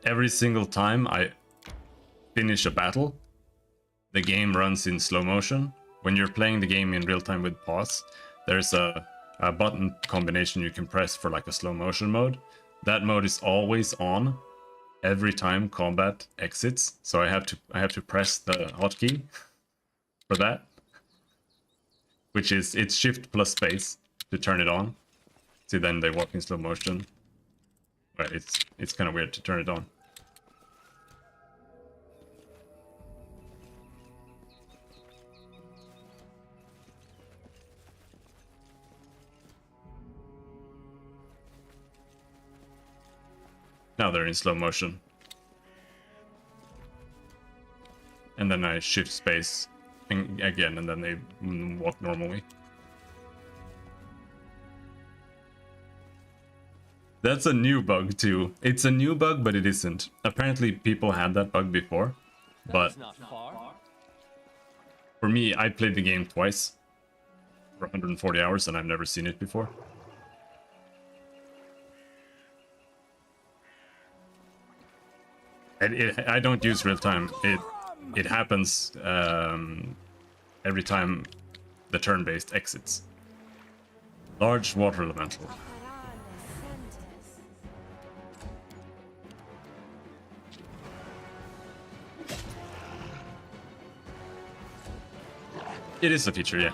Every single time I finish a battle, the game runs in slow motion. When you're playing the game in real time with pause, there's a button combination you can press for like a slow motion mode. That mode is always on every time combat exits, so I have to press the hotkey for that, which is it's shift plus space to turn it on. See, then they walk in slow motion. But it's kind of weird to turn it on. Now they're in slow motion. And then I shift space again, and then they walk normally. That's a new bug too. It's a new bug, but it isn't. Apparently people had that bug before, but That's not far. for me, I played the game twice for 140 hours and I've never seen it before. I don't use real time. It happens every time the turn-based exits. Large water elemental. It is a feature, yeah.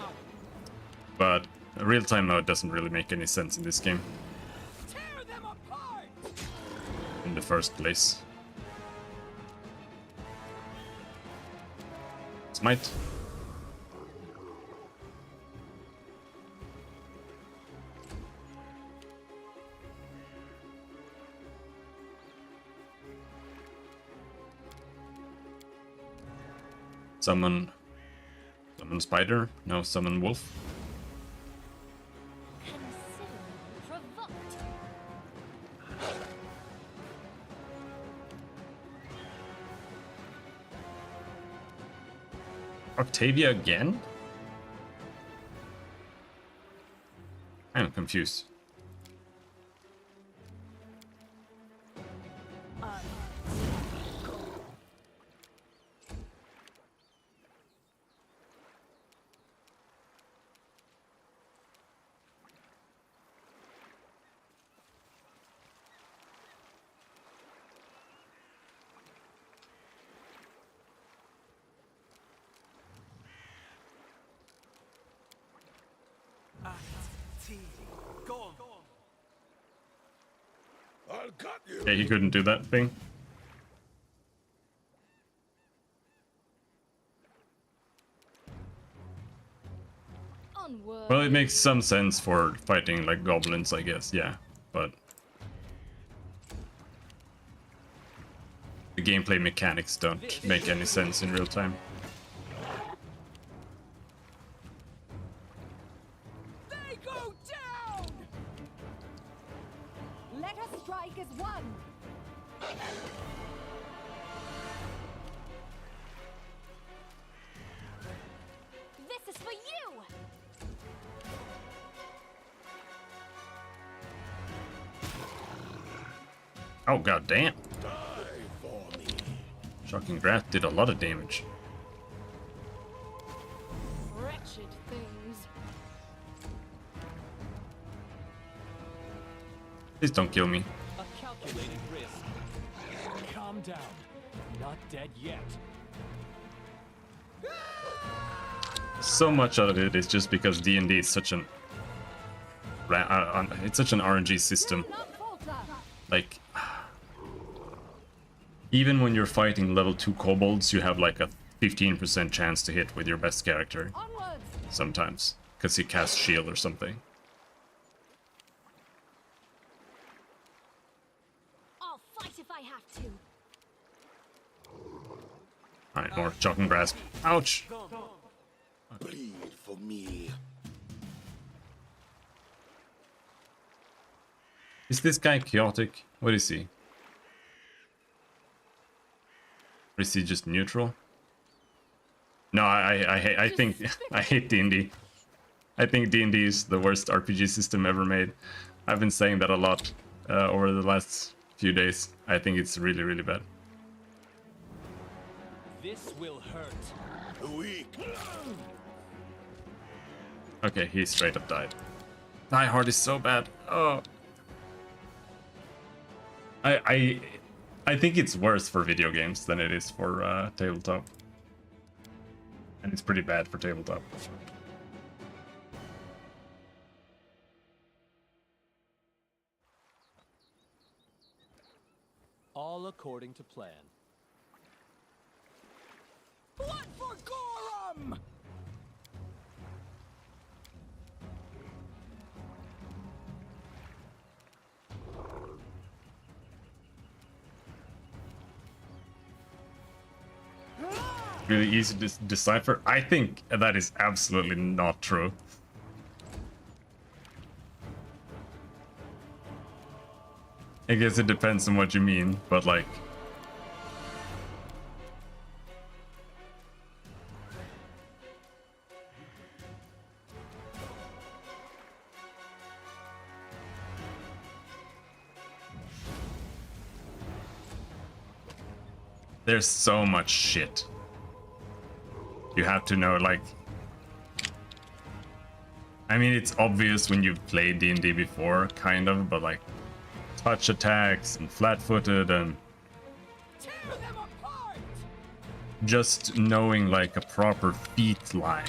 But real-time mode doesn't really make any sense in this game. In the first place. Smite. Summon spider? No, summon wolf. Consider provoked. Octavia again? I'm confused. I'll cut you. Yeah, he couldn't do that thing. Onward. Well, it makes some sense for fighting like goblins, I guess, yeah. But the gameplay mechanics don't make any sense in real time. They go down! Let us strike as one! This is for you! Oh god damn. Die for me. Shocking Grasp did a lot of damage. Wretched things. Please don't kill me. A calculated risk. Calm down. Not dead yet. So much of it is just because D&D is such an it's such an RNG system. Not falter! Like, even when you're fighting level 2 kobolds, you have like a 15% chance to hit with your best character Onwards! sometimes, because he casts shield or something. I'll fight if I have to. Alright, more Shocking Grasp. Ouch! Bleed for me. Is this guy chaotic? What is he? Or is he just neutral? No, I think I hate D&D. I think D&D is the worst RPG system ever made. I've been saying that a lot over the last few days. I think it's really, really bad. This will hurt. Weak. Okay, he straight up died. Die Hard is so bad. Oh. I think it's worse for video games than it is for tabletop. And it's pretty bad for tabletop. All according to plan. Blood for Gorham! Really easy to decipher. I think that is absolutely not true. I guess it depends on what you mean, but like... There's so much shit. You have to know, like... I mean, it's obvious when you've played D&D before, kind of, but like... touch attacks and flat-footed and... Tear them apart! just knowing like a proper feat line.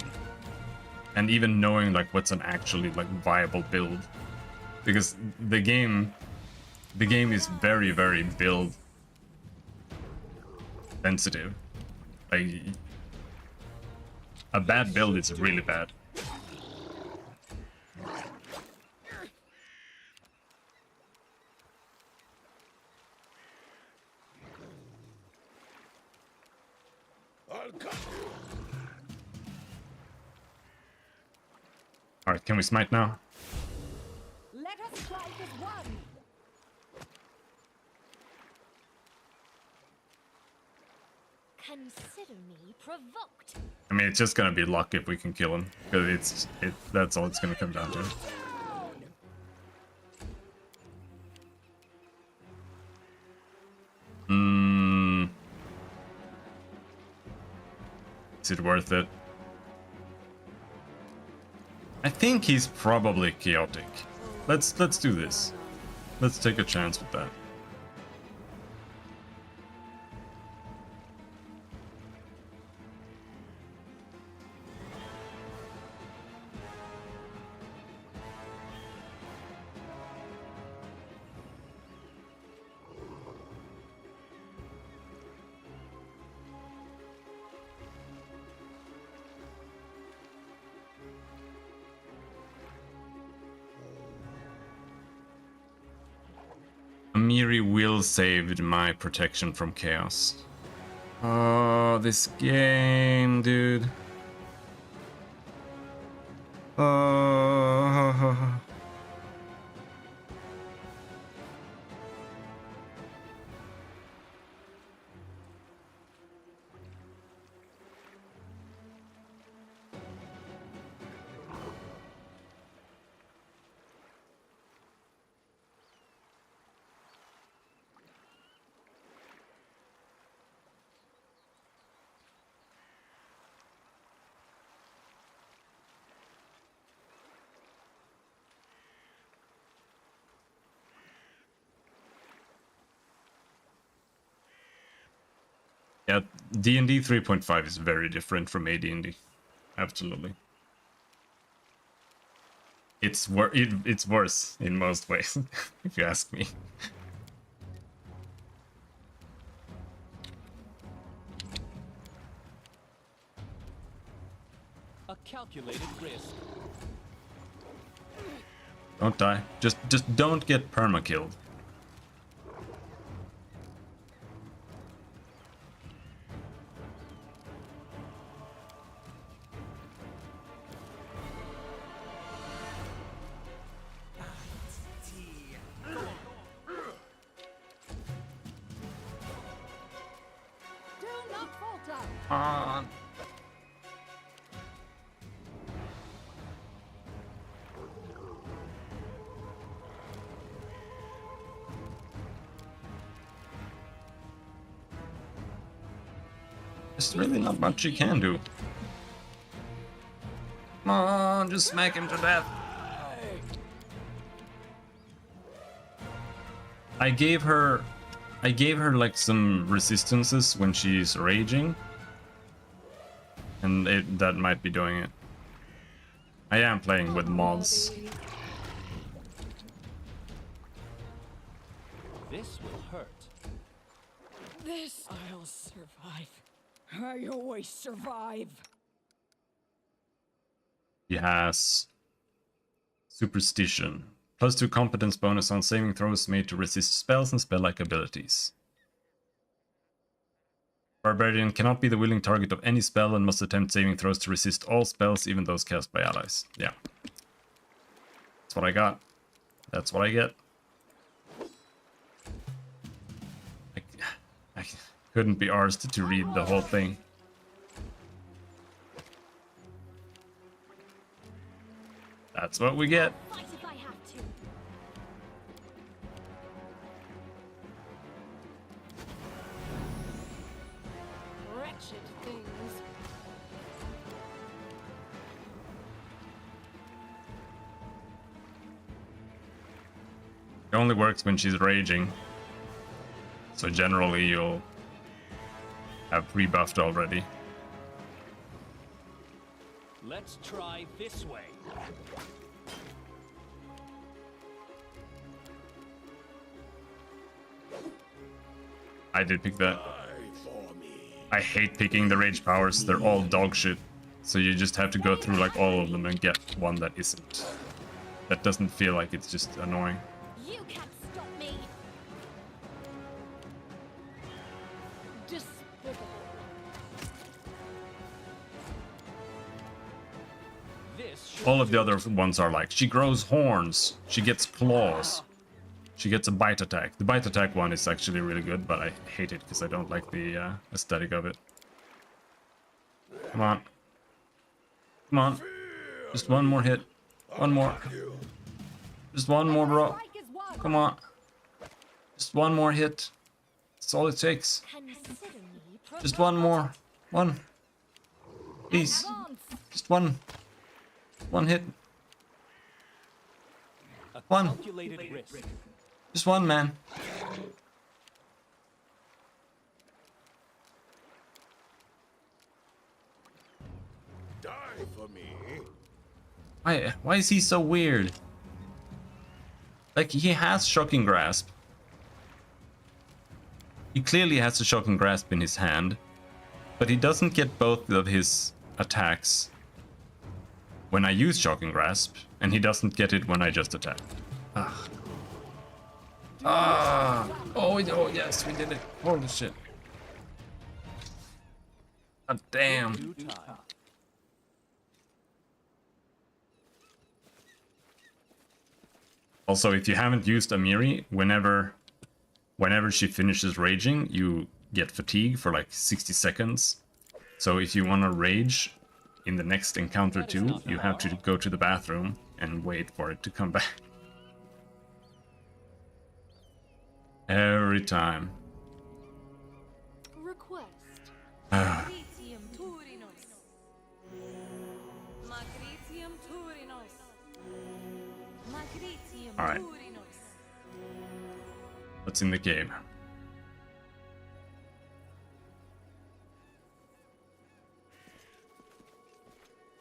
And even knowing like what's an actually like viable build. Because the game is very, very build sensitive. Like, a bad build is really bad. I'll cut you. Alright, can we smite now? Let us strike as one! Consider me provoked. I mean, it's just gonna be luck if we can kill him. Because that's all it's gonna come down to. Is it worth it? I think he's probably chaotic. Let's do this. Let's take a chance with that. Amiri will save my protection from chaos. Oh, this game, dude. Oh. Yeah, D&D 3.5 is very different from AD&D. Absolutely. It's worse in most ways, if you ask me. A calculated risk. Don't die. Just don't get perma-killed. Do not falter! On. There's really not much you can do. Come on, just smack him to death. I gave her like some resistances when she's raging. And that might be doing it. I am playing with mods. This will hurt. This I'll survive. I always survive. He has Superstition. +2 competence bonus on saving throws made to resist spells and spell-like abilities. Barbarian cannot be the willing target of any spell and must attempt saving throws to resist all spells, even those cast by allies. Yeah. That's what I got. That's what I get. I couldn't be arsed to read the whole thing. That's what we get. Fight if I have to. Wretched things. It only works when she's raging. So generally you'll have pre-buffed already. Let's try this way. I did pick that. I hate picking the rage powers, they're all dog shit. So you just have to go through like all of them and get one that isn't. That doesn't feel like it's just annoying. You can't stop me. Despicable. This should All of the other ones are like, she grows horns, she gets claws, she gets a bite attack. The bite attack one is actually really good, but I hate it because I don't like the aesthetic of it. Come on. Come on. Just one more hit. One more. Just one more, bro. Strike is one. Come on. Just one more hit. That's all it takes. Consider me Just one more. One. Please. Advance. Just one. One hit. a One. calculated risk. Just one, man. Die for me. Why is he so weird? Like, he has Shocking Grasp. He clearly has a Shocking Grasp in his hand, but he doesn't get both of his attacks when I use Shocking Grasp, and he doesn't get it when I just attack. Ugh. Ah! Oh, oh yes, we did it. Holy shit. God damn. Due time. Also, if you haven't used Amiri, whenever she finishes raging, you get fatigue for like 60 seconds. So if you want to rage in the next encounter too, you have to go to the bathroom and wait for it to come back. Every time. Request. Magritium Turinos. Magritium Turinos. Magritium All right. Turinos. What's in the cave?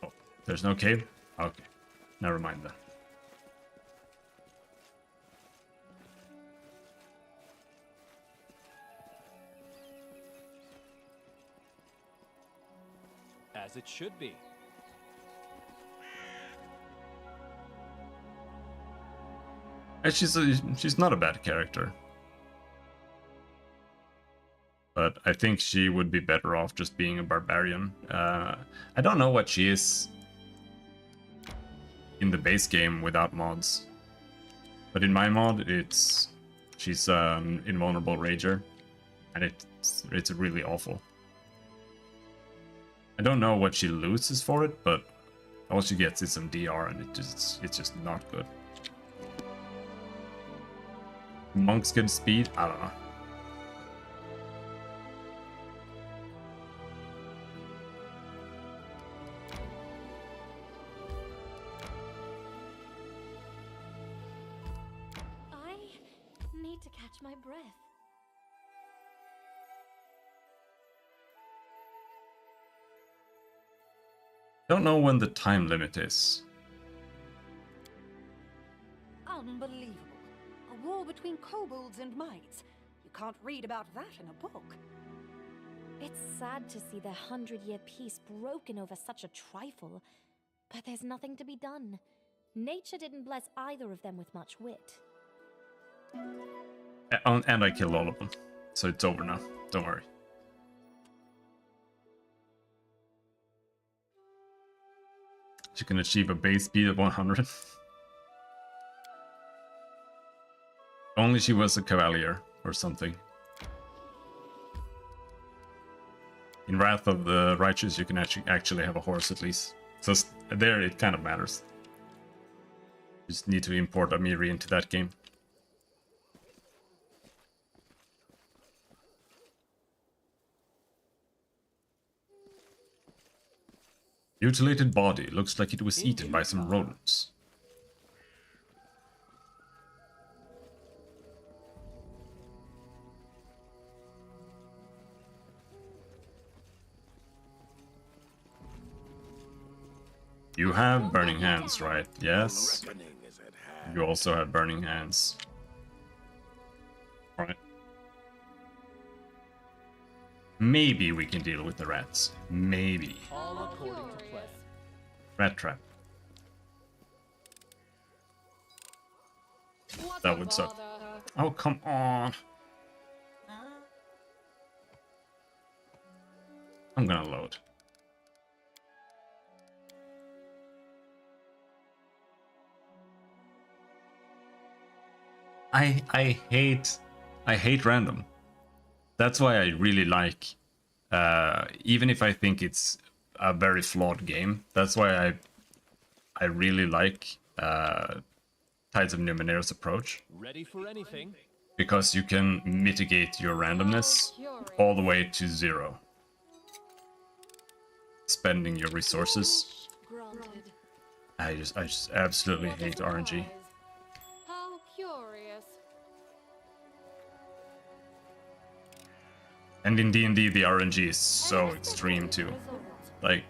Oh, there's no cave? Okay. Never mind then. As it should be. And she's not a bad character. But I think she would be better off just being a barbarian. I don't know what she is in the base game without mods. But in my mod, she's an invulnerable rager, and it's really awful. I don't know what she loses for it, but all she gets is some DR, and it's just not good. Monk's good speed? I don't know. I need to catch my breath. Don't know when the time limit is. Unbelievable. A war between kobolds and mites. You can't read about that in a book. It's sad to see their 100-year peace broken over such a trifle, but there's nothing to be done. Nature didn't bless either of them with much wit. And I killed all of them, so it's over now. Don't worry. She can achieve a base speed of 100. Only she was a cavalier or something. In Wrath of the Righteous, you can actually have a horse at least. So there it kind of matters. You just need to import Amiri into that game. Mutilated body. Looks like it was eaten by some rodents. You have burning hands, right? Yes. Reckoning is at hand. You also have burning hands. Right. Maybe we can deal with the rats. Maybe. All according to plan. Rat trap. What That a would suck. bother. Oh, come on. I'm gonna load. I hate random. That's why I really like, even if I think it's a very flawed game, that's why I really like Tides of Numenair's approach, Ready for anything? because you can mitigate your randomness all the way to 0. Spending your resources. Granted. I just absolutely What a hate RNG. surprise. How curious. And in D&D, the RNG is so extreme too. Like,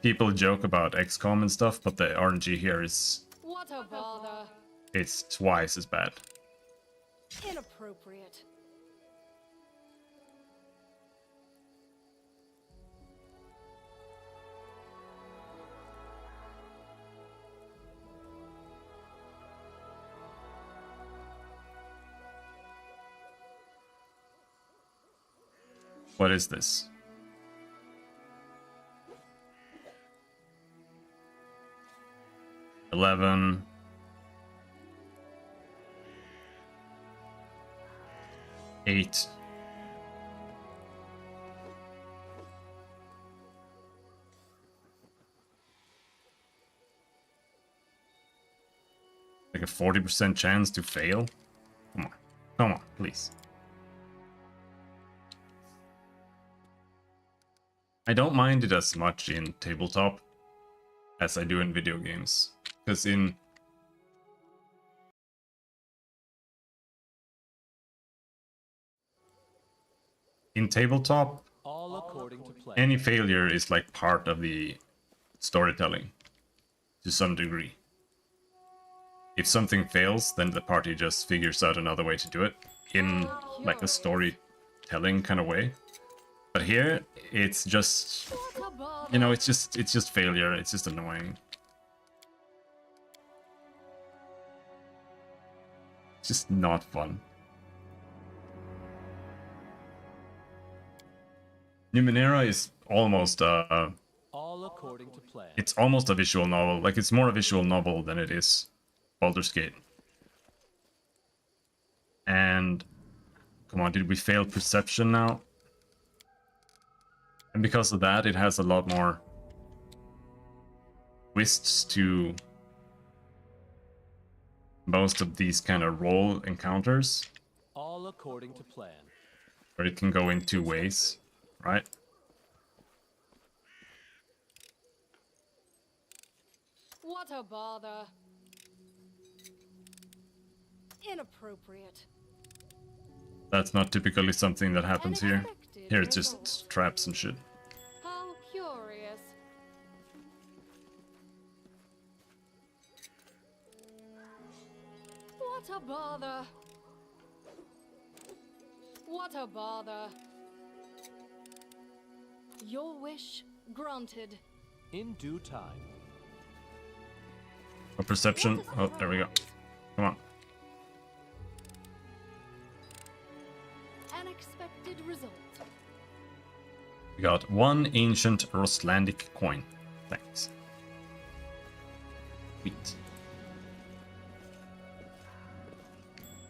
people joke about XCOM and stuff, but the RNG here is, What a bother. it's twice as bad. Inappropriate. What is this? $11. $8. Like a 40% chance to fail? Come on. Come on, please. I don't mind it as much in tabletop as I do in video games. Because in tabletop, All according to plan. any failure is like part of the storytelling to some degree. If something fails, then the party just figures out another way to do it in like a storytelling kind of way. But here, it's just, What a bother. you know, it's just failure. It's just annoying. It's just not fun. Numenera is almost All according to plan. it's almost a visual novel. Like, it's more a visual novel than it is Baldur's Gate. And come on, did we fail perception now? And because of that, it has a lot more twists to most of these kind of role encounters, All according to plan. where it can go in two ways, right? What a bother. Inappropriate. That's not typically something that happens here. Unexpected Here it's result. just traps and shit. How curious. What a bother. What a bother. Your wish granted. In due time. A perception. Oh, there we go. Come on. Unexpected result. We got one ancient Roslandic coin. Thanks. Sweet.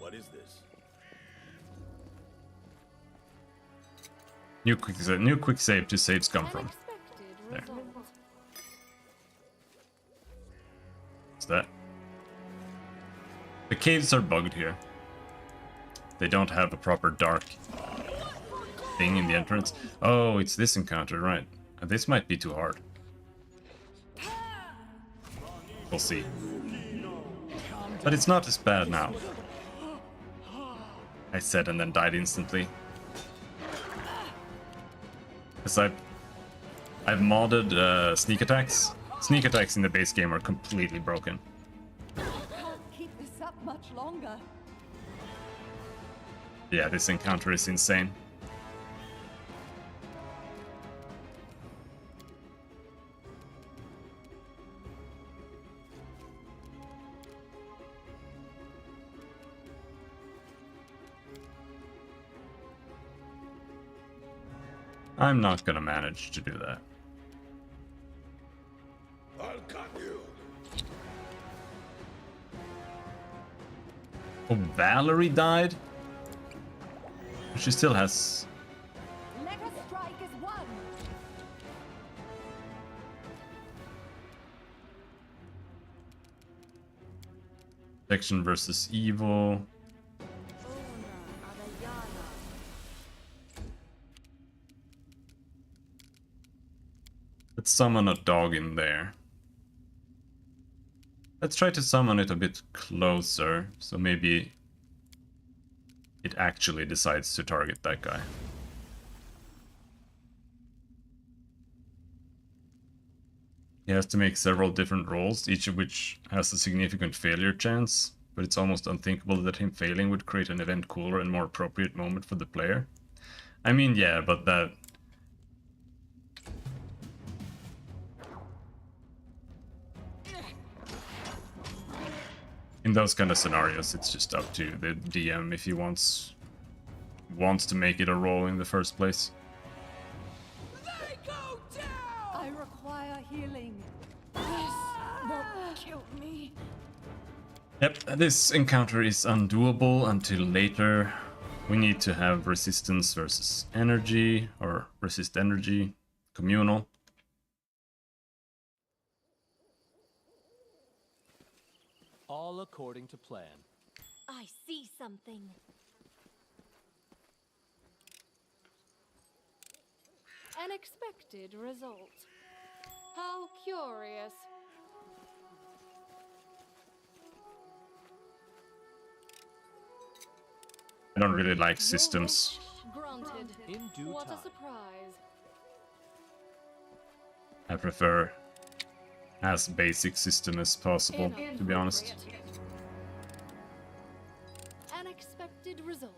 What is this? New quick save to save scum from. Unexpected There. result. What's that? The caves are bugged here. They don't have a proper dark thing in the entrance. Oh, it's this encounter, right. This might be too hard. We'll see. But it's not as bad now. I said and then died instantly. Because I've modded sneak attacks. Sneak attacks in the base game are completely broken. Can't keep this up much longer. Yeah, this encounter is insane. I'm not gonna manage to do that. I'll cut you. Oh, Valerie died? She still has... Let us strike as one. Protection versus evil. Let's summon a dog in there. Let's try to summon it a bit closer, so maybe it actually decides to target that guy. He has to make several different rolls, each of which has a significant failure chance, but it's almost unthinkable that him failing would create an event cooler and more appropriate moment for the player. I mean, yeah, but that... In those kind of scenarios, it's just up to the DM if he wants to make it a roll in the first place. healing. This won't kill me. Yep, this encounter is undoable until later. We need to have resistance versus energy, or resist energy, communal. All according to plan. I see something. An expected result. How curious. I don't really like Your systems. wish granted. In due What time. a surprise. I prefer as basic system as possible, to be honest. Inappropriate. An expected result.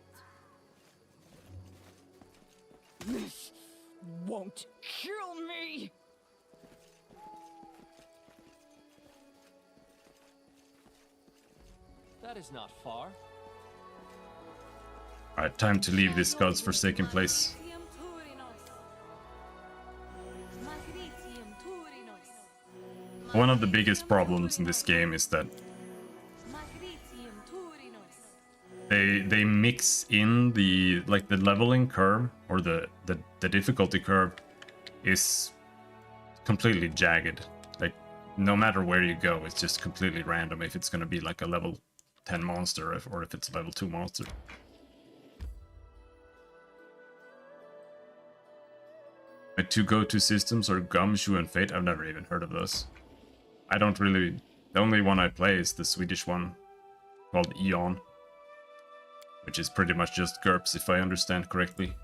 This won't kill me. That is not far. Alright, time to leave this god's forsaken place. One of the biggest problems in this game is that they mix in the leveling curve, or the difficulty curve is completely jagged. Like, no matter where you go, it's just completely random if it's gonna be like a level 10 monster or if it's a level 2 monster. My two go-to systems are Gumshoe and Fate. I've never even heard of those. I don't really... The only one I play is the Swedish one called Eon, which is pretty much just GURPS, if I understand correctly.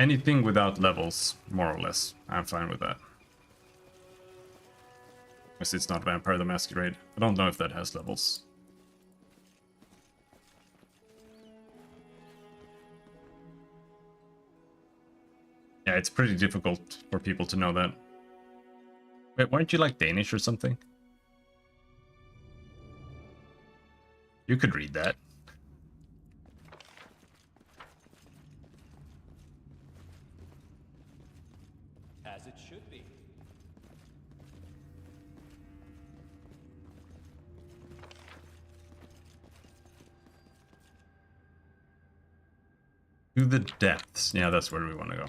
Anything without levels, more or less. I'm fine with that. Guess it's not Vampire the Masquerade. I don't know if that has levels. Yeah, it's pretty difficult for people to know that. Wait, weren't you like Danish or something? You could read that. As it should be. To the depths. Yeah, that's where we want to go.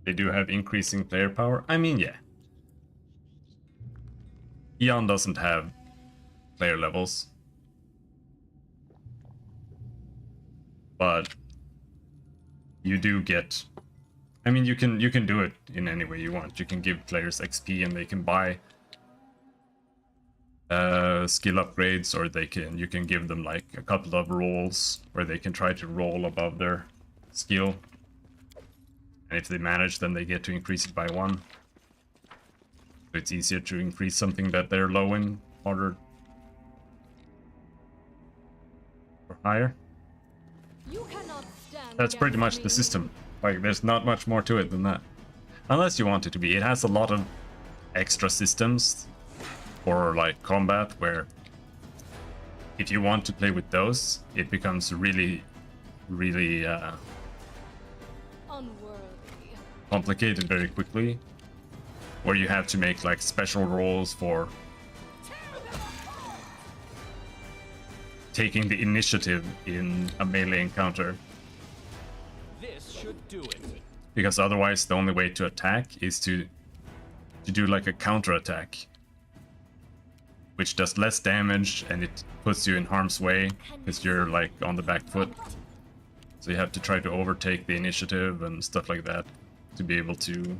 They do have increasing player power. I mean, yeah. Eon doesn't have player levels. But you do get... I mean, you can do it in any way you want. You can give players XP and they can buy skill upgrades, or you can give them like a couple of rolls where they can try to roll above their skill. And if they manage, then they get to increase it by 1. So it's easier to increase something that they're low in, harder or higher. You cannot stand That's pretty much against the me. system. Like, there's not much more to it than that. Unless you want it to be. It has a lot of extra systems for, like, combat, where if you want to play with those, it becomes really, really Unworthy. complicated very quickly. Where you have to make, like, special rolls for taking the initiative in a melee encounter. This should do it. Because otherwise the only way to attack is to to do like a counterattack, which does less damage and it puts you in harm's way because you're like on the back foot. So you have to try to overtake the initiative and stuff like that to be able to...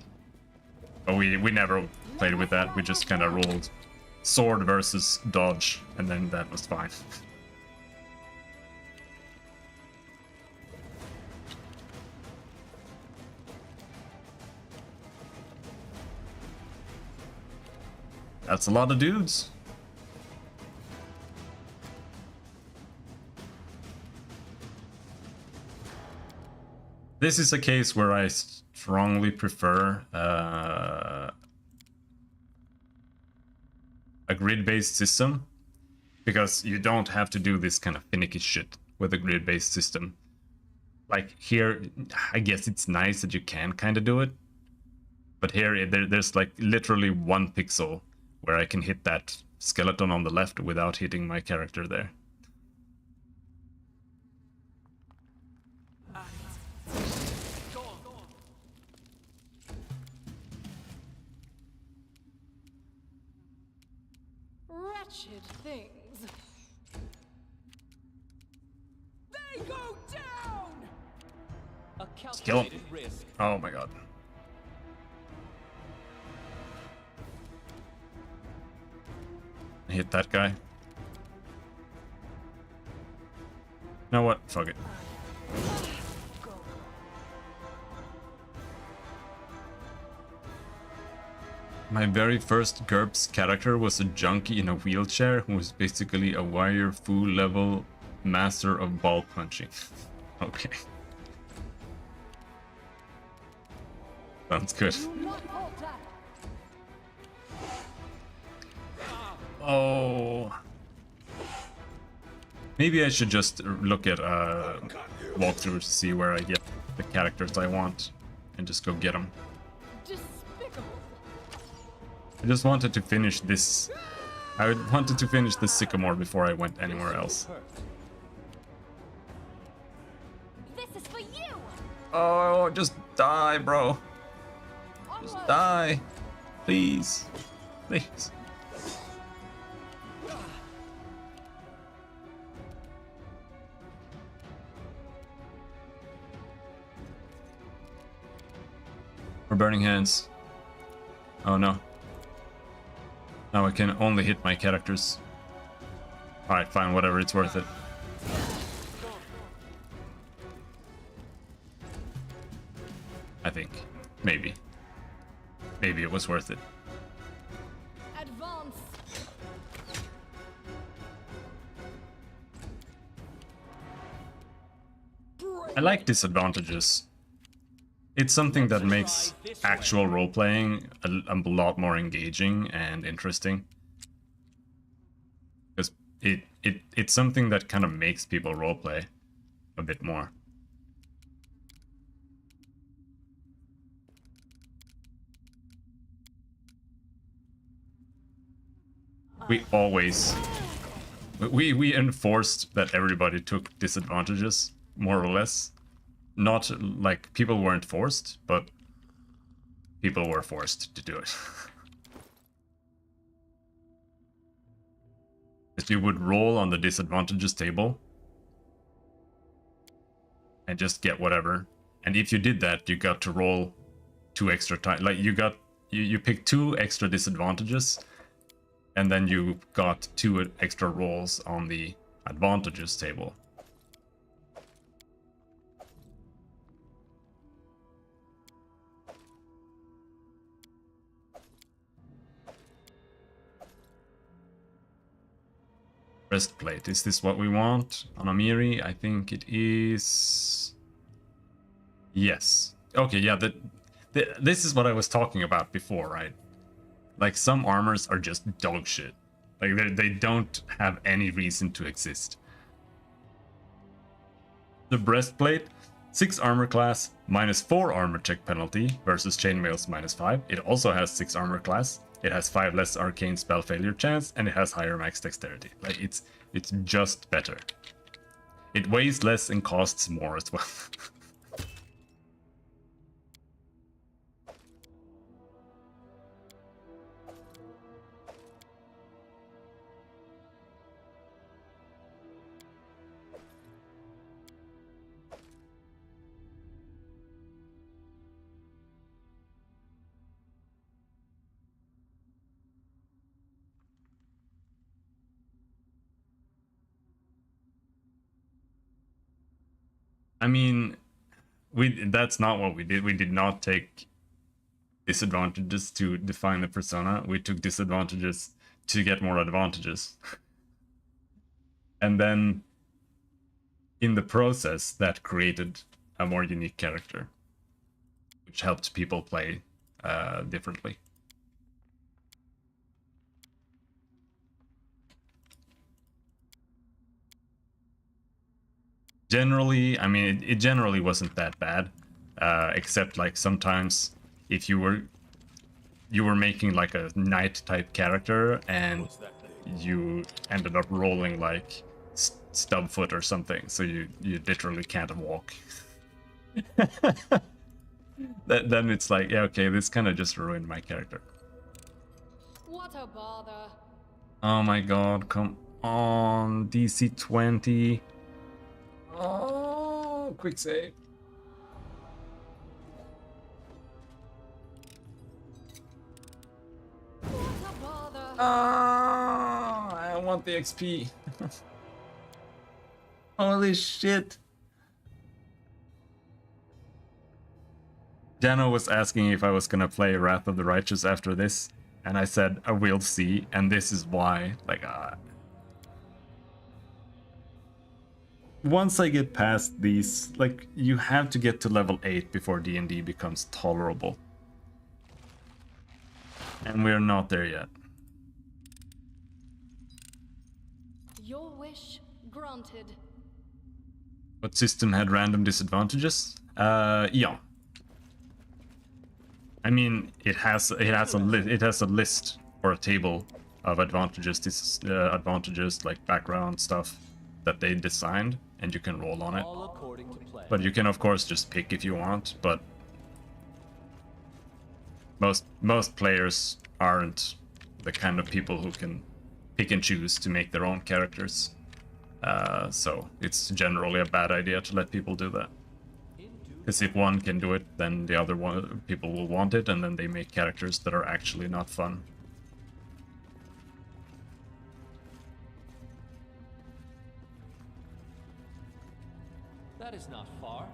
But we never played with that. We just kind of rolled sword versus dodge, and then that was fine. That's a lot of dudes. This is a case where I strongly prefer a grid-based system, because you don't have to do this kind of finicky shit with a grid-based system. Like here, I guess it's nice that you can kind of do it, but here there's like literally 1 pixel where I can hit that skeleton on the left without hitting my character there. Wretched things. They go down! A Kill him. calculated risk. Oh my god. Hit that guy. You know what? Fuck it. My very first GURPS character was a junkie in a wheelchair who was basically a wire fu level master of ball punching. Okay. Sounds good. Oh. Maybe I should just look at walkthrough to see where I get the characters I want and just go get them. I just wanted to finish this. I wanted to finish the Sycamore before I went anywhere else. This is for you. Oh, just die, bro. Just die. Please. Please. We're burning hands. Oh no. Now I can only hit my characters. Alright, fine, whatever, it's worth it. I think. Maybe. Maybe it was worth it. Advance. I like disadvantages. It's something that makes actual role-playing a lot more engaging and interesting. Because it's something that kind of makes people roleplay a bit more. We enforced that everybody took disadvantages, more or less. Not like people weren't forced, but people were forced to do it. Because you would roll on the disadvantages table and just get whatever. And if you did that, you got to roll 2 extra times. Like you picked 2 extra disadvantages, and then you got 2 extra rolls on the advantages table. Breastplate, is this what we want on Amiri? I think it is. Yes. Okay, yeah, this is what I was talking about before, right? Like, some armors are just dog shit. Like, they don't have any reason to exist. The breastplate, 6 armor class, -4 armor check penalty versus chainmail's -5. It also has 6 armor class. It has 5 less arcane spell failure chance, and it has higher max dexterity. Like, it's just better. It weighs less and costs more as well. I mean, that's not what we did. We did not take disadvantages to define the persona. We took disadvantages to get more advantages. And then in the process, that created a more unique character, which helped people play differently. Generally, I mean, it generally wasn't that bad, except like sometimes if you were making like a knight type character and you ended up rolling like stubfoot or something, so you literally can't walk. Then it's like, yeah, okay, this kind of just ruined my character. What a bother. Oh my god, come on, DC 20. Oh, quick save. What a bother. Oh, I want the XP. Holy shit. Jano was asking if I was gonna play Wrath of the Righteous after this, and I said, I will see, and this is why. Like, once I get past these, like, you have to get to level 8 before D&D becomes tolerable. And we're not there yet. Your wish granted. What system had random disadvantages? Yeah. I mean, it has a list or a table of advantages, advantages like background stuff that they designed, and you can roll on it. All according to plan. But you can of course just pick if you want, but most players aren't the kind of people who can pick and choose to make their own characters. So it's generally a bad idea to let people do that. Because if one can do it, then the other people will want it, and then they make characters that are actually not fun. That is not far.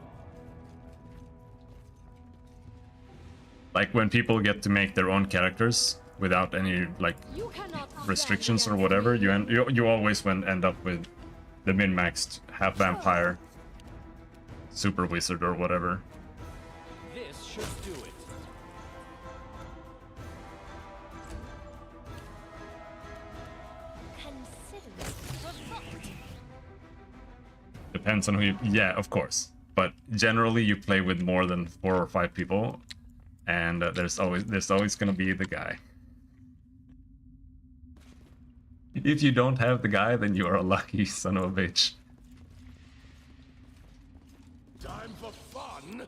Like when people get to make their own characters without any like You cannot restrictions or stand whatever, against me. you always end up with the min-maxed half vampire, super wizard or whatever. This should do it. Consider it revoked. Depends on who you... Yeah, of course. But generally you play with more than 4 or 5 people, and there's always gonna be the guy. If you don't have the guy, then you are a lucky son of a bitch. Time for fun?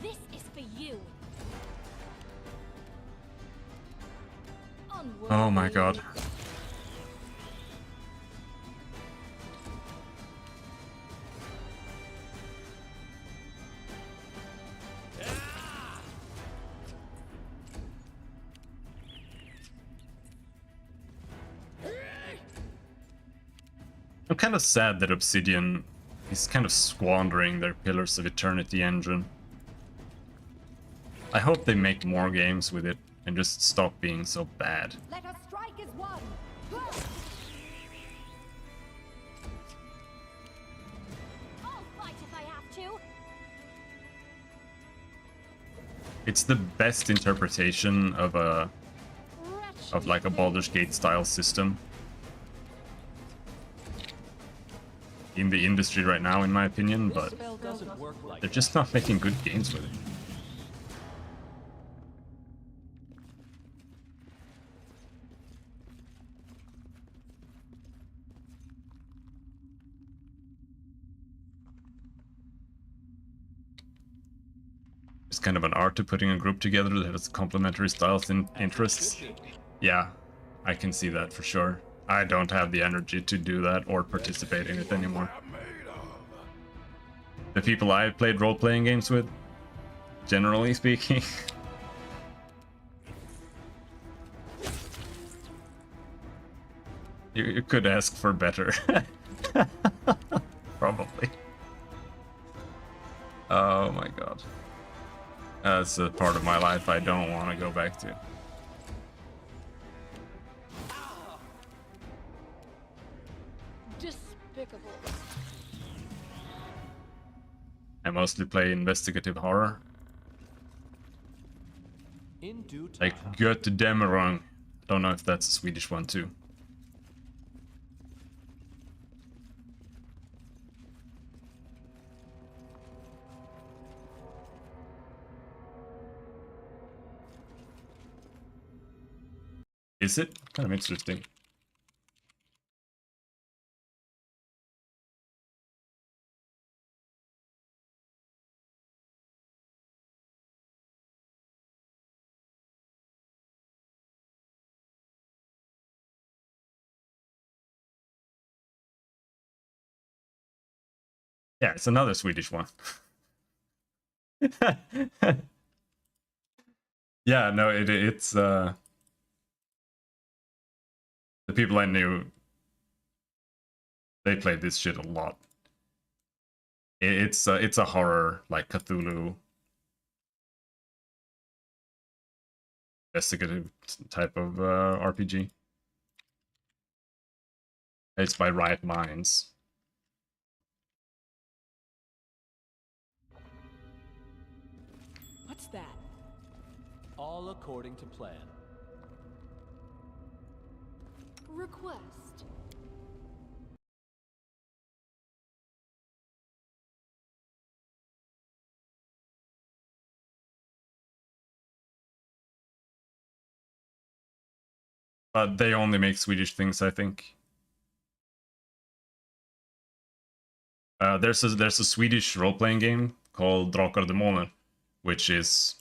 This is for you. Oh my god. I'm kind of sad that Obsidian is kind of squandering their Pillars of Eternity engine. I hope they make more games with it and just stop being so bad. Let us strike as one. I'll fight if I have to. It's the best interpretation of like a Baldur's Gate style system in the industry right now, in my opinion, This but spell doesn't work like they're just not making good games with it. It's kind of an art to putting a group together that has complementary styles and interests. Yeah, I can see that for sure. I don't have the energy to do that or participate in it anymore. The people I played role-playing games with, generally speaking. You could ask for better. Probably. Oh my god. That's a part of my life I don't want to go back to. Despicable. I mostly play investigative horror. In due time. Like Götterdämmerung. Don't know if that's a Swedish one too. Is it? Kind of interesting. Yeah, it's another Swedish one. Yeah, no, it's the people I knew, they played this shit a lot. It's a horror like Cthulhu investigative type of RPG. It's by Riot Minds. What's that? All according to plan. Request. But they only make Swedish things, I think. There's a Swedish role-playing game called Drakar och Demoner, which is...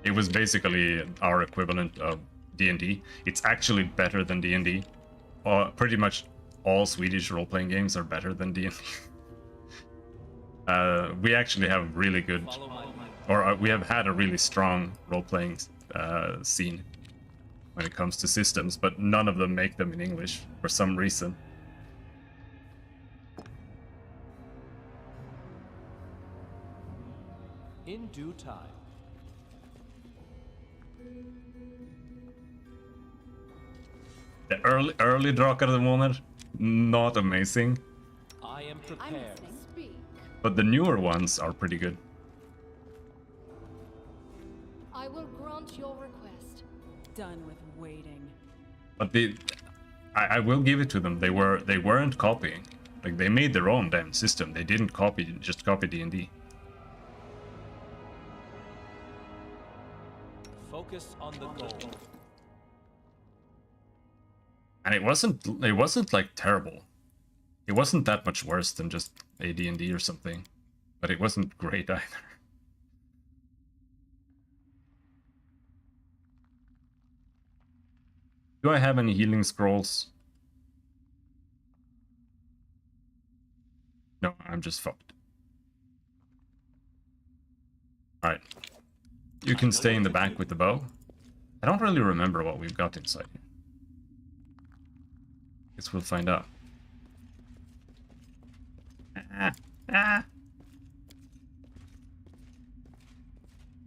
It was basically our equivalent of D&D. It's actually better than D&D. Pretty much all Swedish role-playing games are better than D&D. We actually have really good... Or we have had a really strong role-playing scene when it comes to systems, but none of them make them in English for some reason. In due time. The early Drakar och Demoner, not amazing, I am I'm prepared. listening. Speak. but the newer ones are pretty good. I will grant your request. Done with waiting. But I will give it to them. They weren't copying. Like they made their own damn system. They didn't just copy D&D. Focus on the goal. And it wasn't like terrible. It wasn't that much worse than just AD&D or something, but it wasn't great either. Do I have any healing scrolls? No, I'm just fucked. Alright. You can stay in the back with the bow. I don't really remember what we've got inside here. Guess we'll find out.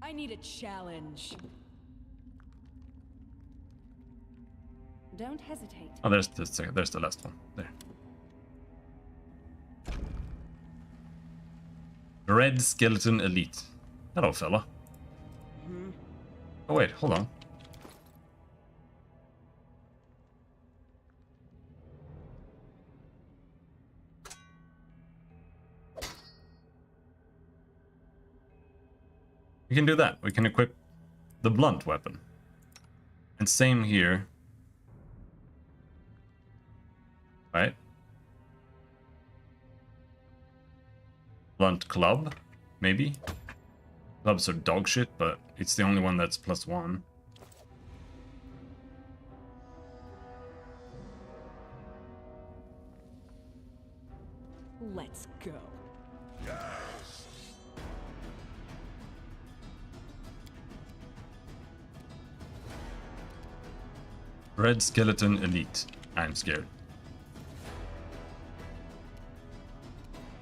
I need a challenge. Don't hesitate. Oh, there's the last one. There. Red Skeleton Elite. Hello, fella. Oh wait, hold on. We can do that. We can equip the blunt weapon. And same here. Right? Blunt club, maybe? Clubs are dog shit, but it's the only one that's +1. Let's go. Red Skeleton Elite. I'm scared.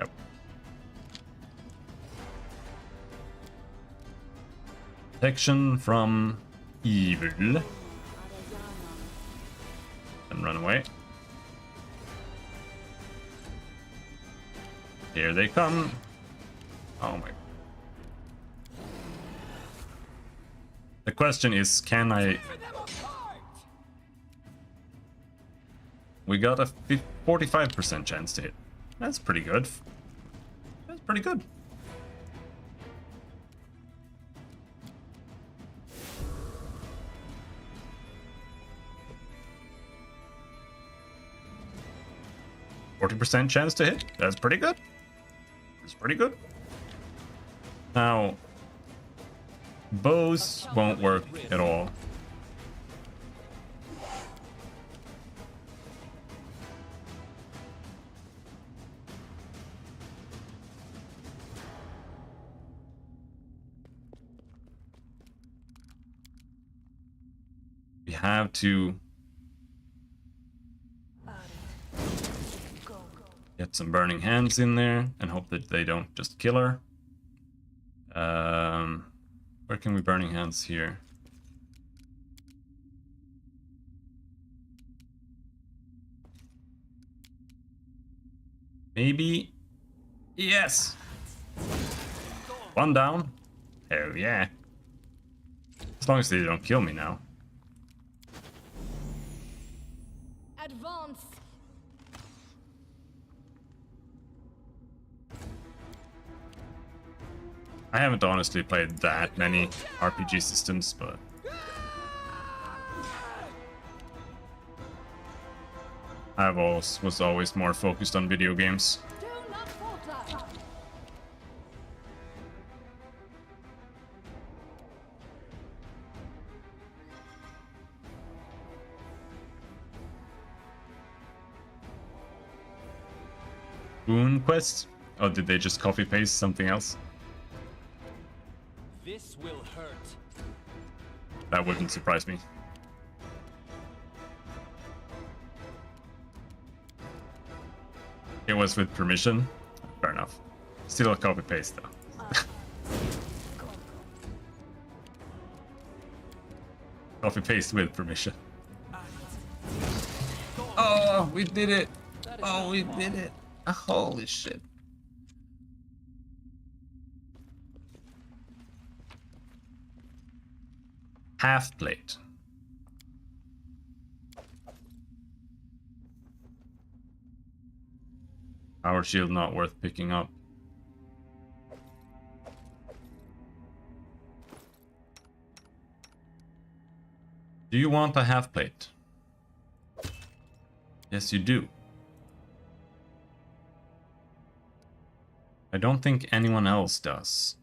Yep. Protection from evil. And run away. Here they come. Oh my. The question is, can I... We got a 45% chance to hit. That's pretty good. That's pretty good. %40 chance to hit. That's pretty good. That's pretty good. Now, bows won't work at all. We have to get some burning hands in there and hope that they don't just kill her. Where can we burning hands here? Maybe. Yes! One down. Hell yeah. As long as they don't kill me now. Advance. I haven't honestly played that many RPG systems, but was always more focused on video games. Do not falter. Boon quest? Oh, did they just copy paste something else? This will hurt. That wouldn't surprise me. It was with permission. Fair enough. Still a copy paste though. Copy paste with permission. Oh, we did it! Oh, we did it! Holy shit. Half plate. Power shield not worth picking up. Do you want a half plate? Yes, you do. I don't think anyone else does.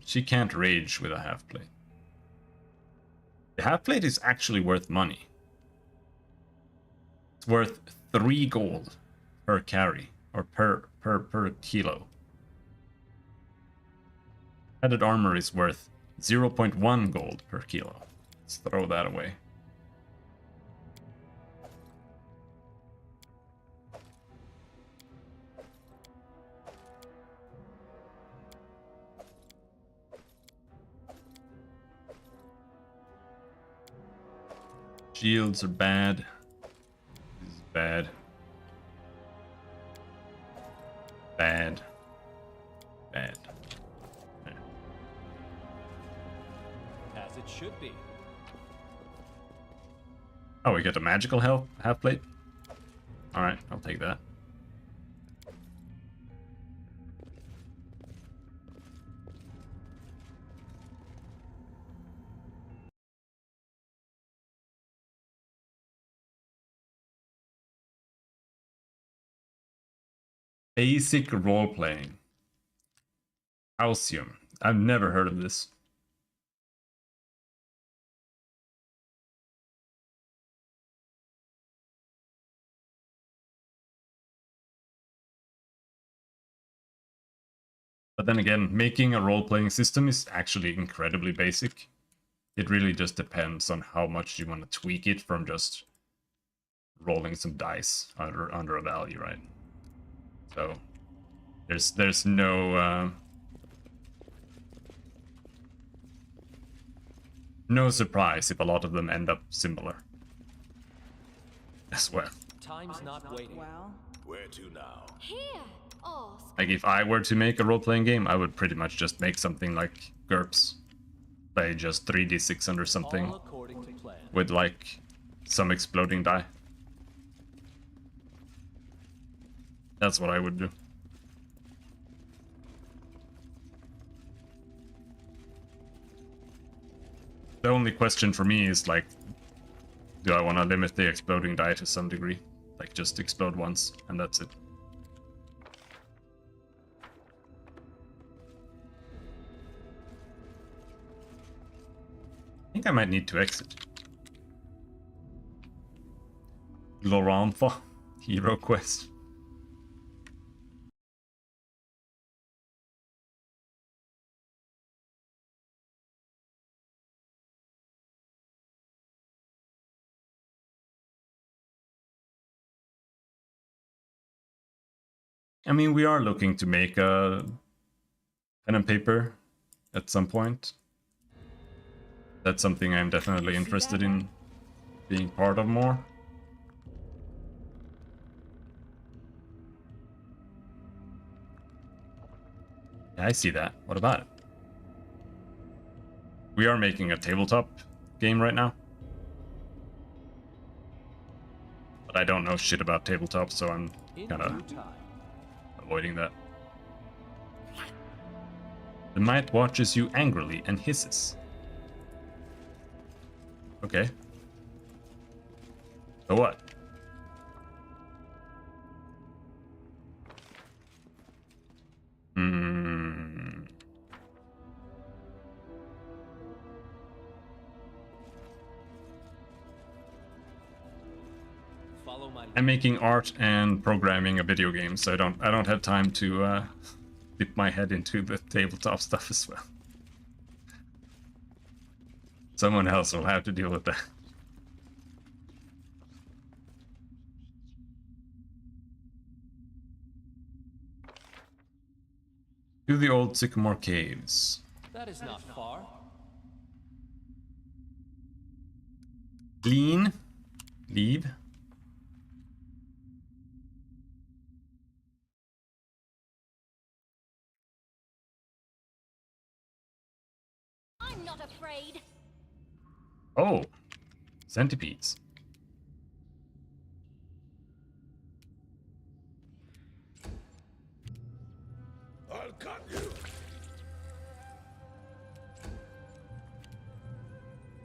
She can't rage with a half plate. The half plate is actually worth money. It's worth 3 gold per carry, or per kilo. Headed armor is worth 0.1 gold per kilo. Let's throw that away. Shields are bad. This is bad. Bad. Bad. There. As it should be. Oh, we get a magical health half plate? Alright, I'll take that. Basic role-playing. Halcyon. I've never heard of this. But then again, making a role-playing system is actually incredibly basic. it really just depends on how much you want to tweak it from just rolling some dice under a value, right? So there's no no surprise if a lot of them end up similar as well. Time's not waiting. Well, Where to now? Here, ask. Like if I were to make a role-playing game, I would pretty much just make something like GURPS, play just 3d6 or something All according to plan. with like some exploding die. That's what I would do. The only question for me is like, do I want to limit the exploding die to some degree? Like just explode once and that's it. I think I might need to exit. Glorantha, Hero Quest. I mean, we are looking to make a pen and paper at some point. That's something I'm definitely interested in being part of more. Yeah, I see that. What about it? We are making a tabletop game right now. But I don't know shit about tabletop, so I'm In kind of due time. avoiding that. The mite watches you angrily and hisses. Okay. So what? Hmm. Follow my I'm making art and programming a video game, so I don't have time to dip my head into the tabletop stuff as well. Someone else will have to deal with that. To the old Sycamore Caves. That is not far. Lean. Leave. I'm not afraid. Oh. Centipedes. I'll cut you!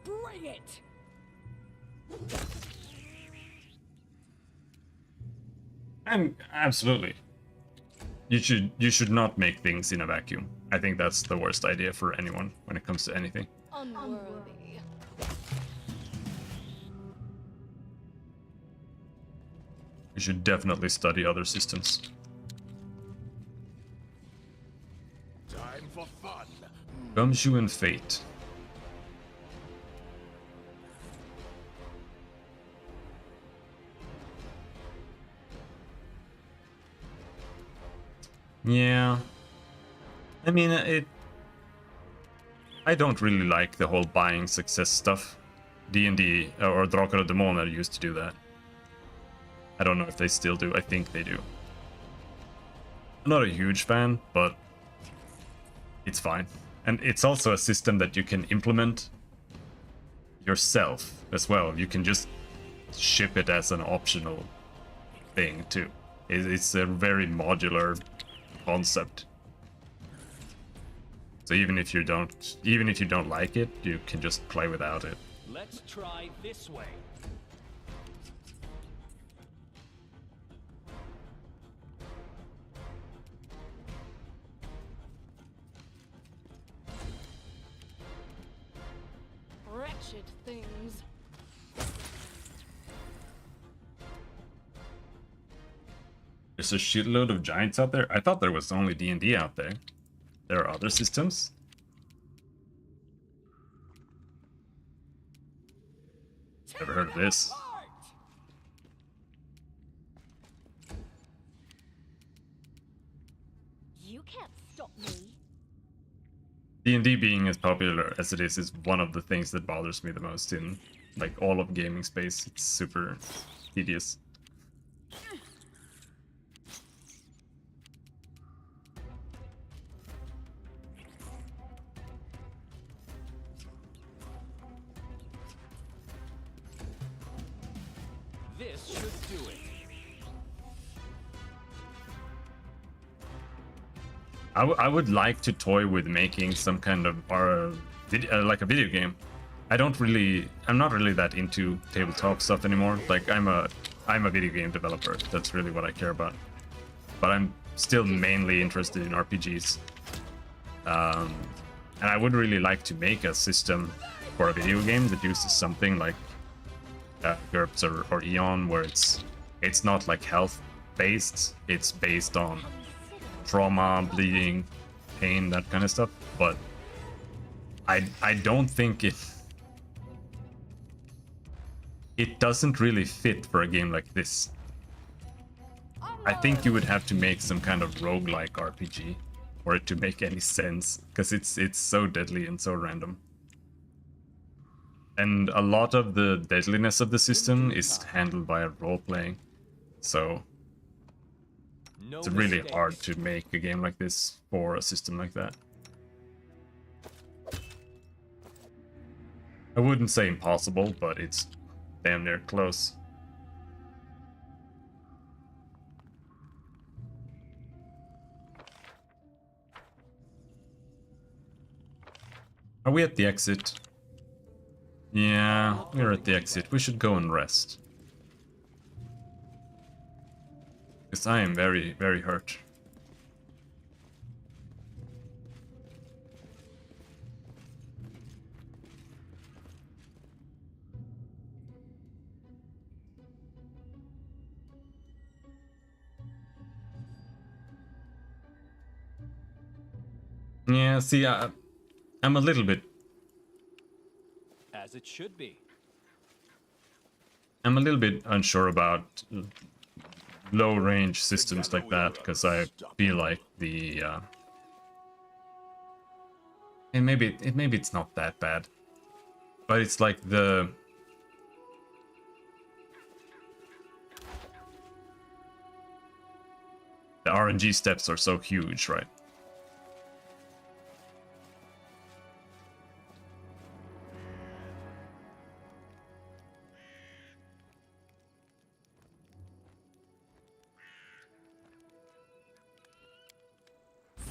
bring it! And absolutely. You should not make things in a vacuum. I think that's the worst idea for anyone when it comes to anything. Unworthy. You should definitely study other systems. Time for fun! Gumshoe and Fate. Yeah. I mean, I don't really like the whole buying success stuff. D&D or Drakar och Demoner used to do that. I don't know if they still do. I think they do. I'm not a huge fan, but it's fine. And it's also a system that you can implement yourself as well. You can just ship it as an optional thing too. It's a very modular concept. So even if you don't like it, you can just play without it. Let's try this way. Wretched things. There's a shitload of giants out there. I thought there was only D&D out there. There are other systems. Never heard of this. You can't stop me. D&D being as popular as it is one of the things that bothers me the most in like all of gaming space. It's super tedious. This should do it. I would like to toy with making some kind of like a video game. I'm not really that into tabletop stuff anymore. Like I'm a video game developer. That's really what I care about. But I'm still mainly interested in RPGs. And I would really like to make a system for a video game that uses something like GURPS or Eon, where it's not like health based. It's based on trauma, bleeding, pain, that kind of stuff. But I don't think it doesn't really fit for a game like this. I think you would have to make some kind of roguelike RPG for it to make any sense, because it's so deadly and so random. And a lot of the deadliness of the system is handled by role-playing, so No it's really mistakes. hard to make a game like this for a system like that. I wouldn't say impossible, but it's damn near close. Are we at the exit? Yeah, we're at the exit. We should go and rest. Because I am very, very hurt. Yeah, see, I'm a little bit... As it should be. I'm a little bit unsure about low-range systems like that, because I feel like the... and maybe it's not that bad, but it's like the RNG steps are so huge, right?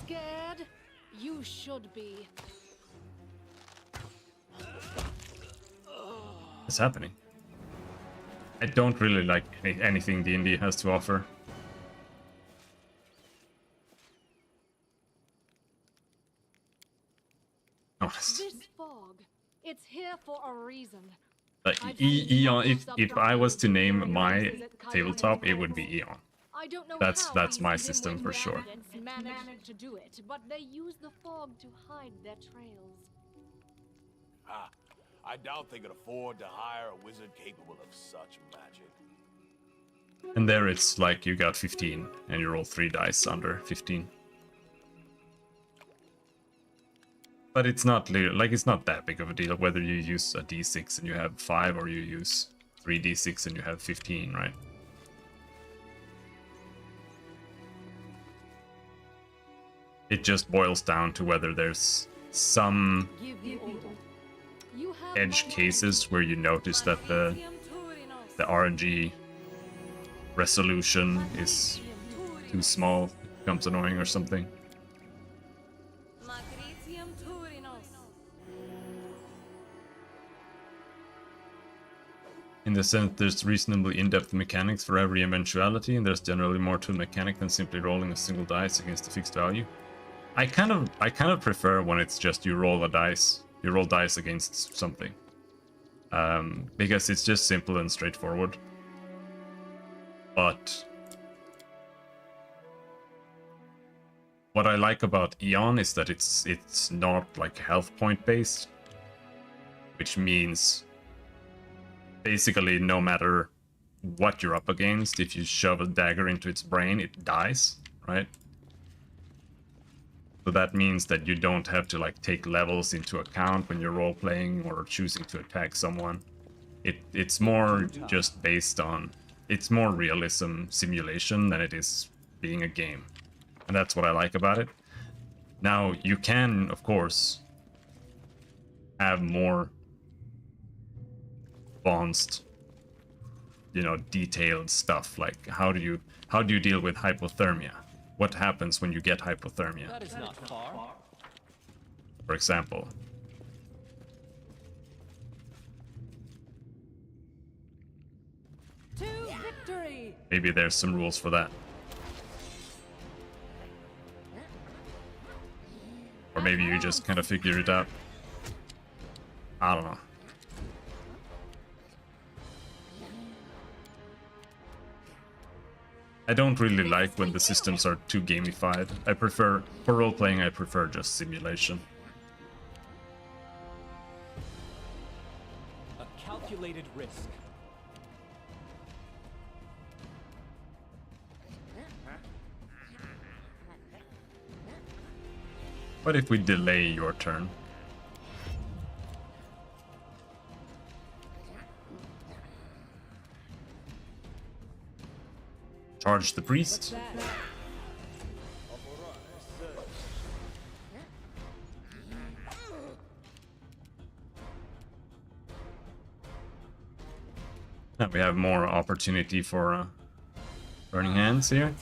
Scared? You should be. What's happening? I don't really like anything D&D has to offer. Oh, This fog. It's here for a reason. like Eon. If I was to name my tabletop, it would be Eon. I don't know That's how my these system for sure. inhabitants managed to do it, but they use the fog to hide their trails. Ah, I doubt they could afford to hire a wizard capable of such magic. And there it's like you got 15 and you roll 3 dice under 15. But it's not like it's not that big of a deal whether you use a d6 and you have 5 or you use 3d6 and you have 15, right? It just boils down to whether there's some Give the order. You have edge my cases where you notice that the RNG resolution is too small, it becomes annoying or something. In the sense, there's reasonably in-depth mechanics for every eventuality, and there's generally more to the mechanic than simply rolling a single dice against a fixed value. I kind of prefer when it's just you roll dice against something, because it's just simple and straightforward. But what I like about Eon is that it's not like health point based, which means basically no matter what you're up against, if you shove a dagger into its brain, it dies, right? So that means that you don't have to like take levels into account when you're role-playing or choosing to attack someone. It's more just based on, it's more realism simulation than it is being a game. And that's what I like about it. Now, you can, of course, have more advanced, you know, detailed stuff, like how do you deal with hypothermia? What happens when you get hypothermia, That is not far. for example? To victory! Maybe there's some rules for that. Or maybe you just kind of figure it out. I don't know. I don't really like when the systems are too gamified. I prefer, for role-playing, I prefer just simulation. A calculated risk. What if we delay your turn? Charge the priest. Now we have more opportunity for burning hands here.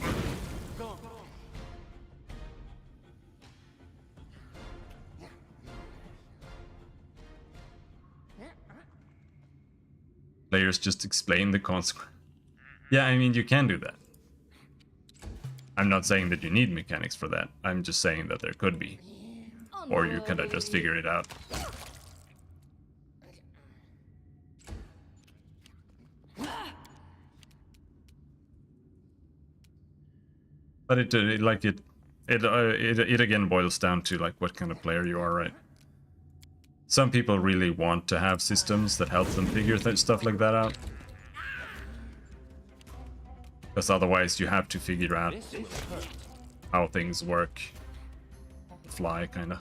Players just explain the consequence. Yeah, I mean, you can do that. I'm not saying that you need mechanics for that. I'm just saying that there could be. Or you could just figure it out. But it again boils down to like what kind of player you are, right? Some people really want to have systems that help them figure stuff like that out. Because otherwise you have to figure out how things work. Fly, kinda.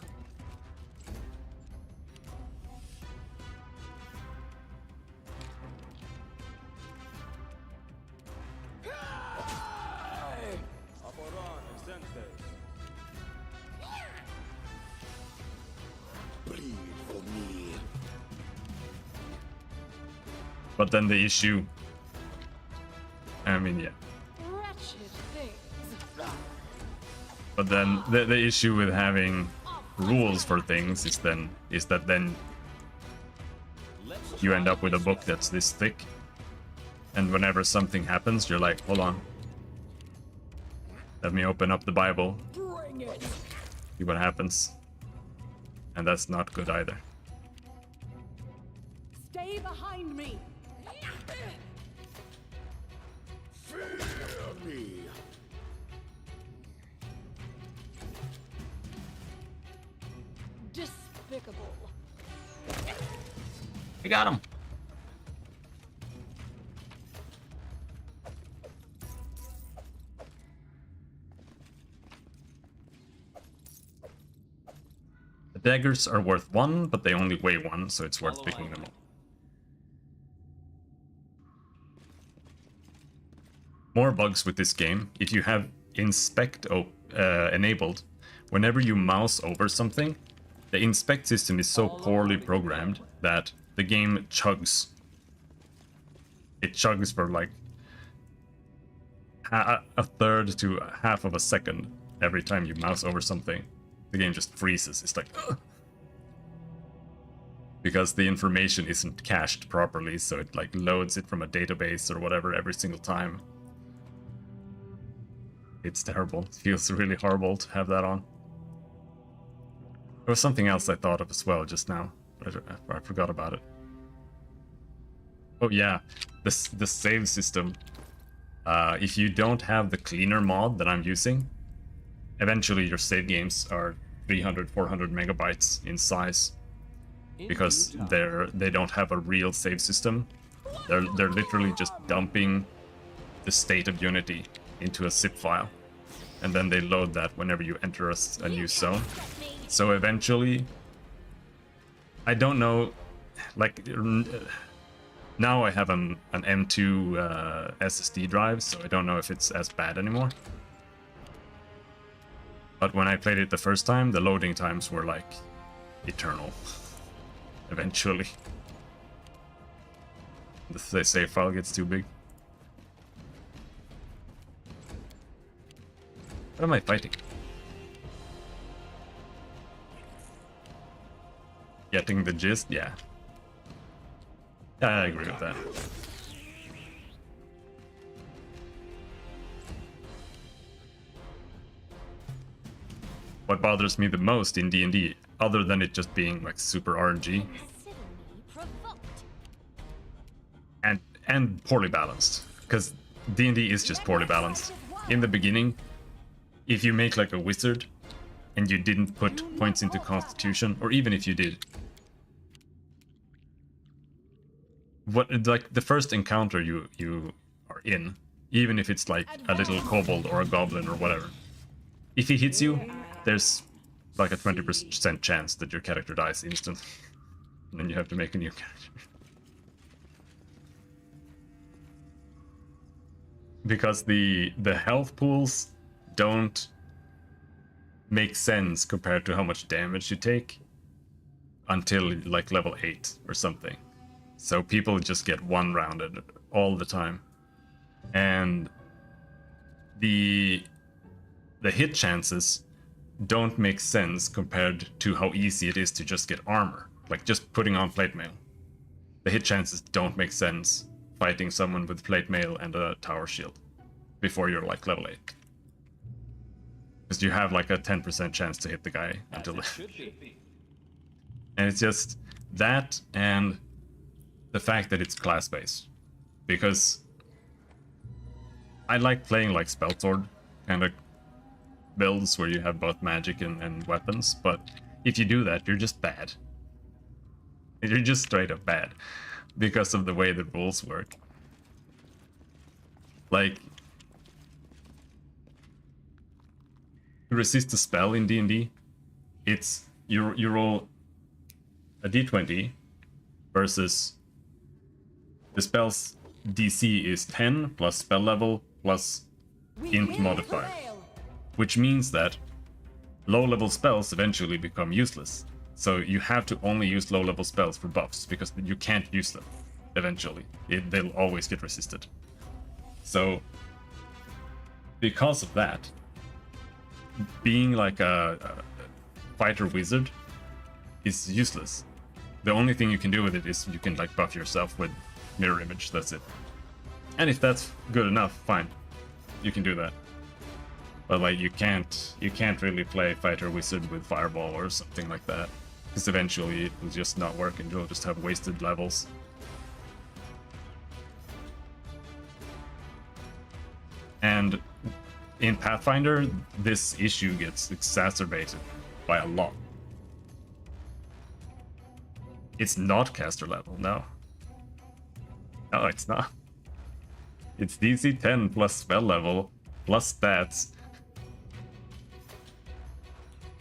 But then the issue, I mean, yeah. Wretched things. But then the issue with having rules for things is that then you end up with a book that's this thick, and whenever something happens, you're like, hold on, let me open up the Bible, see what happens, and that's not good either. Stay behind me! Fear me. Despicable. I got him. The daggers are worth 1, but they only weigh 1, so it's worth picking them up. More bugs with this game. If you have inspect enabled, whenever you mouse over something, the inspect system is so poorly programmed that the game chugs. It chugs for like a third to half of a second every time you mouse over something. The game just freezes. It's like, ugh. Because the information isn't cached properly, so it like loads it from a database or whatever every single time. It's terrible. It feels really horrible to have that on. There was something else I thought of as well just now, but I forgot about it. Oh yeah, the save system. If you don't have the cleaner mod that I'm using, eventually your save games are 300, 400 megabytes in size because they don't have a real save system. They're literally just dumping the state of Unity into a zip file, and then they load that whenever you enter a new zone. So eventually, I don't know, like now I have an M2 SSD drive, so I don't know if it's as bad anymore. But when I played it the first time, the loading times were like eternal. Eventually. The save file gets too big. What am I fighting? Getting the gist? Yeah. I agree with that. What bothers me the most in D&D, other than it just being like super RNG and poorly balanced, because D&D is just poorly balanced. In the beginning, if you make like a wizard and you didn't put points into Constitution, or even if you did, what like the first encounter you are in, even if it's like a little kobold or a goblin or whatever, if he hits you, there's like a 20% chance that your character dies instantly, and then you have to make a new character. Because the health pools don't make sense compared to how much damage you take until like level 8 or something. So people just get one-rounded all the time. And the hit chances don't make sense compared to how easy it is to just get armor. Like just putting on plate mail. The hit chances don't make sense fighting someone with plate mail and a tower shield before you're like level 8. Because you have like a 10% chance to hit the guy until and it's just that, and the fact that it's class-based. Because I like playing like Spellsword kind of builds where you have both magic and weapons, but if you do that, you're just bad. You're just straight up bad because of the way the rules work. Like, to resist a spell in D&D, it's you roll a d20 versus the spell's DC is 10 plus spell level plus int modifier, which means that low-level spells eventually become useless. So you have to only use low-level spells for buffs, because you can't use them eventually. They'll always get resisted. So, because of that, being like a fighter wizard is useless. The only thing you can do with it is you can like buff yourself with mirror image, that's it. And if that's good enough, fine. You can do that. But like you can't really play fighter wizard with fireball or something like that, because eventually it will just not work and you'll just have wasted levels. And in Pathfinder, this issue gets exacerbated by a lot. It's not caster level, no. No, it's not. It's DC 10 plus spell level, plus stats,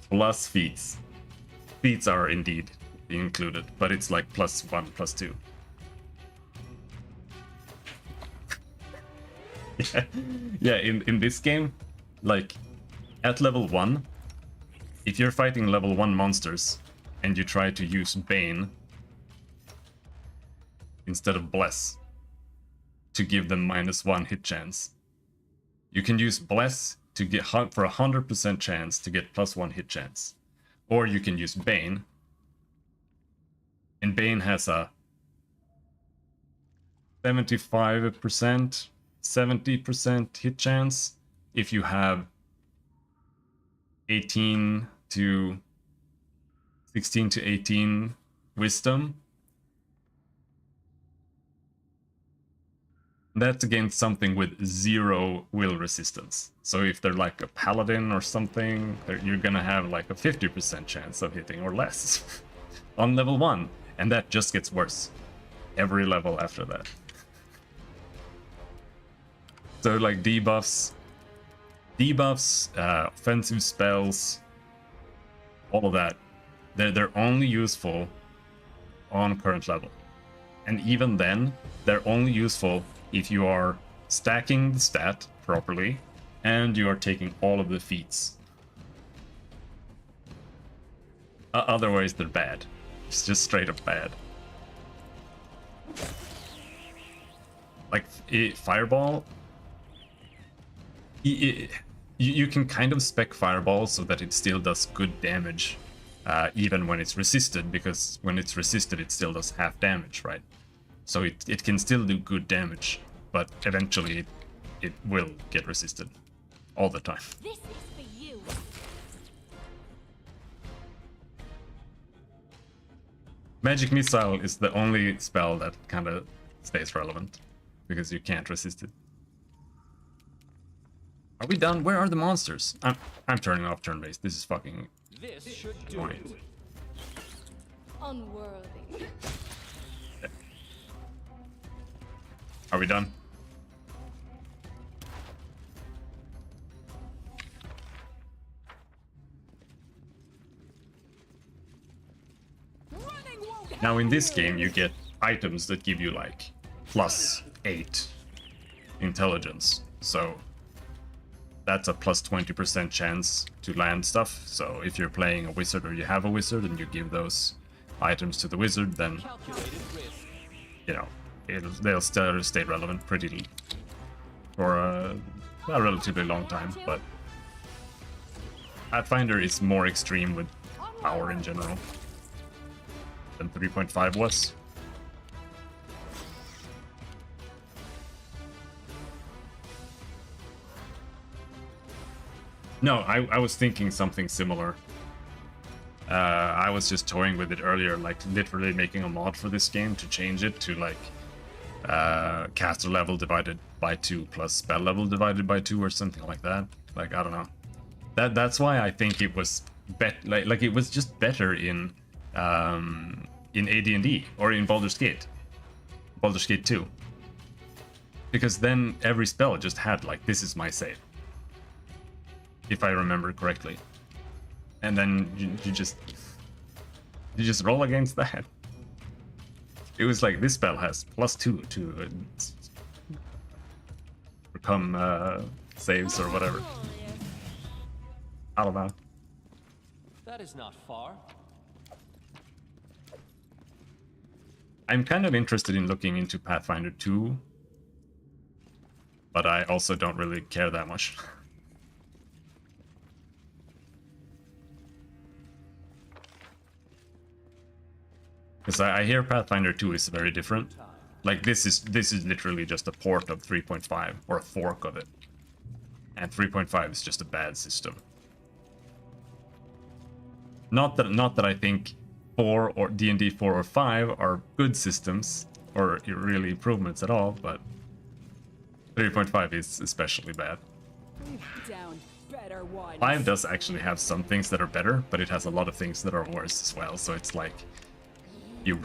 plus feats. Feats are indeed included, but it's like +1, +2. Yeah, in this game, like, at level 1, if you're fighting level 1 monsters, and you try to use Bane instead of Bless to give them -1 hit chance, you can use Bless to get for 100% chance to get +1 hit chance. Or you can use Bane, and Bane has a 75%, 70% hit chance if you have 16 to 18 wisdom. That's against something with 0 will resistance. So if they're like a paladin or something, you're gonna have like a 50% chance of hitting or less on level 1. And that just gets worse every level after that. So like debuffs, offensive spells, all of that, they're only useful on current level. And even then, they're only useful if you are stacking the stat properly and you are taking all of the feats. Otherwise, they're bad. It's just straight up bad. Like, Fireball... You can kind of spec Fireball so that it still does good damage, even when it's resisted, because when it's resisted, it still does half damage, right? So it can still do good damage, but eventually it will get resisted all the time. This is for you. Magic Missile is the only spell that kind of stays relevant, because you can't resist it. Are we done? Where are the monsters? I'm turning off turn-based. This is fucking This should do annoying. it. Unworthy. Are we done? Now in this game you get items that give you like +8 intelligence. So that's a +20% chance to land stuff. So if you're playing a wizard or you have a wizard and you give those items to the wizard, then Calculated risk. you know they'll still stay relevant pretty for a relatively long time. But Pathfinder is more extreme with power in general than 3.5 was. No, I was thinking something similar. I was just toying with it earlier, like literally making a mod for this game to change it to like caster level divided by 2 plus spell level divided by 2 or something like that. Like, I don't know. That's why I think it was like it was just better in AD&D or in Baldur's Gate 2, because then every spell just had like, this is my save, if I remember correctly, and then you just roll against that. It was like, this spell has +2 to overcome saves or whatever. I don't know. That is not far. I'm kind of interested in looking into Pathfinder 2, but I also don't really care that much. Because I hear Pathfinder 2 is very different. Like, this is literally just a port of 3.5, or a fork of it. And 3.5 is just a bad system. Not that I think 4 or D&D 4 or 5 are good systems, or really improvements at all, but 3.5 is especially bad. Down better one. 5 does actually have some things that are better, but it has a lot of things that are worse as well, so it's like you're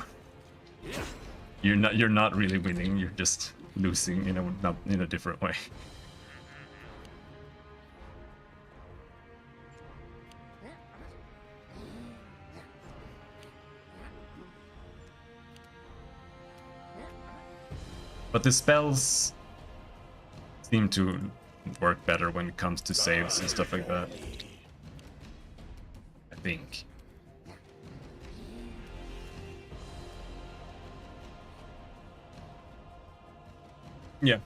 not really winning, you're just losing in a different way. But the spells seem to work better when it comes to saves and stuff like that, I think. Yeah.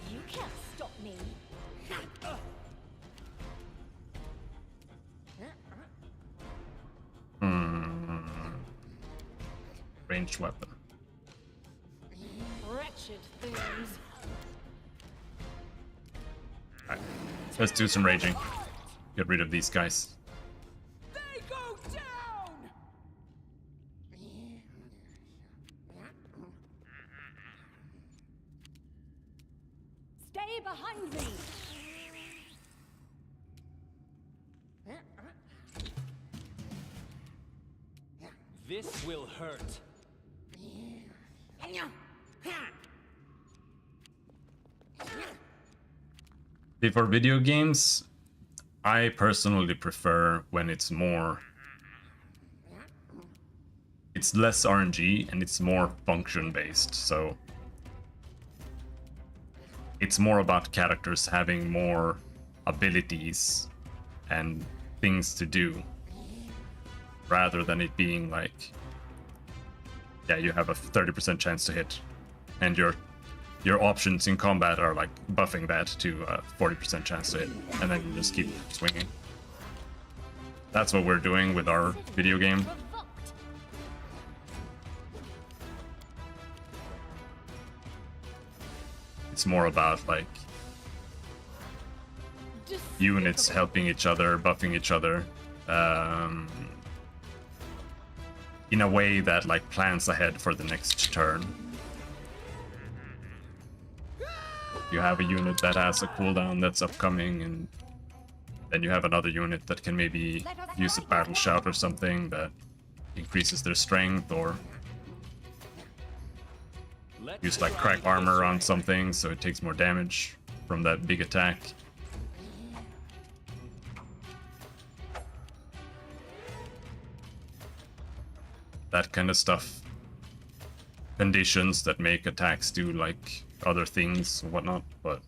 You can't stop me. Ranged weapon. Wretched things. Alright. Let's do some raging. Get rid of these guys. They go down. Stay behind me! This will hurt. See, for video games, I personally prefer when it's less RNG and it's more function based. So it's more about characters having more abilities and things to do, rather than it being like, yeah, you have a 30% chance to hit, and your options in combat are like buffing that to a 40% chance to hit, and then you just keep swinging. That's what we're doing with our video game. Provoked. It's more about like units helping each other, buffing each other, in a way that like plans ahead for the next turn. You have a unit that has a cooldown that's upcoming, and then you have another unit that can maybe use a battle shout or something that increases their strength, or use like crack armor on something so it takes more damage from that big attack. That kind of stuff. Conditions that make attacks do like other things and whatnot, but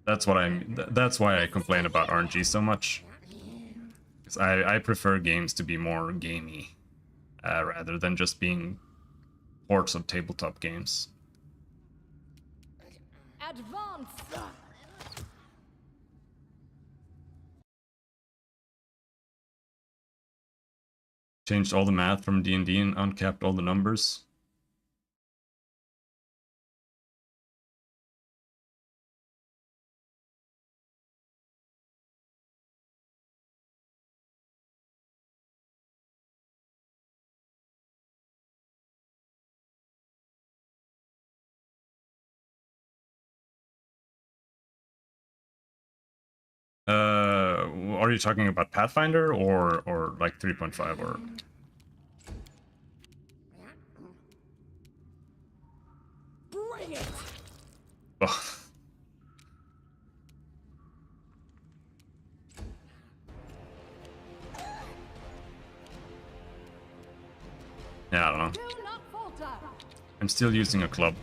that's why I complain about RNG so much. 'Cause I prefer games to be more gamey, rather than just being ports of tabletop games. Advance! Changed all the math from D&D and uncapped all the numbers. Are you talking about Pathfinder or like 3.5 or? Bring it! Oh. Yeah, I don't know. Do not falter! I'm still using a club.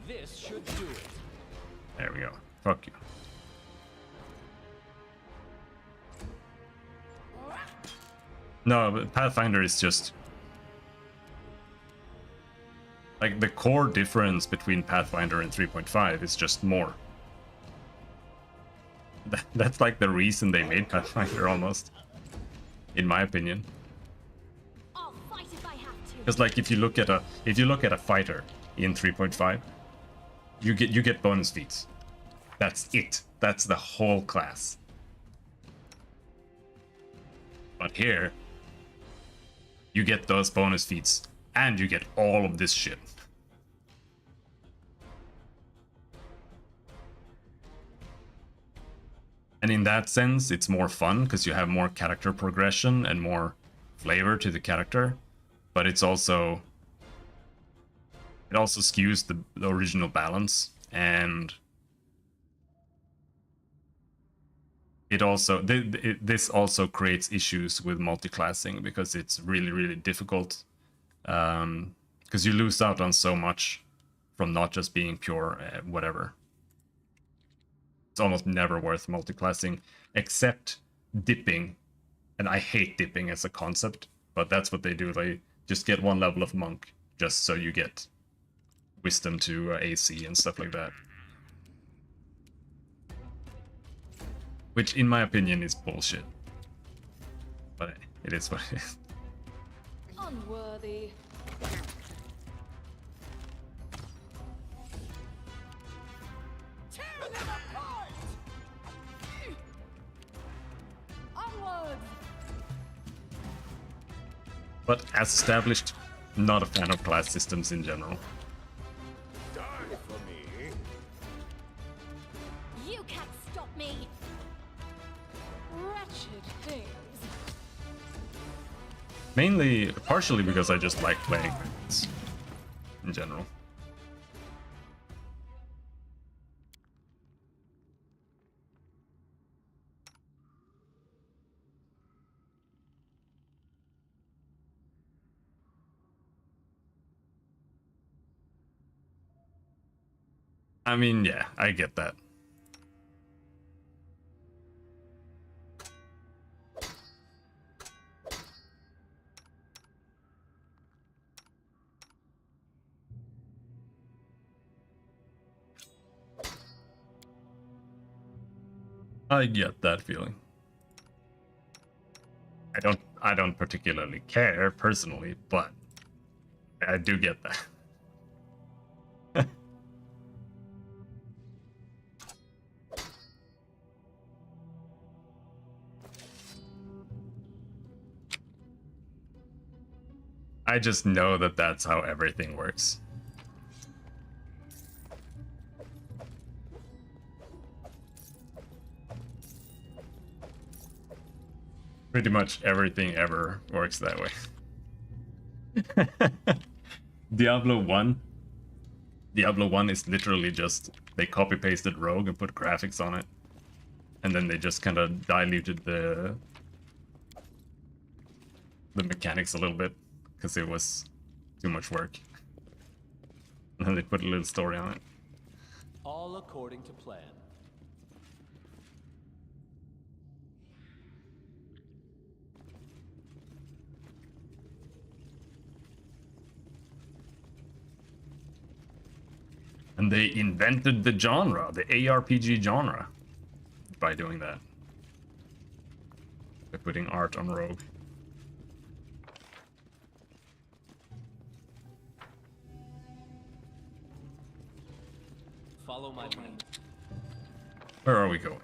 This should do it. There we go. Fuck you. No, but Pathfinder is just like the core difference between Pathfinder and 3.5 is just more. That's like the reason they made Pathfinder almost, in my opinion. I'll fight if I have to. Because like if you look at a fighter in 3.5, you get bonus feats. That's it. That's the whole class. But here, you get those bonus feats, and you get all of this shit. And in that sense, it's more fun, because you have more character progression and more flavor to the character. But it also skews the original balance, and this also creates issues with multi-classing, because it's really difficult, because you lose out on so much from not just being pure whatever. It's almost never worth multi-classing, except dipping, and I hate dipping as a concept, but that's what they do. They just get one level of monk just so you get wisdom to AC and stuff like that. Which, in my opinion, is bullshit. But it is what it is. Unworthy. Tear them apart! Onward! But as established, not a fan of class systems in general. Die for me. You can't stop me. Mainly, partially because I just like playing it in general. I mean, yeah, I get that. I get that feeling. I don't particularly care personally, but I do get that. I just know that that's how everything works. Pretty much everything ever works that way. Diablo 1. Diablo 1 is literally just, they copy-pasted Rogue and put graphics on it. And then they just kind of diluted the mechanics a little bit, because it was too much work. And then they put a little story on it. All according to plan. And they invented the genre, the ARPG genre, by doing that. By putting art on Rogue. Follow my lead. Where are we going?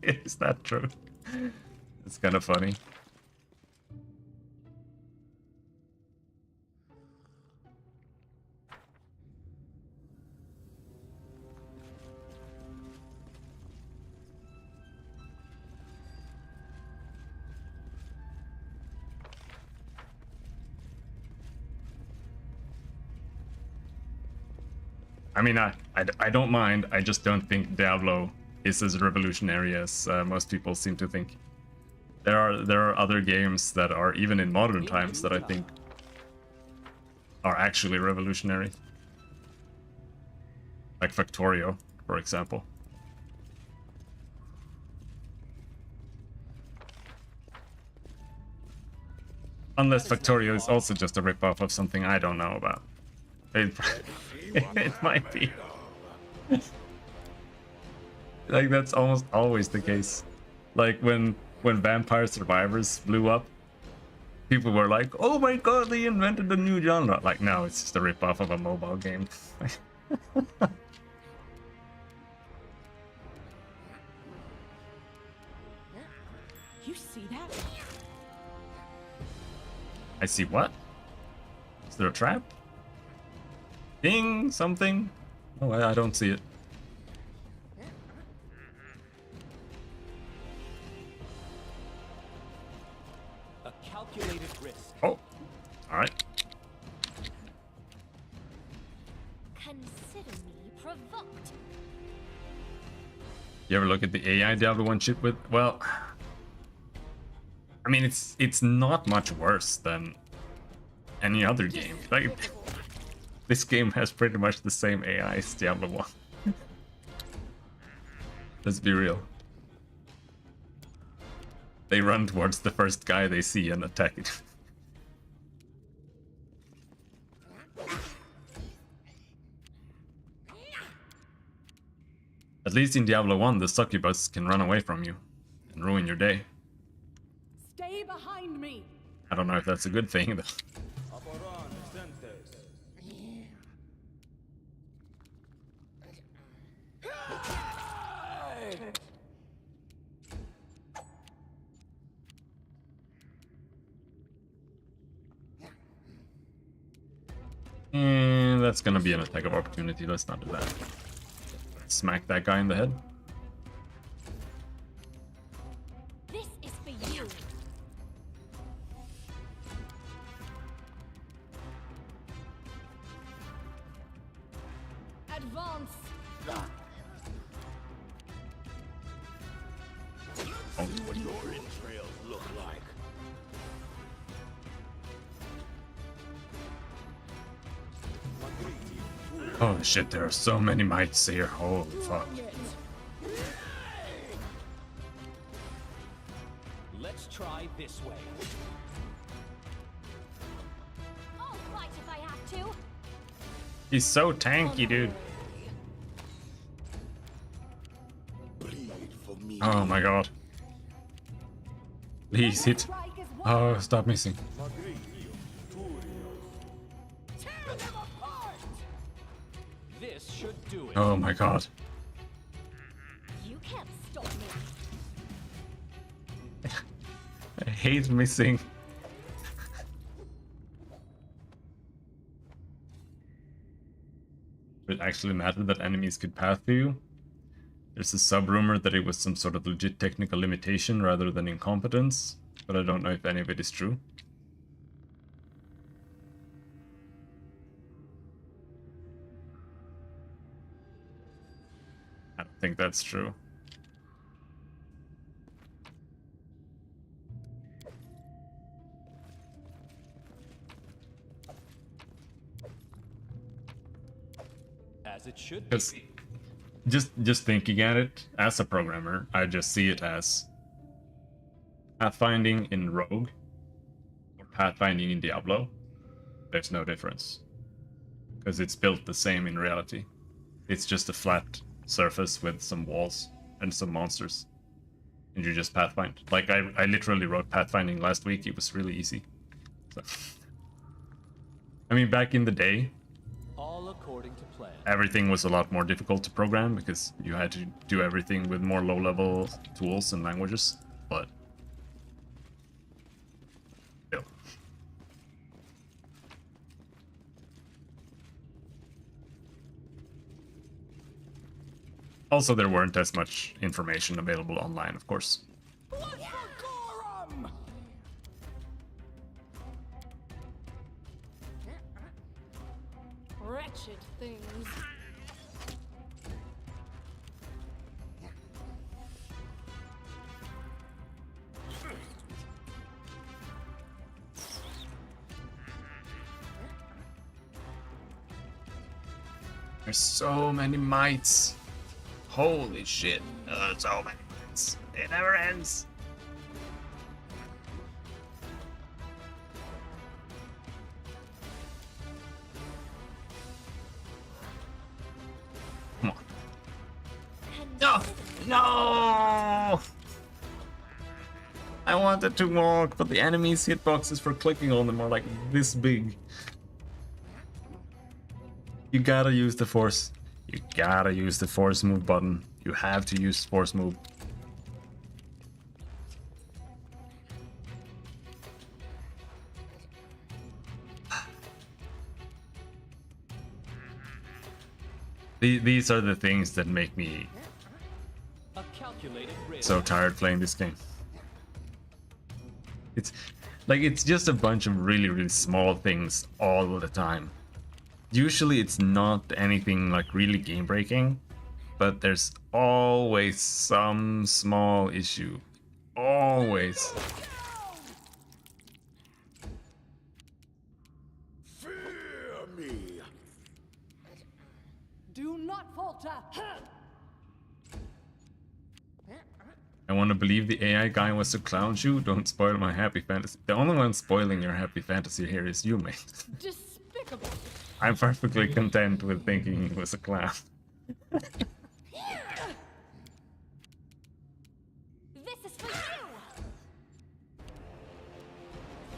Is that true? It's kind of funny. I mean, I don't mind. I just don't think Diablo is as revolutionary as most people seem to think. There are other games that are, even in modern times, that I think are actually revolutionary. Like Factorio, for example. Unless Factorio is also just a ripoff of something I don't know about. It might be. Like, that's almost always the case. Like, when Vampire Survivors blew up, people were like, oh my god, they invented a new genre. Like, no, it's just a ripoff of a mobile game. You see that? I see what? Is there a trap? Ding, something? Oh, I don't see it. A calculated risk. Oh, alright. Consider me provoked. You ever look at the AI Diablo 1 ship with? Well, I mean, it's not much worse than any other game. Like, this game has pretty much the same AI as Diablo 1. Let's be real. They run towards the first guy they see and attack it. At least in Diablo 1, the succubus can run away from you and ruin your day. Stay behind me. I don't know if that's a good thing, though. And that's gonna be an attack of opportunity. Let's not do that. Smack that guy in the head. Advance! See what your entrails look like. Oh shit, there are so many mites here. Holy fuck. Let's try this way. I'll fight if I have to. He's so tanky, dude. Bleed for me. Oh my god. Please hit. Oh, stop missing. Tear them apart! This should do it. Oh my god. You can't stop me. I hate missing. It actually mattered that enemies could path through you. There's a sub-rumor that it was some sort of legit technical limitation rather than incompetence, but I don't know if any of it is true. I don't think that's true. As it should Because be. just thinking at it, as a programmer, I just see it as pathfinding in Rogue or pathfinding in Diablo. There's no difference. Because it's built the same in reality. It's just a flat surface with some walls and some monsters. And you just pathfind. Like, I literally wrote pathfinding last week. It was really easy. So. I mean, back in the day, All according to plan. everything was a lot more difficult to program because you had to do everything with more low-level tools and languages, but still. Also, there weren't as much information available online, of course. Blood for Gorham! Wretched things. There's so many mites. Holy shit. So many mites. It never ends. Come on. No! No! I wanted to walk, but the enemy's hitboxes for clicking on them are like this big. You gotta use the force. You gotta use the force move button. You have to use force move. These are the things that make me A calculated risk. so tired playing this game. It's like it's just a bunch of really small things all the time. Usually it's not anything like really game breaking, but there's always some small issue. Always. Fear me. Do not falter. I want to believe the AI guy was a clown shoe. Don't spoil my happy fantasy. The only one spoiling your happy fantasy here is you, mate. Despicable. I'm perfectly content with thinking he was a clown. This is for you!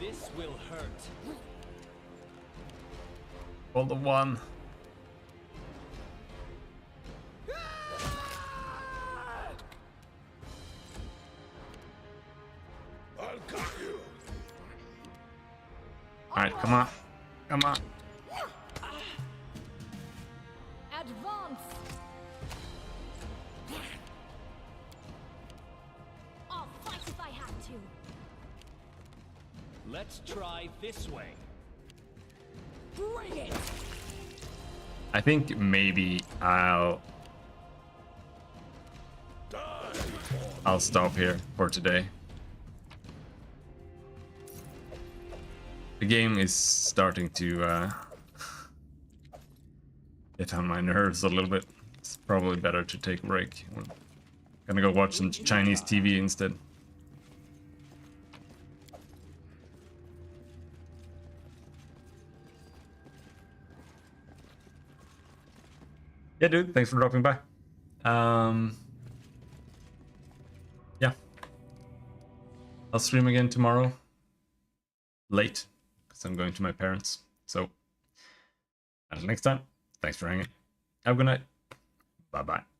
This will hurt. All the one. I'll cut you. Alright, come on. Come on. Advance. I'll fight if I have to. Let's try this way. Bring it! I think maybe I'll stop here for today. The game is starting to get on my nerves a little bit. It's probably better to take a break. I'm gonna go watch some Chinese TV instead. Yeah, dude, thanks for dropping by. Yeah. I'll stream again tomorrow. Late, because I'm going to my parents. So, until next time, thanks for hanging. Have a good night. Bye-bye.